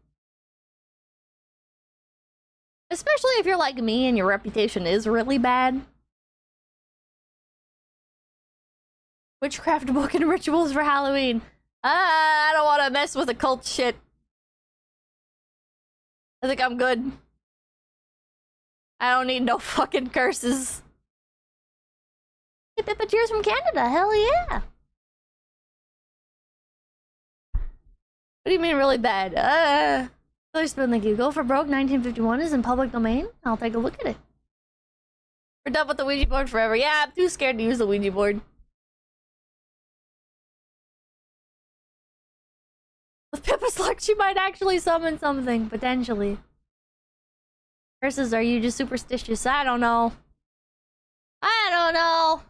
Especially if you're like me and your reputation is really bad. Witchcraft book and rituals for Halloween. I don't want to mess with occult shit. I think I'm good. I don't need no fucking curses. Hey, Pippa, cheers from Canada. Hell yeah. What do you mean really bad? Thank you. Go for Broke 1951 is in public domain. I'll take a look at it. We're done with the Ouija board forever. Yeah, I'm too scared to use the Ouija board. With Pippa's luck, she might actually summon something, potentially. Curses, are you just superstitious? I don't know. I don't know.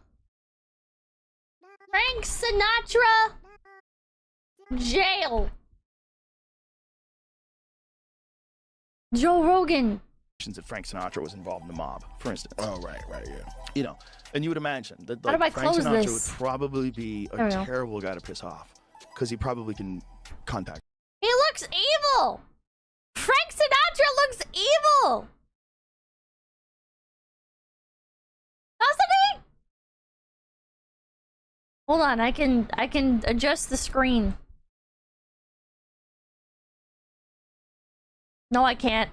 Frank Sinatra. Jail. Joe Rogan. That Frank Sinatra was involved in the mob, for instance. Oh, right, yeah. You know, and you would imagine that How do I Frank close Sinatra this? would probably be a terrible guy to piss off, because he probably can contact. He looks evil. Frank Sinatra looks evil. Doesn't he? Hold on, I can adjust the screen. No, I can't.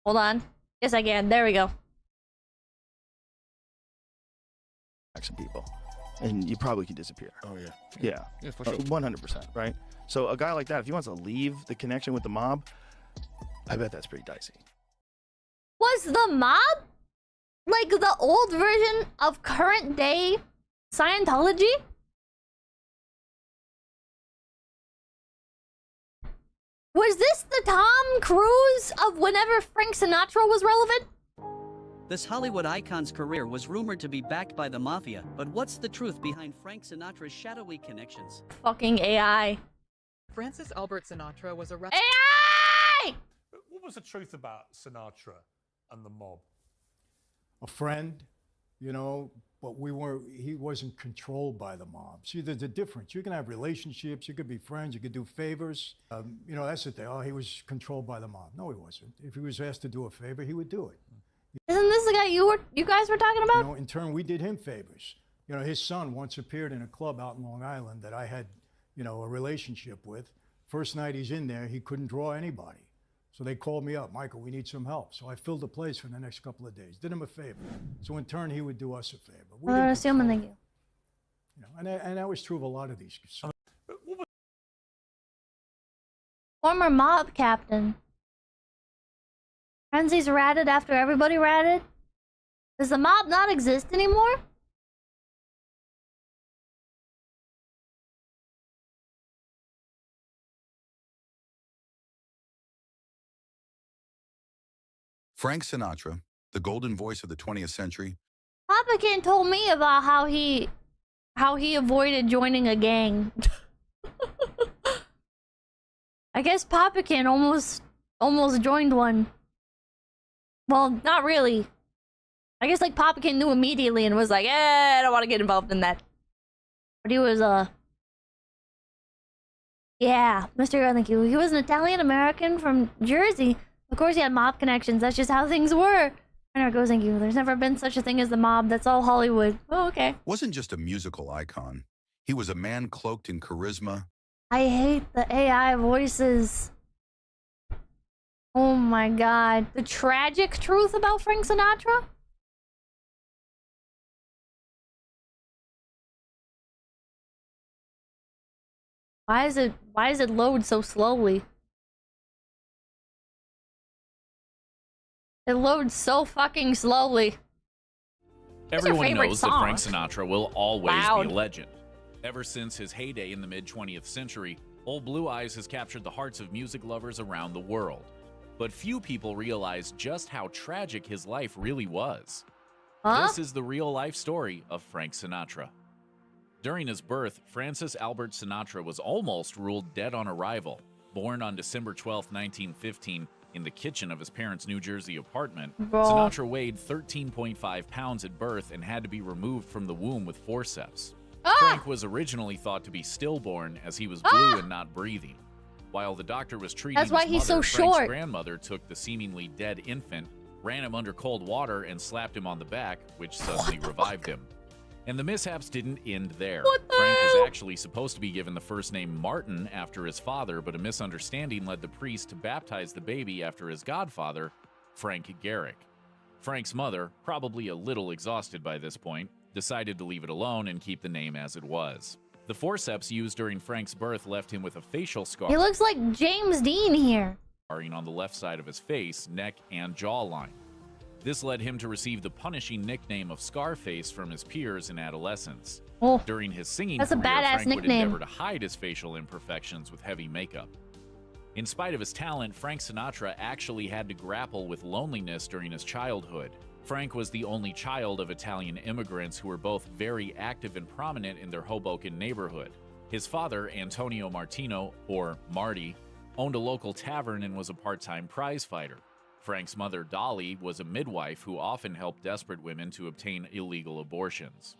Hold on. Yes, I can. There we go. Some people, and you probably can disappear. Oh yeah. Yeah. Yeah, for sure. 100%, right? So a guy like that, if he wants to leave the connection with the mob, I bet that's pretty dicey. Was the mob like the old version of current day Scientology? Was this the Tom Cruise of whenever Frank Sinatra was relevant? This Hollywood icon's career was rumored to be backed by the mafia, but what's the truth behind Frank Sinatra's shadowy connections? Fucking AI. Francis Albert Sinatra was a AI! What was the truth about Sinatra and the mob? A friend, you know, but he wasn't controlled by the mob. See, there's a difference. You can have relationships, you could be friends, you could do favors. You know, that's the thing. Oh, he was controlled by the mob. No, he wasn't. If he was asked to do a favor, he would do it. Isn't this the guy you guys were talking about? You know, in turn, we did him favors. You know, his son once appeared in a club out in Long Island that I had, you know, a relationship with. First night he's in there, he couldn't draw anybody. So they called me up, Michael, we need some help. So I filled the place for the next couple of days, did him a favor. So in turn, he would do us a favor. We didn't Assuming, thank you. You know, and that was true of a lot of these. Former mob captain. Frenzy's ratted after everybody ratted? Does the mob not exist anymore? Frank Sinatra, the golden voice of the 20th century. Papakin told me about how he avoided joining a gang. I guess Papakin almost joined one. Well, not really. I guess like Papa knew immediately and was like, I don't want to get involved in that. But he was yeah, Mr. Girl, thank you. He was an Italian American from Jersey. Of course he had mob connections. That's just how things were. And goes, thank you. There's never been such a thing as the mob. That's all Hollywood. Oh, okay. Wasn't just a musical icon. He was a man cloaked in charisma. I hate the AI voices. Oh my god. The tragic truth about Frank Sinatra? Why is it load so slowly? It loads so fucking slowly. Everyone knows that Frank Sinatra will always Loud. be a legend. Ever since his heyday in the mid-20th century, Old Blue Eyes has captured the hearts of music lovers around the world. But few people realize just how tragic his life really was. This is the real-life story of Frank Sinatra. During his birth, Francis Albert Sinatra was almost ruled dead on arrival. Born on December 12, 1915, in the kitchen of his parents' New Jersey apartment, Sinatra weighed 13.5 pounds at birth and had to be removed from the womb with forceps. Frank was originally thought to be stillborn as he was blue and not breathing. While the doctor was treating That's why his he's mother, so Frank's short. grandmother took the seemingly dead infant, ran him under cold water, and slapped him on the back, which suddenly revived him. And the mishaps didn't end there. Frank was actually supposed to be given the first name Martin after his father, but a misunderstanding led the priest to baptize the baby after his godfather, Frank Gehrig. Frank's mother, probably a little exhausted by this point, decided to leave it alone and keep the name as it was. The forceps used during Frank's birth left him with a facial scar. He looks like James Dean here. On the left side of his face, neck, and jawline. This led him to receive the punishing nickname of Scarface from his peers in adolescence. During his singing That's a career, badass Frank would nickname. endeavor to hide his facial imperfections with heavy makeup. In spite of his talent, Frank Sinatra actually had to grapple with loneliness during his childhood. Frank was the only child of Italian immigrants who were both very active and prominent in their Hoboken neighborhood. His father, Antonio Martino, or Marty, owned a local tavern and was a part-time prize fighter. Frank's mother, Dolly, was a midwife who often helped desperate women to obtain illegal abortions.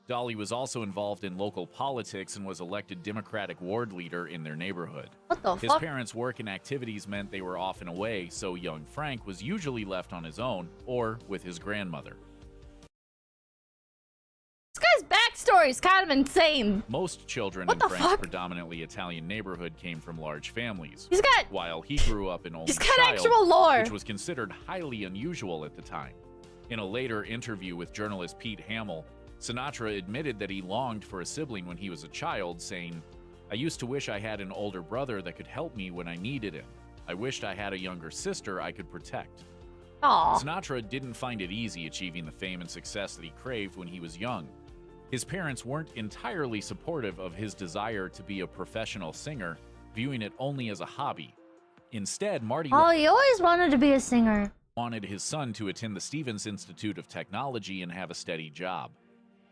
Dolly was also involved in local politics and was elected Democratic ward leader in their neighborhood. His parents' work and activities meant they were often away, so young Frank was usually left on his own or with his grandmother. This guy's backstory is kind of insane. Most children in Frank's predominantly Italian neighborhood came from large families. While he grew up an only child, actual lore. which was considered highly unusual at the time. In a later interview with journalist Pete Hamill, Sinatra admitted that he longed for a sibling when he was a child, saying, "I used to wish I had an older brother that could help me when I needed him. I wished I had a younger sister I could protect." Sinatra didn't find it easy achieving the fame and success that he craved when he was young. His parents weren't entirely supportive of his desire to be a professional singer, viewing it only as a hobby. Instead, Marty he always wanted to be a singer. wanted his son to attend the Stevens Institute of Technology and have a steady job.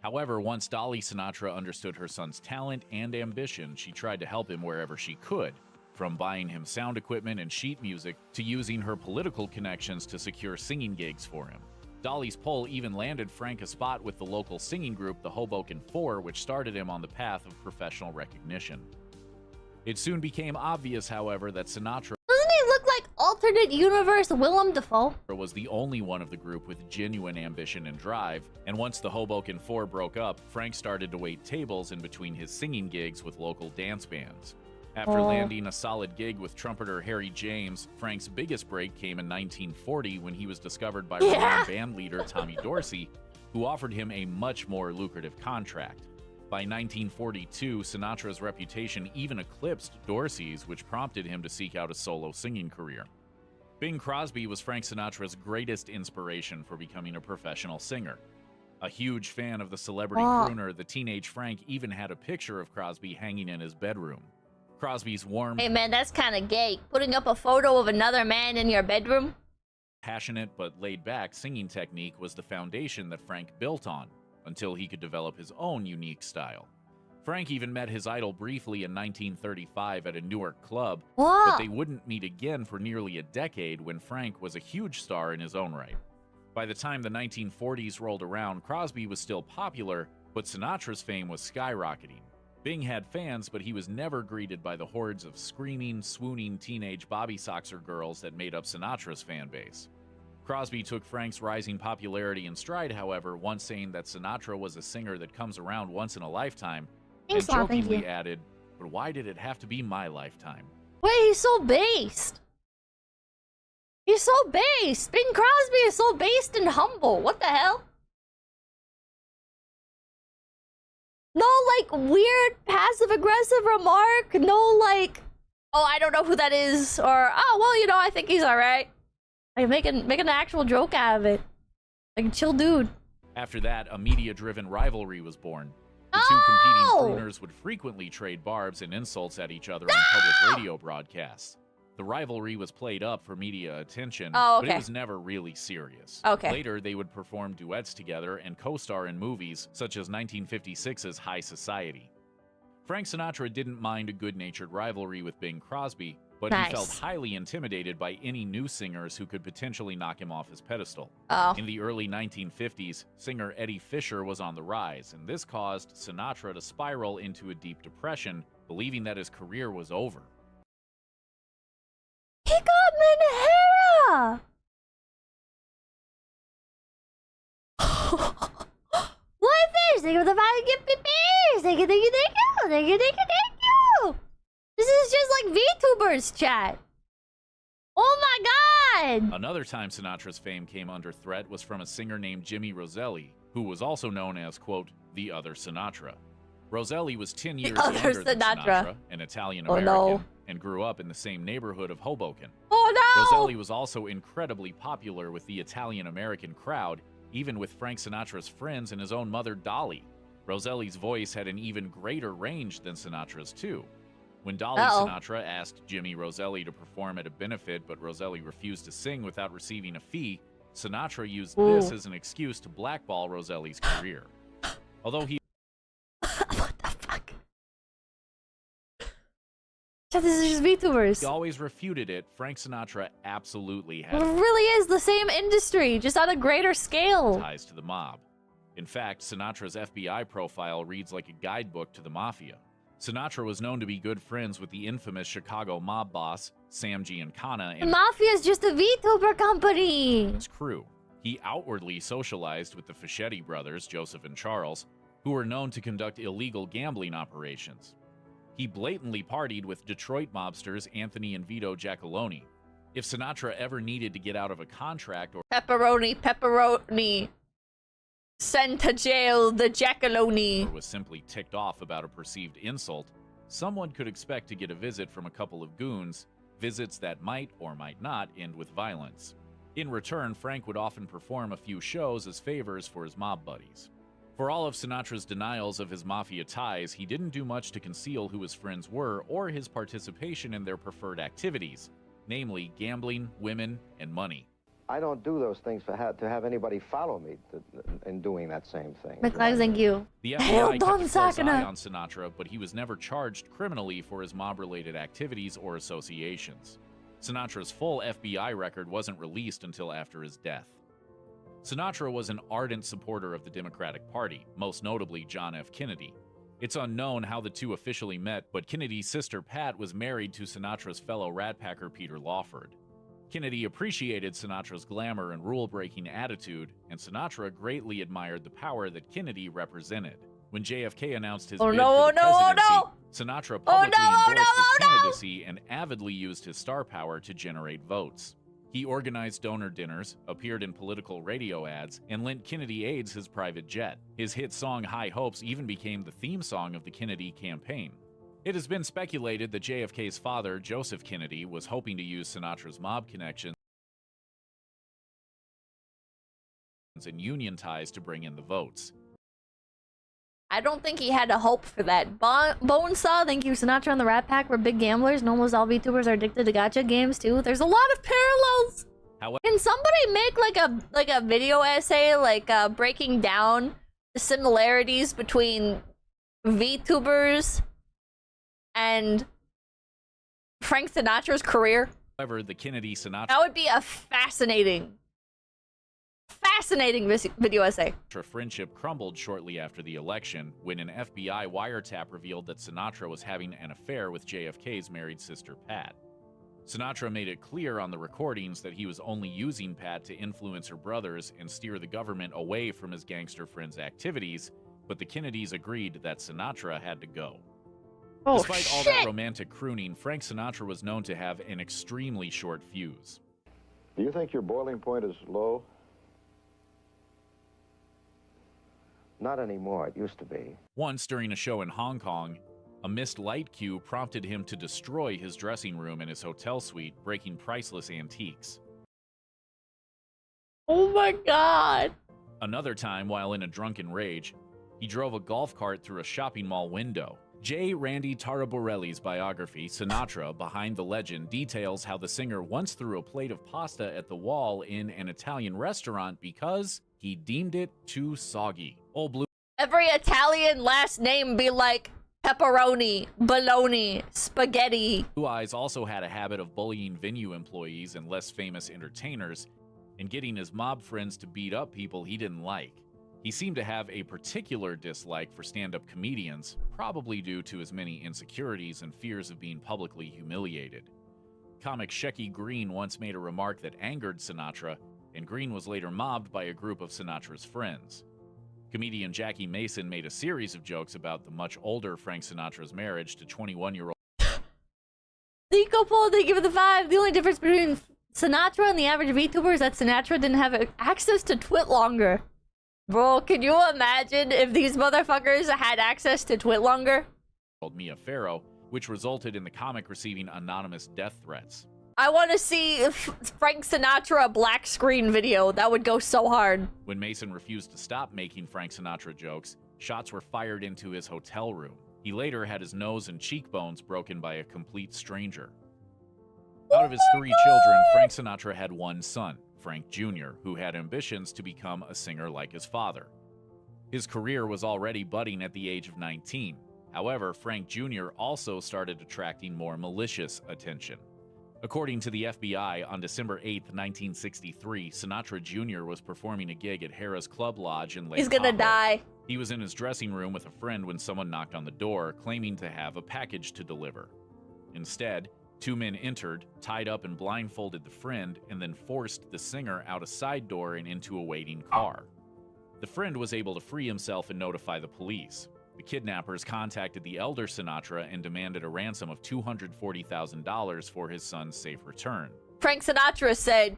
However, once Dolly Sinatra understood her son's talent and ambition, she tried to help him wherever she could, from buying him sound equipment and sheet music to using her political connections to secure singing gigs for him. Dolly's pull even landed Frank a spot with the local singing group, the Hoboken Four, which started him on the path of professional recognition. It soon became obvious, however, that Sinatra Doesn't he look like alternate universe Willem Dafoe? was the only one of the group with genuine ambition and drive, and once the Hoboken Four broke up, Frank started to wait tables in between his singing gigs with local dance bands. After landing a solid gig with trumpeter Harry James, Frank's biggest break came in 1940 when he was discovered by renowned band leader Tommy Dorsey, who offered him a much more lucrative contract. By 1942, Sinatra's reputation even eclipsed Dorsey's, which prompted him to seek out a solo singing career. Bing Crosby was Frank Sinatra's greatest inspiration for becoming a professional singer. A huge fan of the celebrity crooner, the teenage Frank even had a picture of Crosby hanging in his bedroom. Crosby's warm, Hey man, that's kind of gay. Putting up a photo of another man in your bedroom? passionate but laid-back singing technique was the foundation that Frank built on, until he could develop his own unique style. Frank even met his idol briefly in 1935 at a Newark club, but they wouldn't meet again for nearly a decade when Frank was a huge star in his own right. By the time the 1940s rolled around, Crosby was still popular, but Sinatra's fame was skyrocketing. Bing had fans, but he was never greeted by the hordes of screaming, swooning teenage Bobby Soxer girls that made up Sinatra's fan base. Crosby took Frank's rising popularity in stride, however, once saying that Sinatra was a singer that comes around once in a lifetime, and jokingly added, "But why did it have to be my lifetime?" Wait, he's so based. He's so based. Bing Crosby is so based and humble. What the hell? No, like, weird passive-aggressive remark. No, like, oh, I don't know who that is. Or, oh, well, you know, I think he's alright. Like, making an actual joke out of it. Like a chill dude. After that, a media-driven rivalry was born. The two competing crooners would frequently trade barbs and insults at each other on public radio broadcasts. The rivalry was played up for media attention, but it was never really serious. Later, they would perform duets together and co-star in movies such as 1956's High Society. Frank Sinatra didn't mind a good-natured rivalry with Bing Crosby, but he felt highly intimidated by any new singers who could potentially knock him off his pedestal. In the early 1950s, singer Eddie Fisher was on the rise, and this caused Sinatra to spiral into a deep depression, believing that his career was over. He got Manhattan! What is this? Thank you! This is just like VTubers chat. Oh my god! Another time Sinatra's fame came under threat was from a singer named Jimmy Roselli, who was also known as, quote, the other Sinatra. Roselli was 10 years younger than Sinatra, an Italian-American, and grew up in the same neighborhood of Hoboken. Oh no! Roselli was also incredibly popular with the Italian-American crowd, even with Frank Sinatra's friends and his own mother, Dolly. Roselli's voice had an even greater range than Sinatra's, too. When Dolly Sinatra asked Jimmy Roselli to perform at a benefit, but Roselli refused to sing without receiving a fee, Sinatra used this as an excuse to blackball Roselli's career. Although he This is just VTubers. He always refuted it. Frank Sinatra absolutely had It really is the same industry, just on a greater scale. Ties to the mob. In fact, Sinatra's FBI profile reads like a guidebook to the mafia. Sinatra was known to be good friends with the infamous Chicago mob boss, Sam Giancana, and the mafia is just a VTuber company. His crew. He outwardly socialized with the Fischetti brothers, Joseph and Charles, who were known to conduct illegal gambling operations. He blatantly partied with Detroit mobsters Anthony and Vito Giacalone. If Sinatra ever needed to get out of a contract or Pepperoni, sent to jail the Giacalone, or was simply ticked off about a perceived insult, someone could expect to get a visit from a couple of goons, visits that might or might not end with violence. In return, Frank would often perform a few shows as favors for his mob buddies. For all of Sinatra's denials of his mafia ties, he didn't do much to conceal who his friends were or his participation in their preferred activities, namely gambling, women, and money. I don't do those things to have anybody follow me in doing that same thing. Thank you. The FBI kept a close eye on Sinatra, but he was never charged criminally for his mob-related activities or associations. Sinatra's full FBI record wasn't released until after his death. Sinatra was an ardent supporter of the Democratic Party, most notably John F. Kennedy. It's unknown how the two officially met, but Kennedy's sister Pat was married to Sinatra's fellow Rat Packer Peter Lawford. Kennedy appreciated Sinatra's glamour and rule-breaking attitude, and Sinatra greatly admired the power that Kennedy represented. When JFK announced his bid for the presidency, Sinatra publicly endorsed his candidacy and avidly used his star power to generate votes. He organized donor dinners, appeared in political radio ads, and lent Kennedy aides his private jet. His hit song High Hopes even became the theme song of the Kennedy campaign. It has been speculated that JFK's father, Joseph Kennedy, was hoping to use Sinatra's mob connections and union ties to bring in the votes. I don't think he had a hope for that. Bonesaw, thank you. Sinatra and the Rat Pack were big gamblers, and almost all VTubers are addicted to gacha games too. There's a lot of parallels. However, can somebody make like a video essay, breaking down the similarities between VTubers and Frank Sinatra's career? However, the Kennedy-Sinatra... That would be a fascinating fascinating video essay. Friendship crumbled shortly after the election when an FBI wiretap revealed that Sinatra was having an affair with JFK's married sister, Pat. Sinatra made it clear on the recordings that he was only using Pat to influence her brothers and steer the government away from his gangster friend's activities, but the Kennedys agreed that Sinatra had to go. Despite all that romantic crooning, Frank Sinatra was known to have an extremely short fuse. Do you think your boiling point is low? Not anymore. It used to be. Once during a show in Hong Kong, a missed light cue prompted him to destroy his dressing room and his hotel suite, breaking priceless antiques. Oh my god! Another time, while in a drunken rage, he drove a golf cart through a shopping mall window. J. Randy Taraborelli's biography, Sinatra, Behind the Legend, details how the singer once threw a plate of pasta at the wall in an Italian restaurant because he deemed it too soggy. Old Blue. Every Italian last name be like pepperoni, bologna, spaghetti. Blue Eyes also had a habit of bullying venue employees and less famous entertainers and getting his mob friends to beat up people he didn't like. He seemed to have a particular dislike for stand-up comedians, probably due to his many insecurities and fears of being publicly humiliated. Comic Shecky Green once made a remark that angered Sinatra, and Green was later mobbed by a group of Sinatra's friends. Comedian Jackie Mason made a series of jokes about the much older Frank Sinatra's marriage to 21-year-old Nico Paul, thank you for the 5. The only difference between Sinatra and the average VTuber is that Sinatra didn't have access to Twit longer. Bro, can you imagine if these motherfuckers had access to Twit longer? Mia Farrow, which resulted in the comic receiving anonymous death threats. I want to see Frank Sinatra black screen video. That would go so hard. When Mason refused to stop making Frank Sinatra jokes, shots were fired into his hotel room. He later had his nose and cheekbones broken by a complete stranger. Out of his 3 children, Frank Sinatra had one son, Frank Jr., who had ambitions to become a singer like his father. His career was already budding at the age of 19. However, Frank Jr. also started attracting more malicious attention. According to the FBI, on December 8, 1963, Sinatra Jr. was performing a gig at Harrah's Club Lodge in Lake He's gonna Tahoe. die. He was in his dressing room with a friend when someone knocked on the door, claiming to have a package to deliver. Instead, 2 men entered, tied up and blindfolded the friend, and then forced the singer out a side door and into a waiting car. The friend was able to free himself and notify the police. The kidnappers contacted the elder Sinatra and demanded a ransom of $240,000 for his son's safe return. Frank Sinatra said,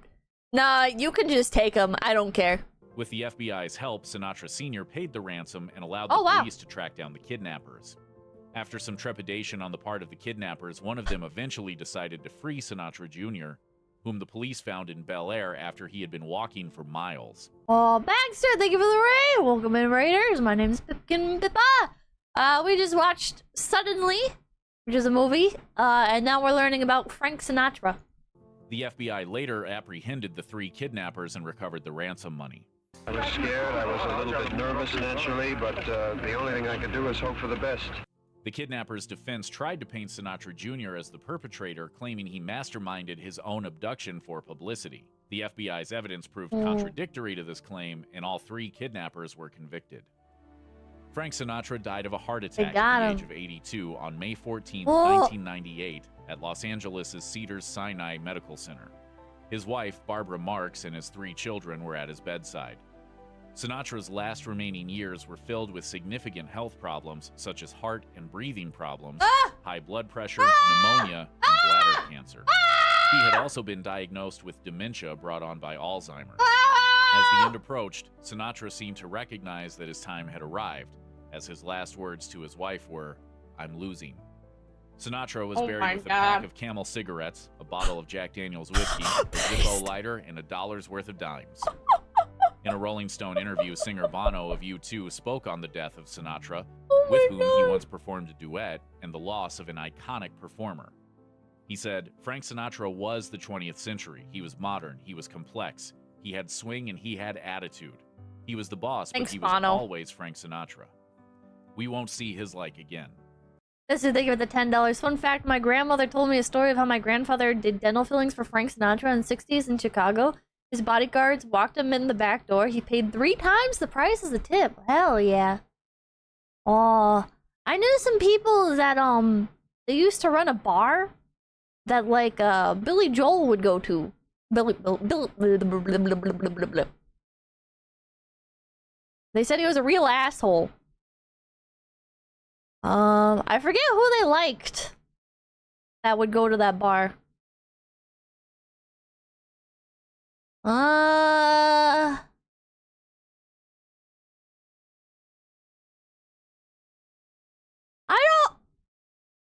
nah, you can just take him. I don't care. With the FBI's help, Sinatra Sr. paid the ransom and allowed the police to track down the kidnappers. After some trepidation on the part of the kidnappers, one of them eventually decided to free Sinatra Jr., whom the police found in Bel Air after he had been walking for miles. Oh, Baxter, thank you for the raid. Welcome in, Raiders. My name's Pipkin Pippa. We just watched Suddenly, which is a movie, and now we're learning about Frank Sinatra. The FBI later apprehended the 3 kidnappers and recovered the ransom money. I was scared. I was a little bit nervous, naturally, but the only thing I could do was hope for the best. The kidnappers' defense tried to paint Sinatra Jr. as the perpetrator, claiming he masterminded his own abduction for publicity. The FBI's evidence proved contradictory to this claim, and all 3 kidnappers were convicted. Frank Sinatra died of a heart attack at the age of 82 on May 14, 1998, at Los Angeles' Cedars-Sinai Medical Center. His wife, Barbara Marks, and his 3 children were at his bedside. Sinatra's last remaining years were filled with significant health problems, such as heart and breathing problems, high blood pressure, pneumonia, and bladder cancer. He had also been diagnosed with dementia brought on by Alzheimer's. As the end approached, Sinatra seemed to recognize that his time had arrived, as his last words to his wife were, "I'm losing." Sinatra was buried with a pack of Camel cigarettes, a bottle of Jack Daniel's whiskey, a Zippo lighter, and $1 worth of dimes. In a Rolling Stone interview, singer Bono of U2 spoke on the death of Sinatra, with whom he once performed a duet, and the loss of an iconic performer. He said, Frank Sinatra was the 20th century. He was modern, he was complex, he had swing, and he had attitude. He was the boss, but he was always Frank Sinatra. We won't see his like again. This is thank you for the $10. Fun fact, my grandmother told me a story of how my grandfather did dental fillings for Frank Sinatra in the 60s in Chicago. His bodyguards walked him in the back door. He paid 3 times the price as a tip. Hell yeah. Oh, I knew some people that, they used to run a bar that, like, Billy Joel would go to. They said he was a real asshole. I forget who they liked that would go to that bar. I don't...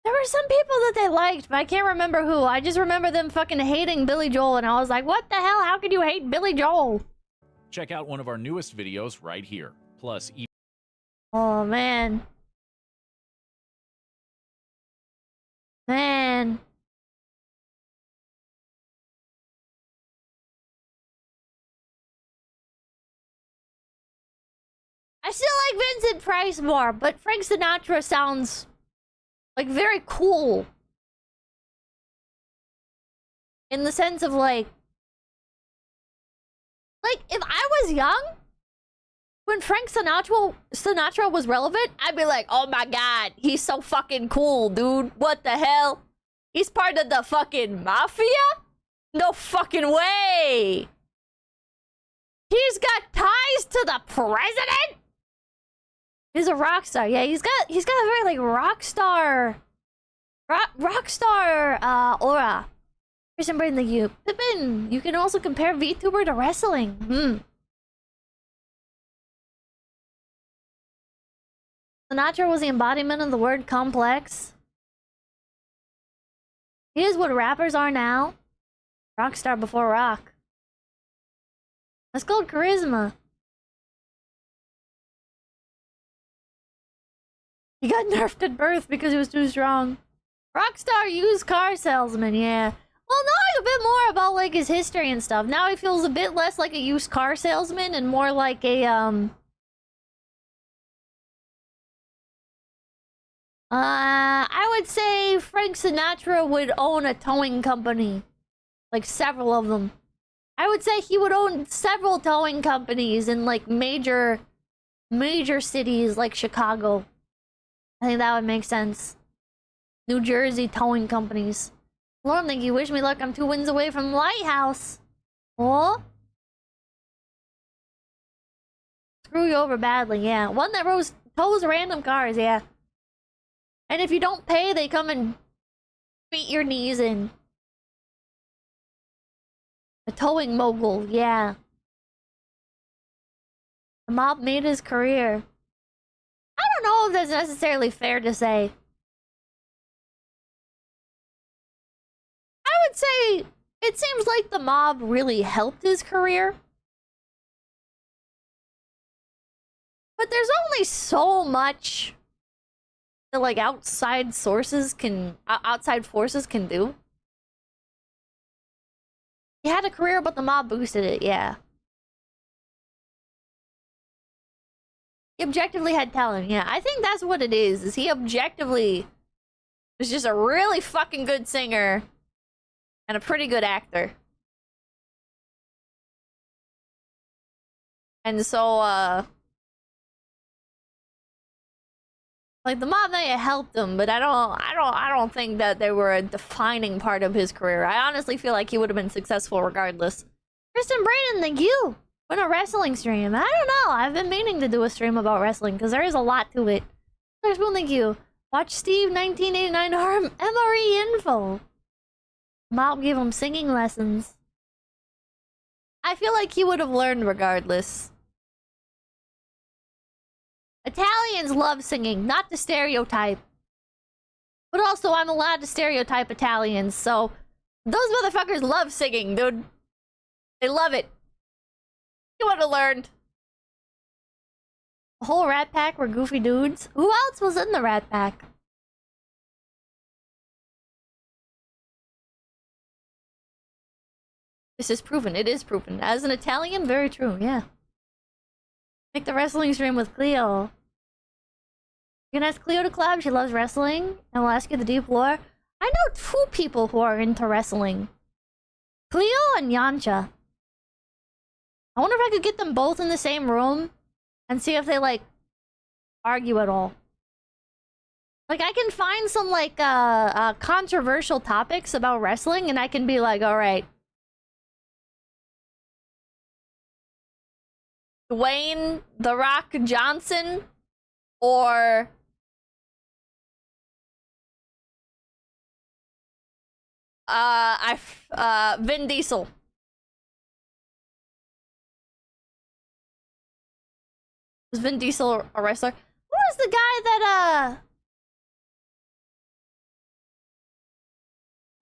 There were some people that they liked, but I can't remember who. I just remember them fucking hating Billy Joel, and I was like, what the hell? How could you hate Billy Joel? Check out one of our newest videos right here. Plus, oh, man. Man. I still like Vincent Price more, but Frank Sinatra sounds like very cool. In the sense of like if I was young, when Frank Sinatra was relevant, I'd be like, oh my god, he's so fucking cool, dude. What the hell? He's part of the fucking mafia? No fucking way. He's got ties to the president? He's a rock star. Yeah, he's got a very like rock star aura. Christian Brain, thank you. Pippin, you can also compare VTuber to wrestling. Sinatra was the embodiment of the word complex. He is what rappers are now. Rockstar before rock. That's called charisma. He got nerfed at birth because he was too strong. Rockstar used car salesman, yeah. Well, knowing a bit more about like his history and stuff, now he feels a bit less like a used car salesman and more like a I would say Frank Sinatra would own a towing company. Like several of them. I would say he would own several towing companies in like major cities like Chicago. I think that would make sense. New Jersey towing companies. Lauren, thank you. Wish me luck. I'm 2 wins away from Lighthouse. Oh? Screw you over badly, yeah. One that tows random cars, yeah. And if you don't pay, they come and beat your knees in. A towing mogul, yeah. The mob made his career. I don't know if that's necessarily fair to say. I would say it seems like the mob really helped his career. But there's only so much that like outside forces can do. He had a career, but the mob boosted it, yeah. He objectively had talent, yeah. I think that's what it is he objectively was just a really fucking good singer and a pretty good actor. And so, like the mob may have helped him, but I don't think that they were a defining part of his career. I honestly feel like he would have been successful regardless. Kristen Braden, thank you. When a wrestling stream, I don't know. I've been meaning to do a stream about wrestling because there is a lot to it. First one, thank you. Watch Steve 1989 harm MRE info. Mob gave him singing lessons. I feel like he would have learned regardless. Italians love singing, not to stereotype. But also, I'm allowed to stereotype Italians, so... Those motherfuckers love singing, dude. They love it. You would have learned. The whole Rat Pack were goofy dudes. Who else was in the Rat Pack? This is proven. It is proven. As an Italian, very true, yeah. Make the wrestling stream with Cleo. You can ask Cleo to collab. She loves wrestling. And we'll ask you the deep lore. I know 2 people who are into wrestling. Cleo and Yancha. I wonder if I could get them both in the same room and see if they, like, argue at all. Like, I can find some, like, controversial topics about wrestling, and I can be like, alright. Dwayne The Rock Johnson or Vin Diesel. Was Vin Diesel a wrestler? Who was the guy that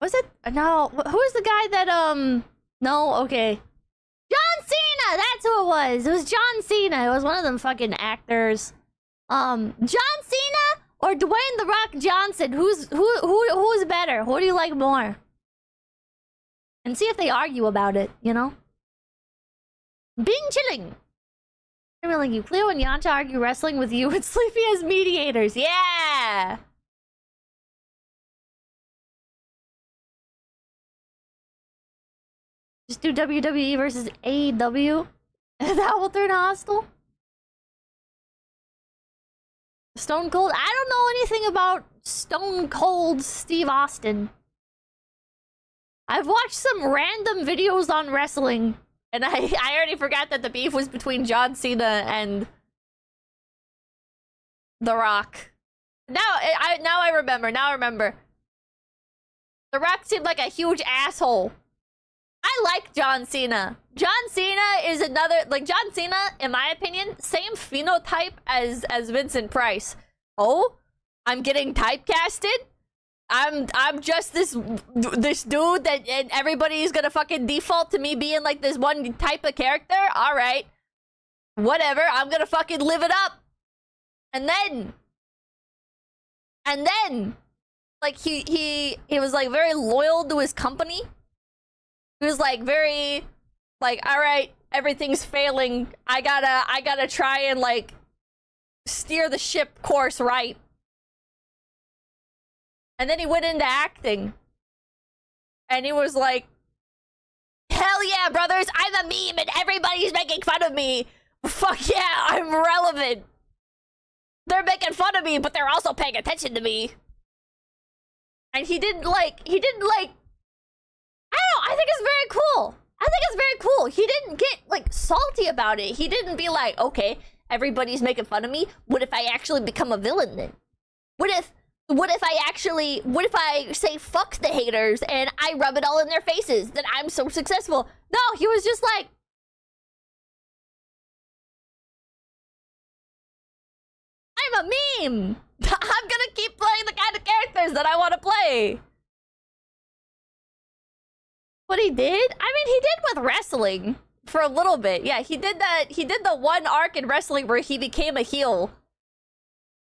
was it? No, who was the guy that no, okay. John Cena! That's who it was. It was John Cena. It was one of them fucking actors. John Cena or Dwayne The Rock Johnson? Who's better? Who do you like more? And see if they argue about it, you know? Being chilling. Like you, Cleo and Yancha argue wrestling with you and Sleepy as mediators. Yeah! Just do WWE versus AEW. That will turn hostile. Stone Cold? I don't know anything about Stone Cold Steve Austin. I've watched some random videos on wrestling, and I already forgot that the beef was between John Cena and The Rock. Now I remember. The Rock seemed like a huge asshole. I like John Cena. John Cena is another, like, John Cena, in my opinion, same phenotype as Vincent Price. Oh, I'm getting typecasted? I'm just this dude that and everybody's gonna fucking default to me being like this one type of character? Alright. Whatever, I'm gonna fucking live it up. And then, like, he was, like, very loyal to his company. He was, like, very, like, alright, everything's failing. I gotta try and, like, steer the ship course right. And then he went into acting. And he was like, hell yeah, brothers, I'm a meme and everybody's making fun of me. Fuck yeah, I'm relevant. They're making fun of me, but they're also paying attention to me. And he didn't like, I don't know, I think it's very cool. He didn't get, like, salty about it. He didn't be like, okay, everybody's making fun of me. What if I actually become a villain then? What if I say fuck the haters and I rub it all in their faces that I'm so successful? No, he was just like, I'm a meme. I'm gonna keep playing the kind of characters that I want to play. What he did? I mean, he did with wrestling for a little bit. Yeah, he did that. He did the one arc in wrestling where he became a heel.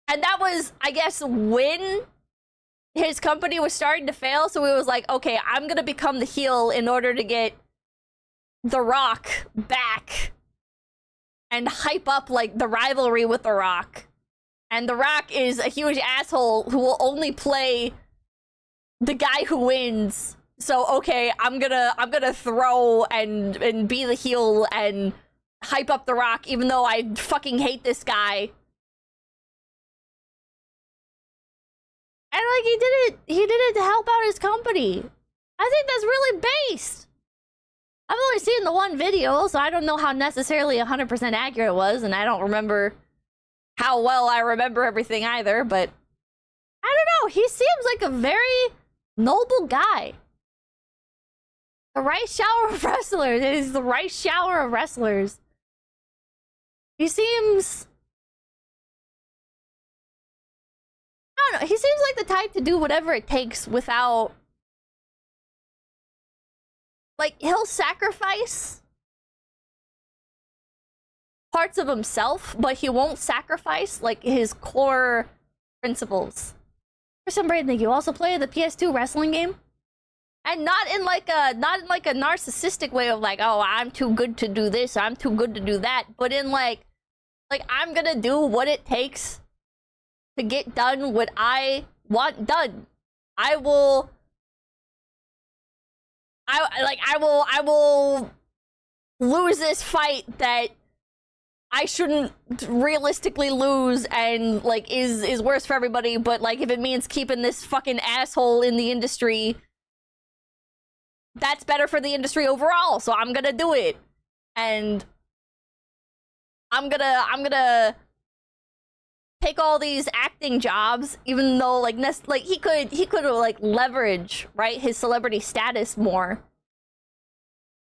And that was, I guess, when his company was starting to fail. So he was like, okay, I'm gonna become the heel in order to get The Rock back and hype up, like, the rivalry with The Rock. And The Rock is a huge asshole who will only play the guy who wins. So, okay, I'm gonna throw and be the heel and hype up The Rock, even though I fucking hate this guy. And, like, he did it to help out his company. I think that's really based. I've only seen the one video, so I don't know how necessarily 100% accurate it was, and I don't remember how well I remember everything either, but I don't know. He seems like a very noble guy. The right shower of wrestlers. It is the right shower of wrestlers. He seems... I don't know. He seems like the type to do whatever it takes without... Like, he'll sacrifice parts of himself, but he won't sacrifice, like, his core principles. For some reason, you also play the PS2 wrestling game? And not in like a narcissistic way of like, oh, I'm too good to do this, I'm too good to do that, but in like I'm gonna do what it takes to get done what I want done. I will lose this fight that I shouldn't realistically lose and, like, is worse for everybody, but, like, if it means keeping this fucking asshole in the industry, that's better for the industry overall, so I'm gonna do it. And I'm gonna take all these acting jobs, even though, like, he could like leverage, right, his celebrity status more.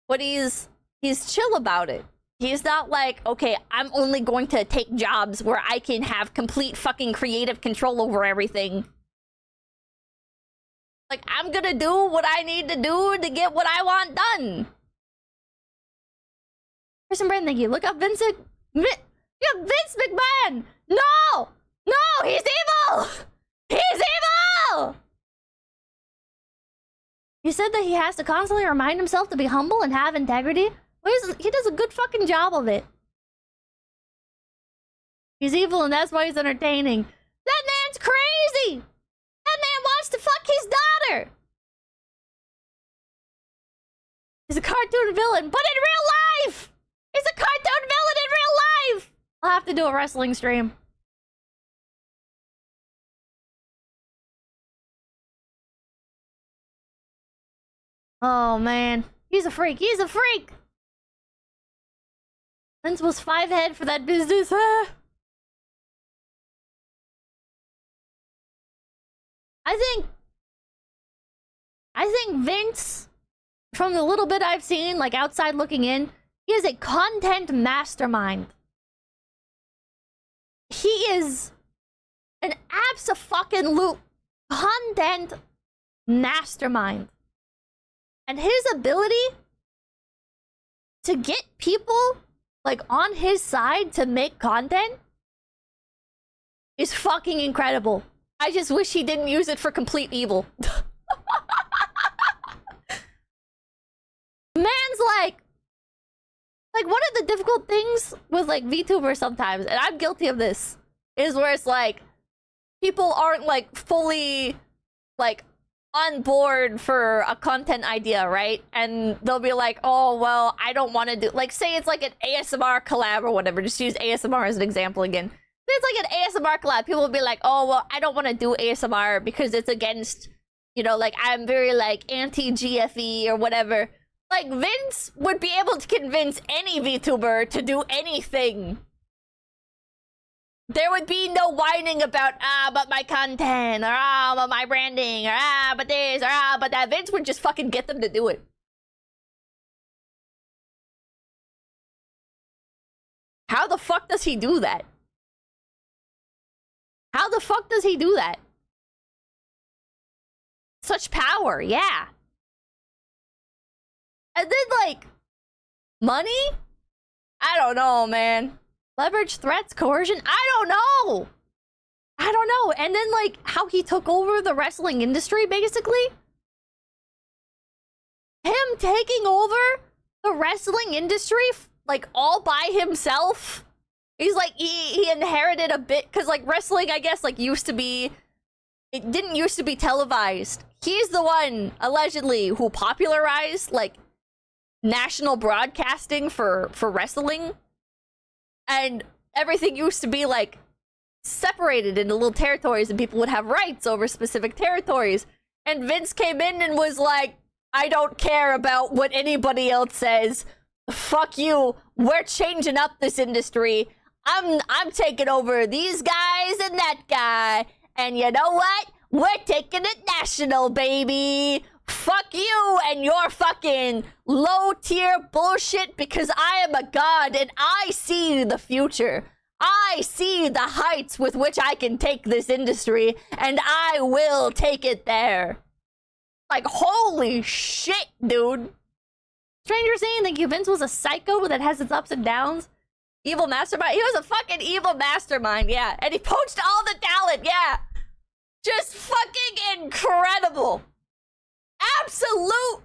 But he's chill about it. He's not like, okay, I'm only going to take jobs where I can have complete fucking creative control over everything. Like, I'm gonna do what I need to do to get what I want done. Person Brand, thank you. Look up Vincent McMahon! No! No! He's evil! He's evil! He said that he has to constantly remind himself to be humble and have integrity. He does a good fucking job of it. He's evil and that's why he's entertaining. That man's crazy! That man wants to fuck his daughter! He's a cartoon villain, but in real life! He's a cartoon villain in real life! I'll have to do a wrestling stream. Oh man, he's a freak. He's a freak. Vince was 5 head for that business. I think Vince, from the little bit I've seen, like outside looking in, he is a content mastermind. He is an abso-fucking-loot content mastermind. And his ability to get people, like, on his side to make content is fucking incredible. I just wish he didn't use it for complete evil. Man's like, one of the difficult things with, like, VTuber sometimes, and I'm guilty of this, is where it's like, people aren't, like, fully, like, on board for a content idea, right? And they'll be like, oh, well, I don't want to do... Like, say it's like an ASMR collab or whatever. Just use ASMR as an example again. It's like an ASMR collab. People will be like, oh, well, I don't want to do ASMR because it's against, you know, like, I'm very, like, anti-GFE or whatever. Like, Vince would be able to convince any VTuber to do anything. There would be no whining about, but my content, or but my branding, or but this, or but that. Vince would just fucking get them to do it. How the fuck does he do that? How the fuck does he do that? Such power, yeah. And then, like, money? I don't know, man. Leverage, threats, coercion? I don't know! I don't know. And then, like, how he took over the wrestling industry, basically? Him taking over the wrestling industry, like, all by himself? He's like, he inherited a bit, because, like, wrestling, I guess, like, used to be... It didn't used to be televised. He's the one, allegedly, who popularized, like, national broadcasting for wrestling. And everything used to be, like, separated into little territories, and people would have rights over specific territories. And Vince came in and was like, I don't care about what anybody else says. Fuck you. We're changing up this industry. I'm taking over these guys and that guy. And you know what? We're taking it national, baby. Fuck you and your fucking low-tier bullshit, because I am a god and I see the future. I see the heights with which I can take this industry, and I will take it there. Like, holy shit, dude. Stranger saying, thank you. Vince was a psycho that has its ups and downs. Evil mastermind. He was a fucking evil mastermind, yeah. And he poached all the talent, yeah. Just fucking incredible. Absolute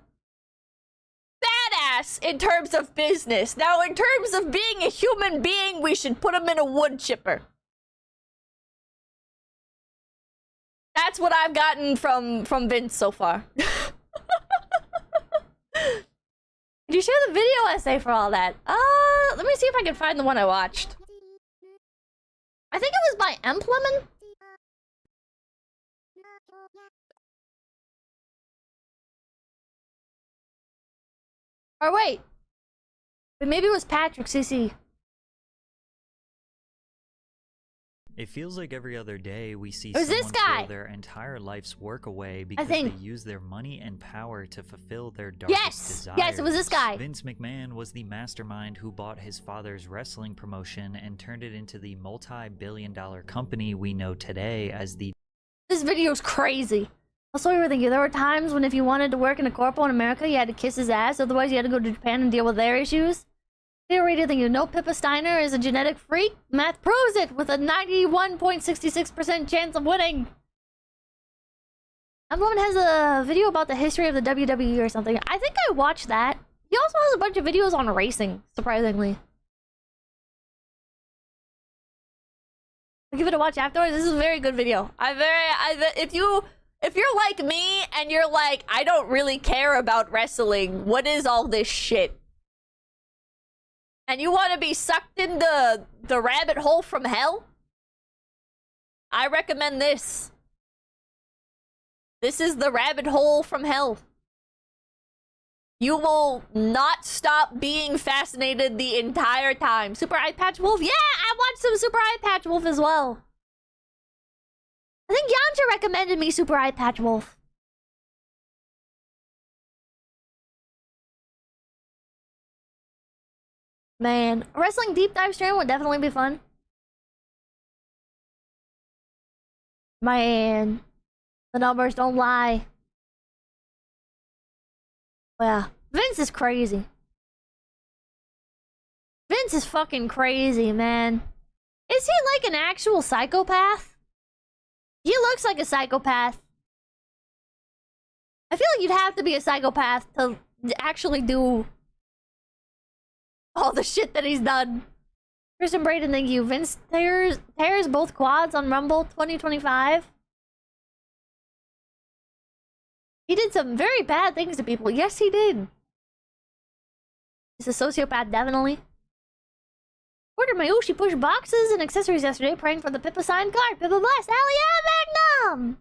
badass in terms of business. Now, in terms of being a human being, we should put him in a wood chipper. That's what I've gotten from Vince so far. Did you share the video essay for all that. Let me see if I can find the one I watched. I think it was by Empleman. Or wait. But maybe it was Patrick CC. It feels like every other day we see Who's someone this guy? throw their entire life's work away because they use their money and power to fulfill their darkest desires. Yes, it was this guy. Vince McMahon was the mastermind who bought his father's wrestling promotion and turned it into the multi-billion-dollar company we know today as the... This video's crazy. Also, you were thinking, there were times when if you wanted to work in a corpo in America, you had to kiss his ass, otherwise you had to go to Japan and deal with their issues. You're already thinking, no, Pippa Steiner is a genetic freak? Math proves it with a 91.66% chance of winning. Everyone has a video about the history of the WWE or something. I think I watched that. He also has a bunch of videos on racing, surprisingly. I'll give it a watch afterwards. This is a very good video. If you're like me and you're like, I don't really care about wrestling, what is all this shit? And you want to be sucked into the rabbit hole from hell? I recommend this. This is the rabbit hole from hell. You will not stop being fascinated the entire time. Super Eye Patch Wolf? Yeah, I watched some Super Eye Patch Wolf as well. I think Yanja recommended me Super Eye Patch Wolf. Man, a wrestling deep dive stream would definitely be fun. Man, the numbers don't lie. Yeah, Vince is crazy. Vince is fucking crazy, man. Is he like an actual psychopath? He looks like a psychopath. I feel like you'd have to be a psychopath to actually do all the shit that he's done. Kristen Braden, thank you. Vince tears both quads on Rumble 2025. He did some very bad things to people. Yes, he did. He's a sociopath, definitely. Ordered my Ushi push boxes and accessories yesterday, praying for the Pippa signed card. Pippa bless. Hell yeah, Magnum!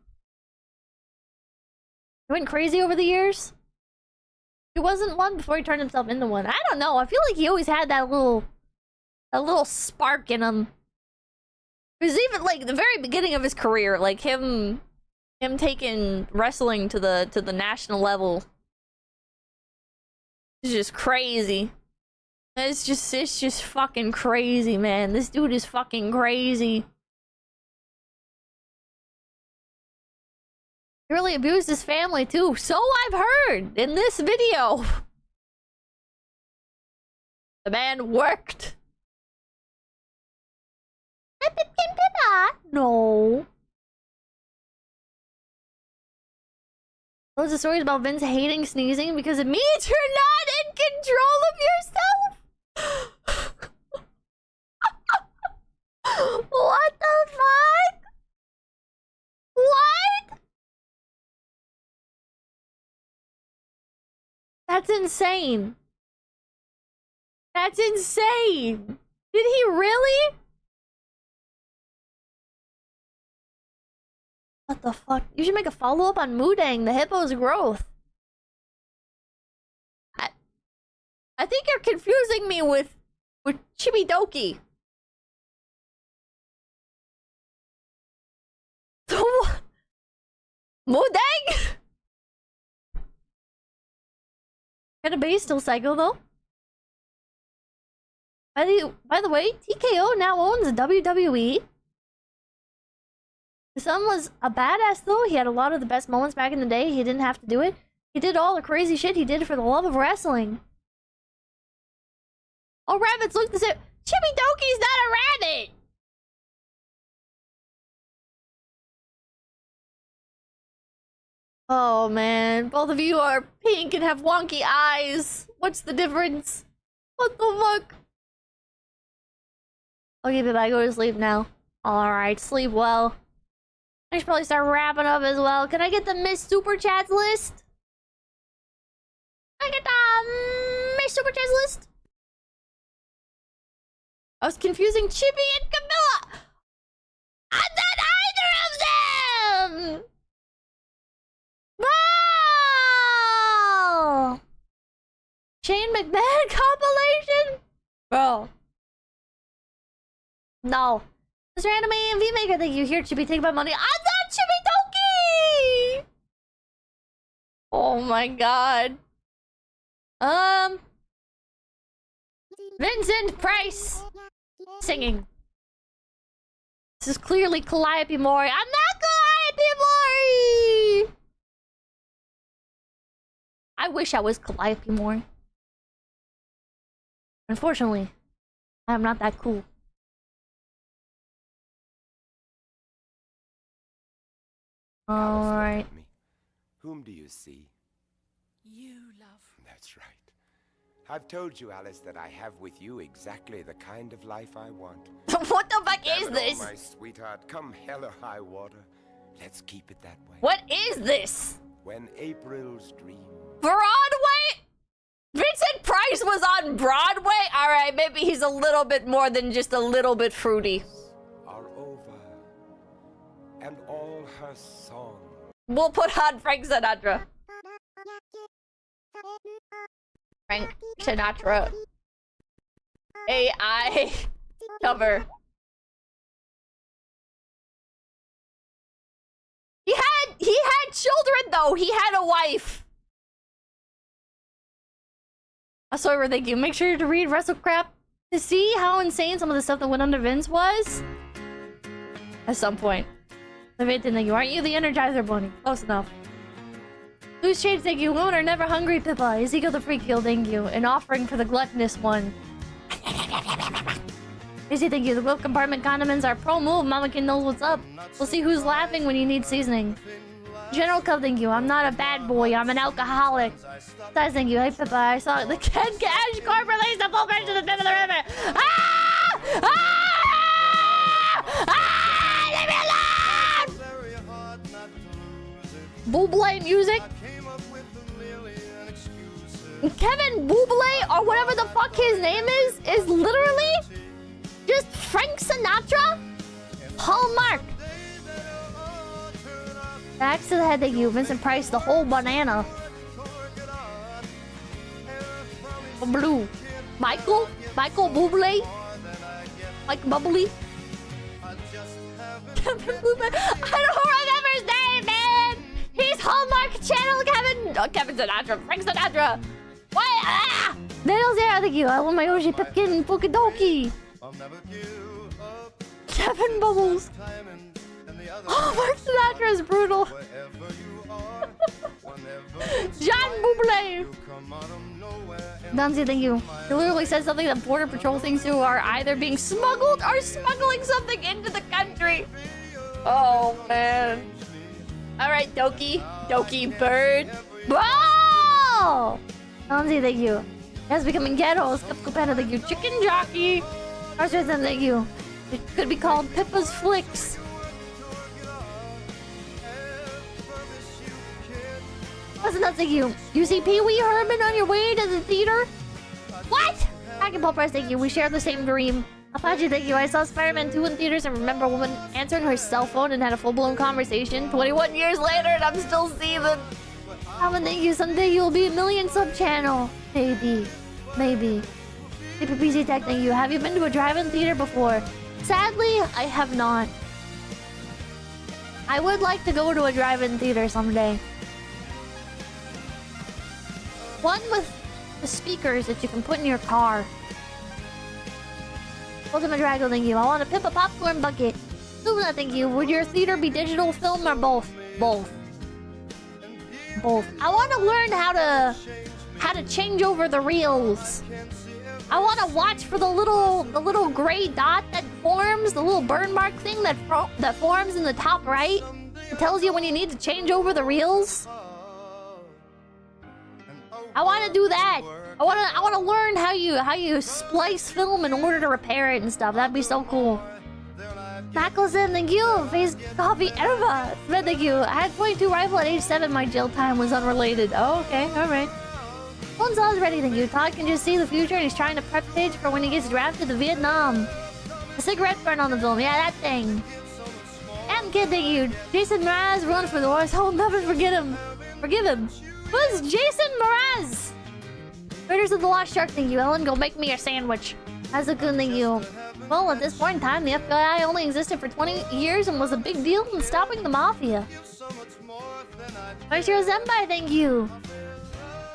He went crazy over the years. He wasn't one before he turned himself into one. I don't know. I feel like he always had that little spark in him. Because even like the very beginning of his career, like him taking wrestling to the national level, it's just crazy. It's just fucking crazy, man. This dude is fucking crazy. He really abused his family too. So I've heard in this video. The man worked. No. Those are stories about Vince hating sneezing because it means you're not in control of yourself. What the fuck? What? That's insane. That's insane. Did he really? What the fuck? You should make a follow-up on Mudang, the hippo's growth. I think you're confusing me with Chibidoki. Mudang? Can a base still cycle though? By the way, TKO now owns WWE. His son was a badass though. He had a lot of the best moments back in the day. He didn't have to do it. He did all the crazy shit he did for the love of wrestling. Oh, rabbits look the same. Chibidoki's not a rabbit! Oh man, both of you are pink and have wonky eyes. What's the difference? What the fuck? Okay, babe, I go to sleep now. Alright, sleep well. I should probably start wrapping up as well. Can I get the Miss Super Chats list? I get the Miss Super super chats list? I was confusing Chibi and Camilla. I'm not either of them. Bro! Shane McMahon compilation? Bro. No. Mr. Anime and V-Maker, thank you. Here, Chibi, take my money. I'm not Chibi Donkey! Oh my god. Vincent Price singing. This is clearly Calliope Mori. I'm not Calliope Mori! I wish I was Calliope Mori. Unfortunately, I am not that cool. Alright. Whom do you see? You, love. That's right. I've told you, Alice, that I have with you exactly the kind of life I want. What the fuck is Damn it this? all, my sweetheart, come hell or high water. Let's keep it that way. What is this? When April's dream. Broadway? Vincent Price was on Broadway? Alright, maybe he's a little bit more than just a little bit fruity. Are over. And all her song. We'll put on Frank Sinatra. Frank Sinatra. AI cover. He had children though. He had a wife. So thank you. Make sure to read WrestleCrap to see how insane some of the stuff that went under Vince was. At some point. Thank you. Aren't you the Energizer Bunny? Close enough. Loose Shades, thank you. Women are never hungry, Pippa. Ezekiel the Freak Heel, thank you. An offering for the gluttonous one. Izzy, thank you. The Whip Compartment condiments are pro move. Mamakin knows what's up. We'll see who's laughing when you need seasoning. General Cub, thank you. I'm not a bad boy. I'm an alcoholic. Size, thank you. Hey, Pippa. I saw the Ken Cash card release the full version of the Pip of the River. Ah! Ah! Ah! Leave me alone! Buble music? Kevin Buble, or whatever the fuck his name is literally just Frank Sinatra? Hallmark. Axe to the head, thank you. Vincent Price, the whole banana. Blue. Michael Bublé? Mike Bubbly? Kevin Bublé? I don't remember his name, man! He's Hallmark Channel Kevin! Oh, Kevin Sinatra. Frank Sinatra. What? Ah! Daniel's here, thank you. I want my Yoshi Pipkin Pokedoki. Kevin Bubbles. Oh, Frank Sinatra is brutal. John Bublé. Danzi, thank you. He literally said something that Border Patrol thinks who are either being smuggled or smuggling something into the country. Oh, man. Alright, Doki Bird. Whoa! Danzi, thank you. Yes, becoming ghetto. Skeptical Panda, thank you. Chicken Jockey. Arthur, thank you. It could be called Pippa's Flicks. What's enough, thank you. You see Pee Wee Herman on your way to the theater? What? Hack and Paul Price, thank you. We share the same dream. Apache, thank you. I saw Spider-Man 2 in theaters and remember a woman answering her cell phone and had a full-blown conversation. 21 years later and I'm still seething. Alvin, thank you. Someday you'll be a million sub-channel. Maybe. PPPZ Tech, thank you. Have you been to a drive-in theater before? Sadly, I have not. I would like to go to a drive-in theater someday. One with the speakers that you can put in your car. Ultimate Drago, thank you. I want a Pippa popcorn bucket. Luna, thank you. Would your theater be digital, film, or both? Both. I want to learn how to change over the reels. I want to watch for the little gray dot that forms, the little burn mark thing that forms in the top right. It tells you when you need to change over the reels. I want to do that. I want to learn how you splice film in order to repair it and stuff. That'd be so cool. Mackelson, thank you. Face Coffee Erva. Thread, thank you. I had .22 rifle at age 7. My jail time was unrelated. Oh, okay. All right. Phone's always ready, thank you. Todd can just see the future and he's trying to prep stage for when he gets drafted to Vietnam. A cigarette burn on the film, yeah, that thing. And kid, thank you. Jason Mraz runs for the horse. I'll never forget him. Forgive him. Who's Jason Mraz? Raiders of the Lost Shark, thank you. Ellen, go make me a sandwich. That's a good thank you. Well, at this point in time, the FBI only existed for 20 years and was a big deal in stopping the mafia. Vice Zenpai, thank you.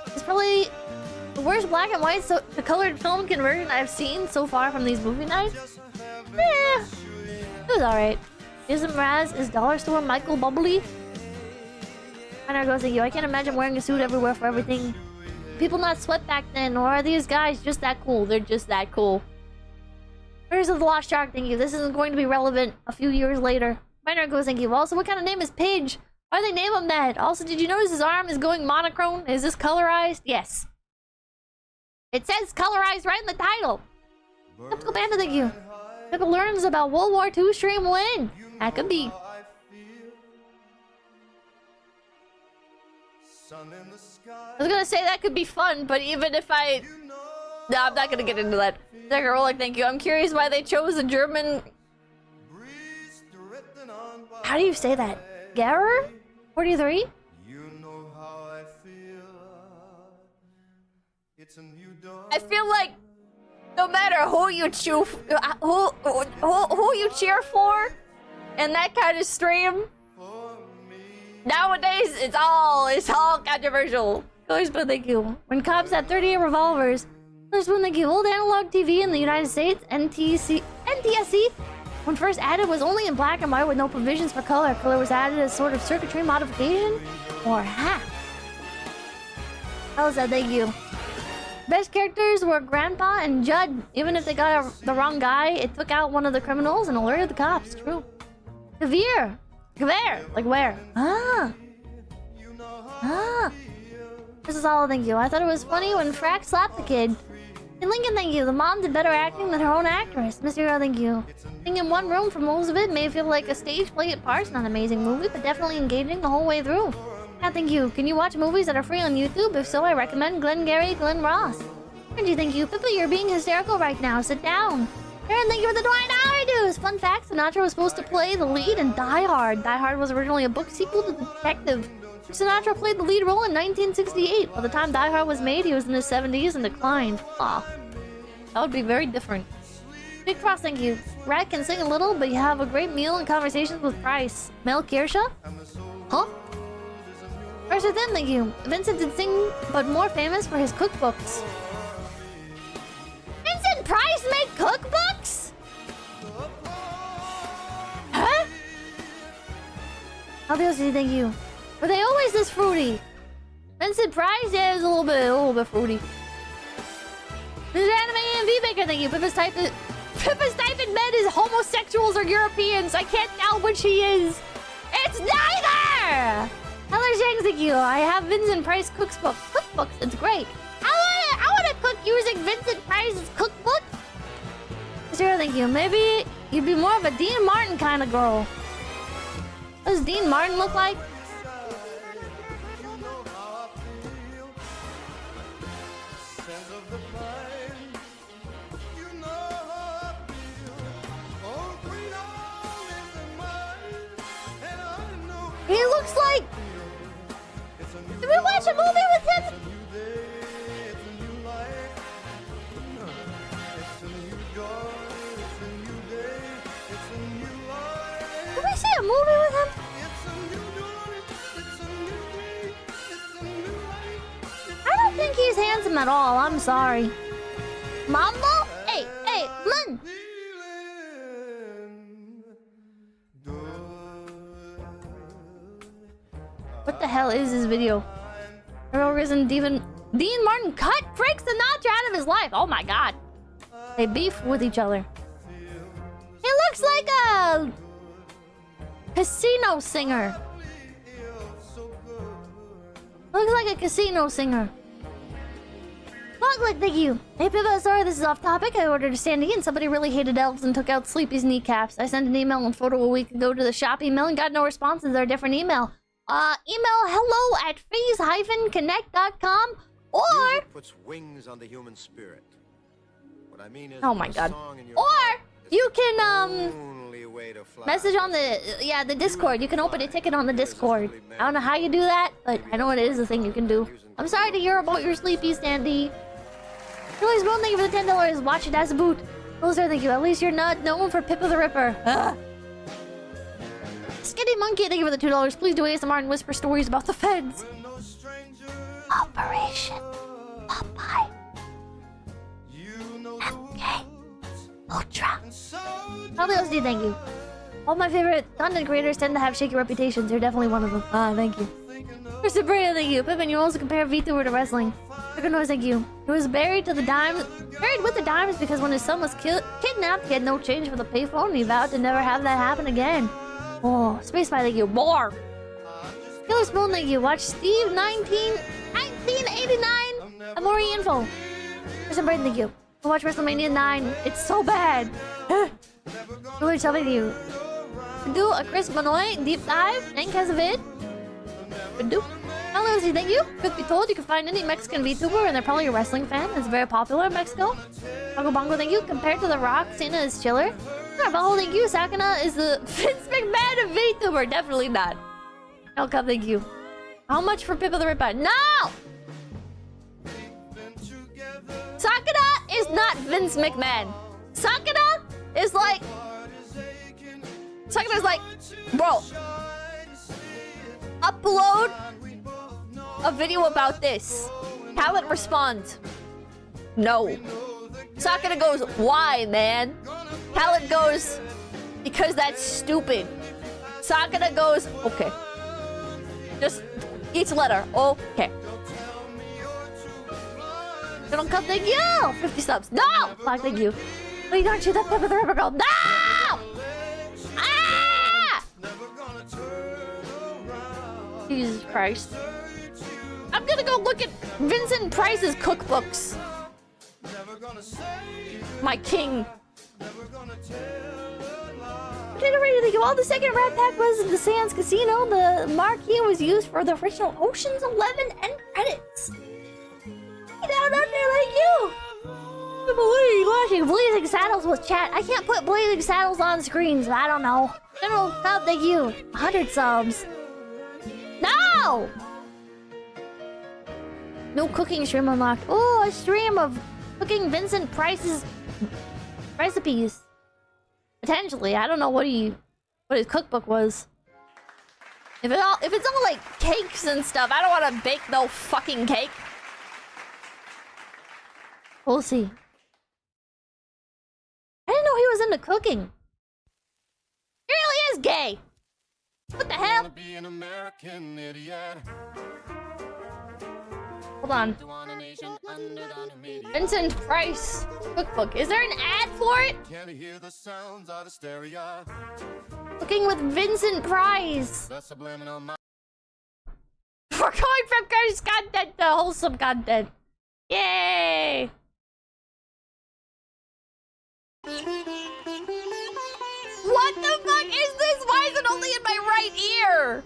It's probably the worst black and white the colored film conversion I've seen so far from these movie nights. Yeah, it was alright. Jason Mraz is Dollar Store Michael Bubbly. I goes thank you. I can't imagine wearing a suit everywhere for everything. People not sweat back then, or are these guys just that cool? They're just that cool. Raiders of the Lost Shark, thank you. This isn't going to be relevant a few years later. Minor goes thank you. Also, what kind of name is Pidge? Why do they name him that? Also, did you notice his arm is going monochrome? Is this colorized? Yes. It says colorized right in the title. Typical Panda, thank you. Pippa learns about World War II stream when? That could be. I was gonna say that could be fun, but even if I... No, I'm not gonna get into that. Roguelikes, thank you. I'm curious why they chose a German... How do you say that? Gerer? 43? I feel like no matter who you choose, who you cheer for in that kind of stream, nowadays it's all controversial. But thank you. When cops had 38 revolvers, there's one thank you. Old analog TV in the United States, NTSC, when first added was only in black and white with no provisions for color. Color was added as sort of circuitry modification, or hack. That was that, thank you. Best characters were Grandpa and Judd. Even if they got the wrong guy, it took out one of the criminals and alerted the cops. True. Kavir. Like where? Ah. This is all thank you. I thought it was funny when Frack slapped the kid. And Lincoln, thank you. The mom did better acting than her own actress. Mysterio, thank you. Being in one room for most of it may feel like a stage play at parts. Not an amazing movie, but definitely engaging the whole way through. Yeah, thank you. Can you watch movies that are free on YouTube? If so, I recommend Glengarry Glen Ross. Reggie, thank you. Pippa, you're being hysterical right now. Sit down. Aaron, thank you for the $20 dues. Fun fact, Sinatra was supposed to play the lead in Die Hard. Die Hard was originally a book sequel to The Detective. Sinatra played the lead role in 1968. By the time Die Hard was made, he was in his 70s and declined. Aw. That would be very different. Big Frost, thank you. Rat can sing a little, but you have a great meal and conversations with Price. Mel Kirsha? Huh? Pressure Thin, thank you. Vincent did sing, but more famous for his cookbooks. Vincent Price made cookbooks? Huh? Obviously, thank you. Were they always this fruity? Vincent Price? Yeah, it was a little bit fruity. This is Anime and V-Baker, thank you. Pippa's type in bed is homosexuals or Europeans. I can't tell which he is. It's neither! Heller Shanks, thank you. I have Vincent Price cookbooks. It's great. I wanna cook using Vincent Price's cookbook. Sure, thank you. Maybe you'd be more of a Dean Martin kind of girl. What does Dean Martin look like? He looks like... Did we watch a movie with him? Did we see a movie with him? I don't think he's handsome at all. I'm sorry. Mambo? Hey, man! What the hell is this video? Dean Martin cut Frank Sinatra out of his life. Oh my god. They beef with each other. He looks like a casino singer. Looks like a casino singer. Loglick, thank you. Hey Pippa, sorry this is off topic. I ordered a standee and somebody really hated elves and took out Sleepy's kneecaps. I sent an email and photo a week ago to the shop email and got no response. Is there a different email? Email hello@phase-connect.com Or Music puts wings on the human spirit. What I mean is, oh my god. Or you can message on the Discord. You can open a ticket on the Discord. I don't know how you do that, but I know it is a thing you can do. I'm sorry to hear about your sleepy, Sandy. Julie's Bone, thank you for the $10. Watch it as a boot. Roser, thank you. At least you're not known for Pippa the Ripper. Ugh. Skinny Monkey, thank you for the $2. Please do ASMR and whisper stories about the feds. Operation Popeye. MK Ultra. LDSD, thank you. All my favorite content creators tend to have shaky reputations. You're definitely one of them. Ah, thank you. Mr. Brea, thank you. Pippin, you also compare VTuber to wrestling. Chicken Noise, thank you. He was buried with the dimes because when his son was kidnapped, he had no change for the payphone and he vowed to never have that happen again. Oh, Space Pie, thank you. More. Killer Spoon, thank you. Watch Steve 1989 and more info. Mr. Braden, thank you. Watch WrestleMania 9. It's so bad. Really thank you. Do a Chris Manoy deep dive and 𝐒𝐎𝐍𝐶. Do. LLC, thank you. Truth be told, you can find any Mexican VTuber and they're probably a wrestling fan. It's very popular in Mexico. Bongo Bongo, thank you. Compared to The Rock, Cena is chiller. Bajo, thank you. Sakana is the Vince McMahon of VTuber. Definitely not. Elka, thank you. How much for Pippa the Ripper? No! Sakana is not Vince McMahon. Sakana is like... Sakana's like, bro, upload a video about this. Talent responds, no. Sakana goes, why, man? Talent goes, because that's stupid. Sakana goes, okay. Just each letter, okay. Don't come, thank you! 50 subs. No! Fuck, thank you. Wait, don't you that Pippa the Ripper girl? No! Ah! Jesus Christ. I'm gonna go look at Vincent Price's cookbooks. My king. Potato Radio, thank you. All the second Rat Pack was in the Sands Casino. The marquee was used for the original Ocean's 11 end credits. Down under like you. Watching Blazing Saddles with chat. I can't put Blazing Saddles on screens. I don't know. General Cub, thank you. 100 subs. No! No cooking stream unlocked. Oh, a stream of cooking Vincent Price's recipes. Potentially. I don't know what his cookbook was. If it's all like cakes and stuff, I don't want to bake no fucking cake. We'll see. I didn't know he was into cooking. He really is gay. What the hell? Hold on. Vincent Price cookbook. Is there an ad for it? Cooking with Vincent Price. We're going from cursed content to wholesome content. Yay! What the fuck is this? Why is it only in my right ear?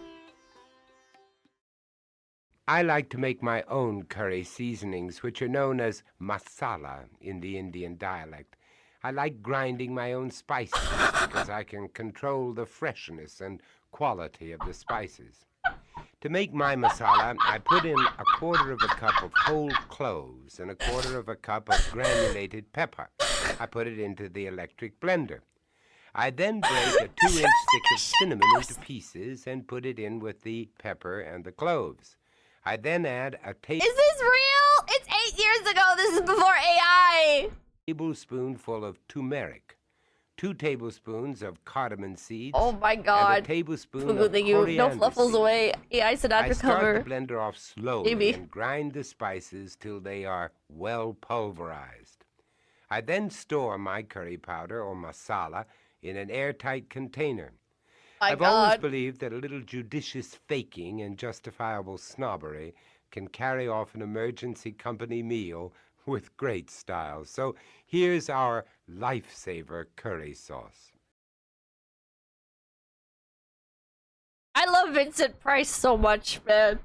I like to make my own curry seasonings, which are known as masala in the Indian dialect. I like grinding my own spices because I can control the freshness and quality of the spices. To make my masala, I put in 1/4 cup of whole cloves and 1/4 cup of granulated pepper. I put it into the electric blender. I then break a 2-inch stick of cinnamon into pieces and put it in with the pepper and the cloves. I then add a Is this real? It's 8 years ago. This is before AI. tablespoonful of turmeric, 2 tablespoons of cardamom seeds. Oh my god. And a tablespoon Fugu, of thank you. No coriander fluffles seeds. away. AI Sinatra I start cover. the blender off slowly Maybe. and grind the spices till they are well pulverized. I then store my curry powder or masala in an airtight container. I've always believed that a little judicious faking and justifiable snobbery can carry off an emergency company meal with great style. So here's our lifesaver curry sauce. I love Vincent Price so much, man.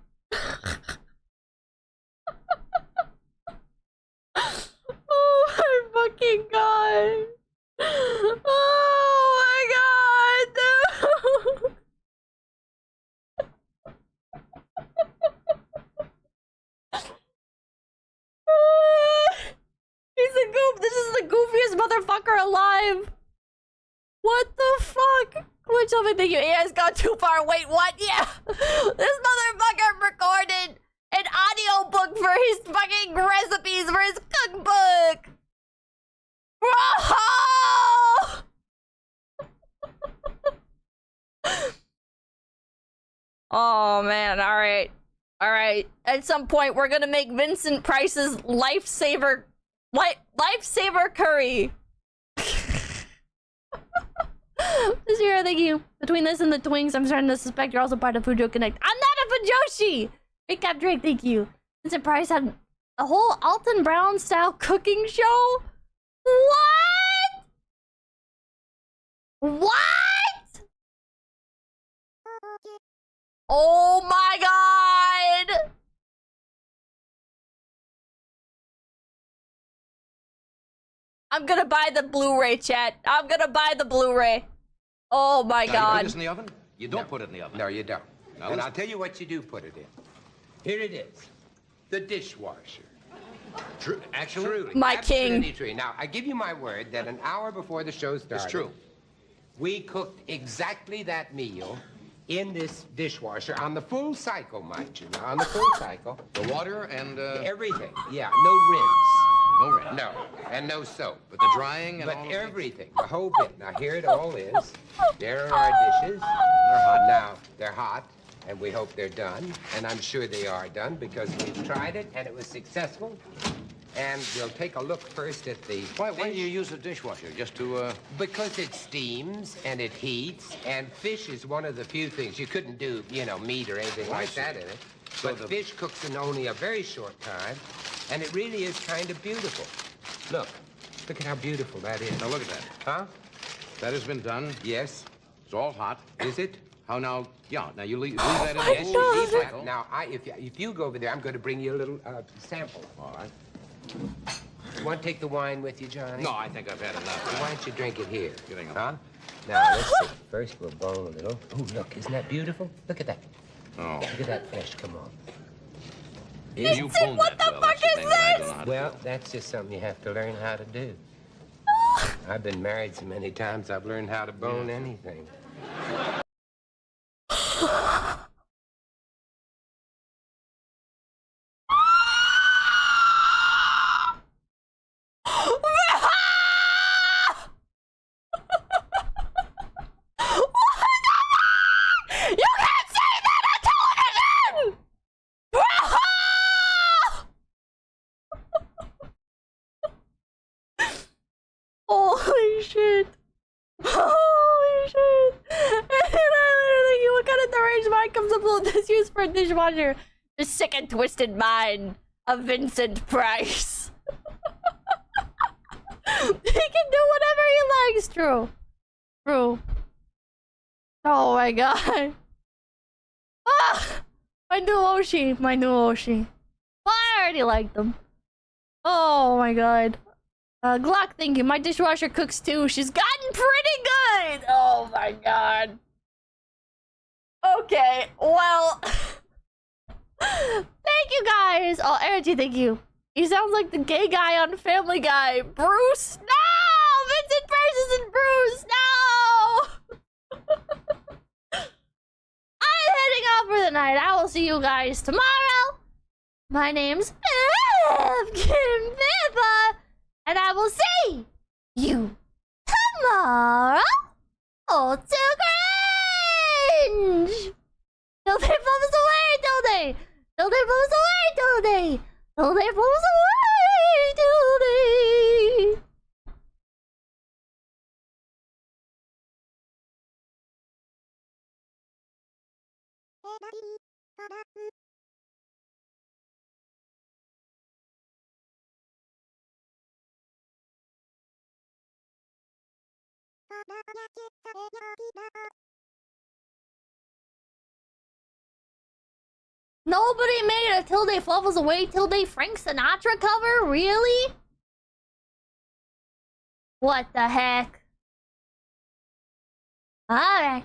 alive. What the fuck? Which of it think you? He has gone too far. Wait, what? Yeah. This motherfucker recorded an audio book for his fucking recipes for his cookbook. Bro! Oh man, alright. Alright. At some point we're gonna make Vincent Price's lifesaver curry. This year, thank you. Between this and the twins, I'm starting to suspect you're also part of Fujo Connect. I'm not a Fujoshi! Recap Drake, thank you. Vincent Price had a whole Alton Brown style cooking show? What? What? Oh my god! I'm gonna buy the Blu-ray, chat. I'm gonna buy the Blu-ray. Oh my god. You put this in the oven? You don't put it in the oven. No, you don't. No, and I'll tell you what you do put it in. Here it is. The dishwasher. Actually? Truly. My king. Absolutely true. Now, I give you my word that an hour before the show started... It's true. We cooked exactly that meal in this dishwasher on the full cycle, mind you. Now, on the full cycle. The water and... Everything. Yeah, no rinse. No rinse. No, and no soap. But the drying and but all everything, the whole bit. Now, here it all is. There are our dishes. They're hot. Now, they're hot, and we hope they're done. And I'm sure they are done because we've tried it, and it was successful. And we'll take a look first at the... Why do you use a dishwasher? Just to, Because it steams, and it heats, and fish is one of the few things. You couldn't do, you know, meat or anything like that in it. So but fish cooks in only a very short time, and it really is kind of beautiful. Look at how beautiful that is. Now look at that. Huh? That has been done. Yes. It's all hot. Is it? How now? Yeah. Now you leave that in Yes, the you leave cycle. that. Now, if you go over there, I'm going to bring you a little sample. All right. You want to take the wine with you, Johnny? No, I think I've had enough. Why don't you drink it here? Getting Huh? Now, let's see. First, we'll bowl a little. Oh, look, isn't that beautiful? Look at that. Oh. Look at that fish. Come on. Vincent, what the fuck is this? Well, that's just something you have to learn how to do. I've been married so many times, I've learned how to bone anything. Holy shit. Holy shit. And I literally think, what kind of deranged mind comes up with this use for a dishwasher? The sick and twisted mind of Vincent Price. He can do whatever he likes, true. True. Oh my god. Ah! My new Oshi. My new Oshi. Well, I already like them. Oh my god. Glock, thank you. My dishwasher cooks too. She's gotten pretty good. Oh my god. Okay, well. Thank you guys. Oh, Energy, thank you. He sounds like the gay guy on Family Guy. Bruce? No! Vincent Price isn't Bruce! No! I'm heading off for the night. I will see you guys tomorrow. My name's Pippa. And I will see you tomorrow. Oh, too cringe! Till they pull us away, till they pull us away, till they pull us away, till they. Nobody made a Till They Fluff Us Away Till They Frank Sinatra cover? Really? What the heck? Alright.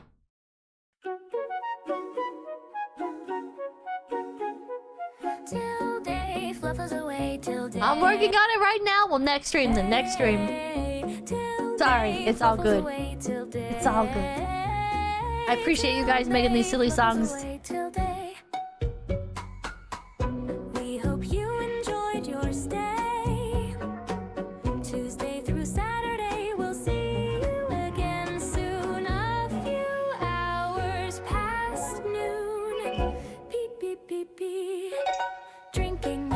Till they fluff us away, till day. I'm working on it right now. Well, next stream, the next stream. Sorry, it's all good. It's all good. I appreciate you guys making these silly songs. We hope you enjoyed your stay. Tuesday through Saturday, we'll see you again soon. A few hours past noon. Beep, beep, beep, beep. Drinking,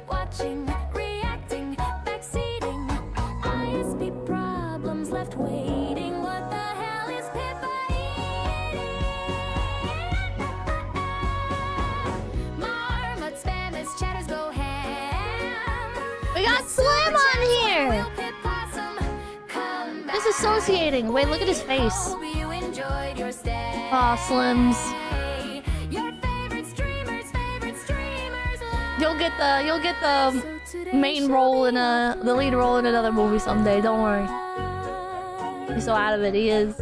watching, reacting, backseating. ISP problems left waiting. What the hell is Pippa eating? Marmot, Spanish, chatters go ham. We got Slim on here! Disassociating. Wait, look at his face. Hope you enjoyed your stay. Aw, Slims. Your favorite streamers, You'll get the main role in the lead role in another movie someday. Don't worry. He's so out of it. He is.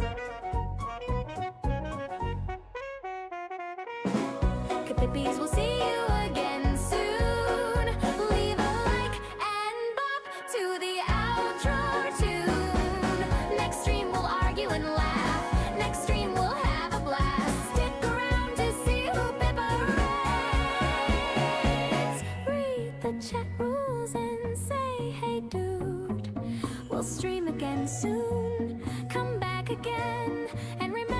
Kapippies, we'll see you again soon. Leave a like and bop to the outro tune. Next stream we'll argue and laugh. Next stream we'll have a blast. Stick around to see who Pippa rates. Read the chat rules and say, hey dude. We'll stream again soon. Come back again and remember.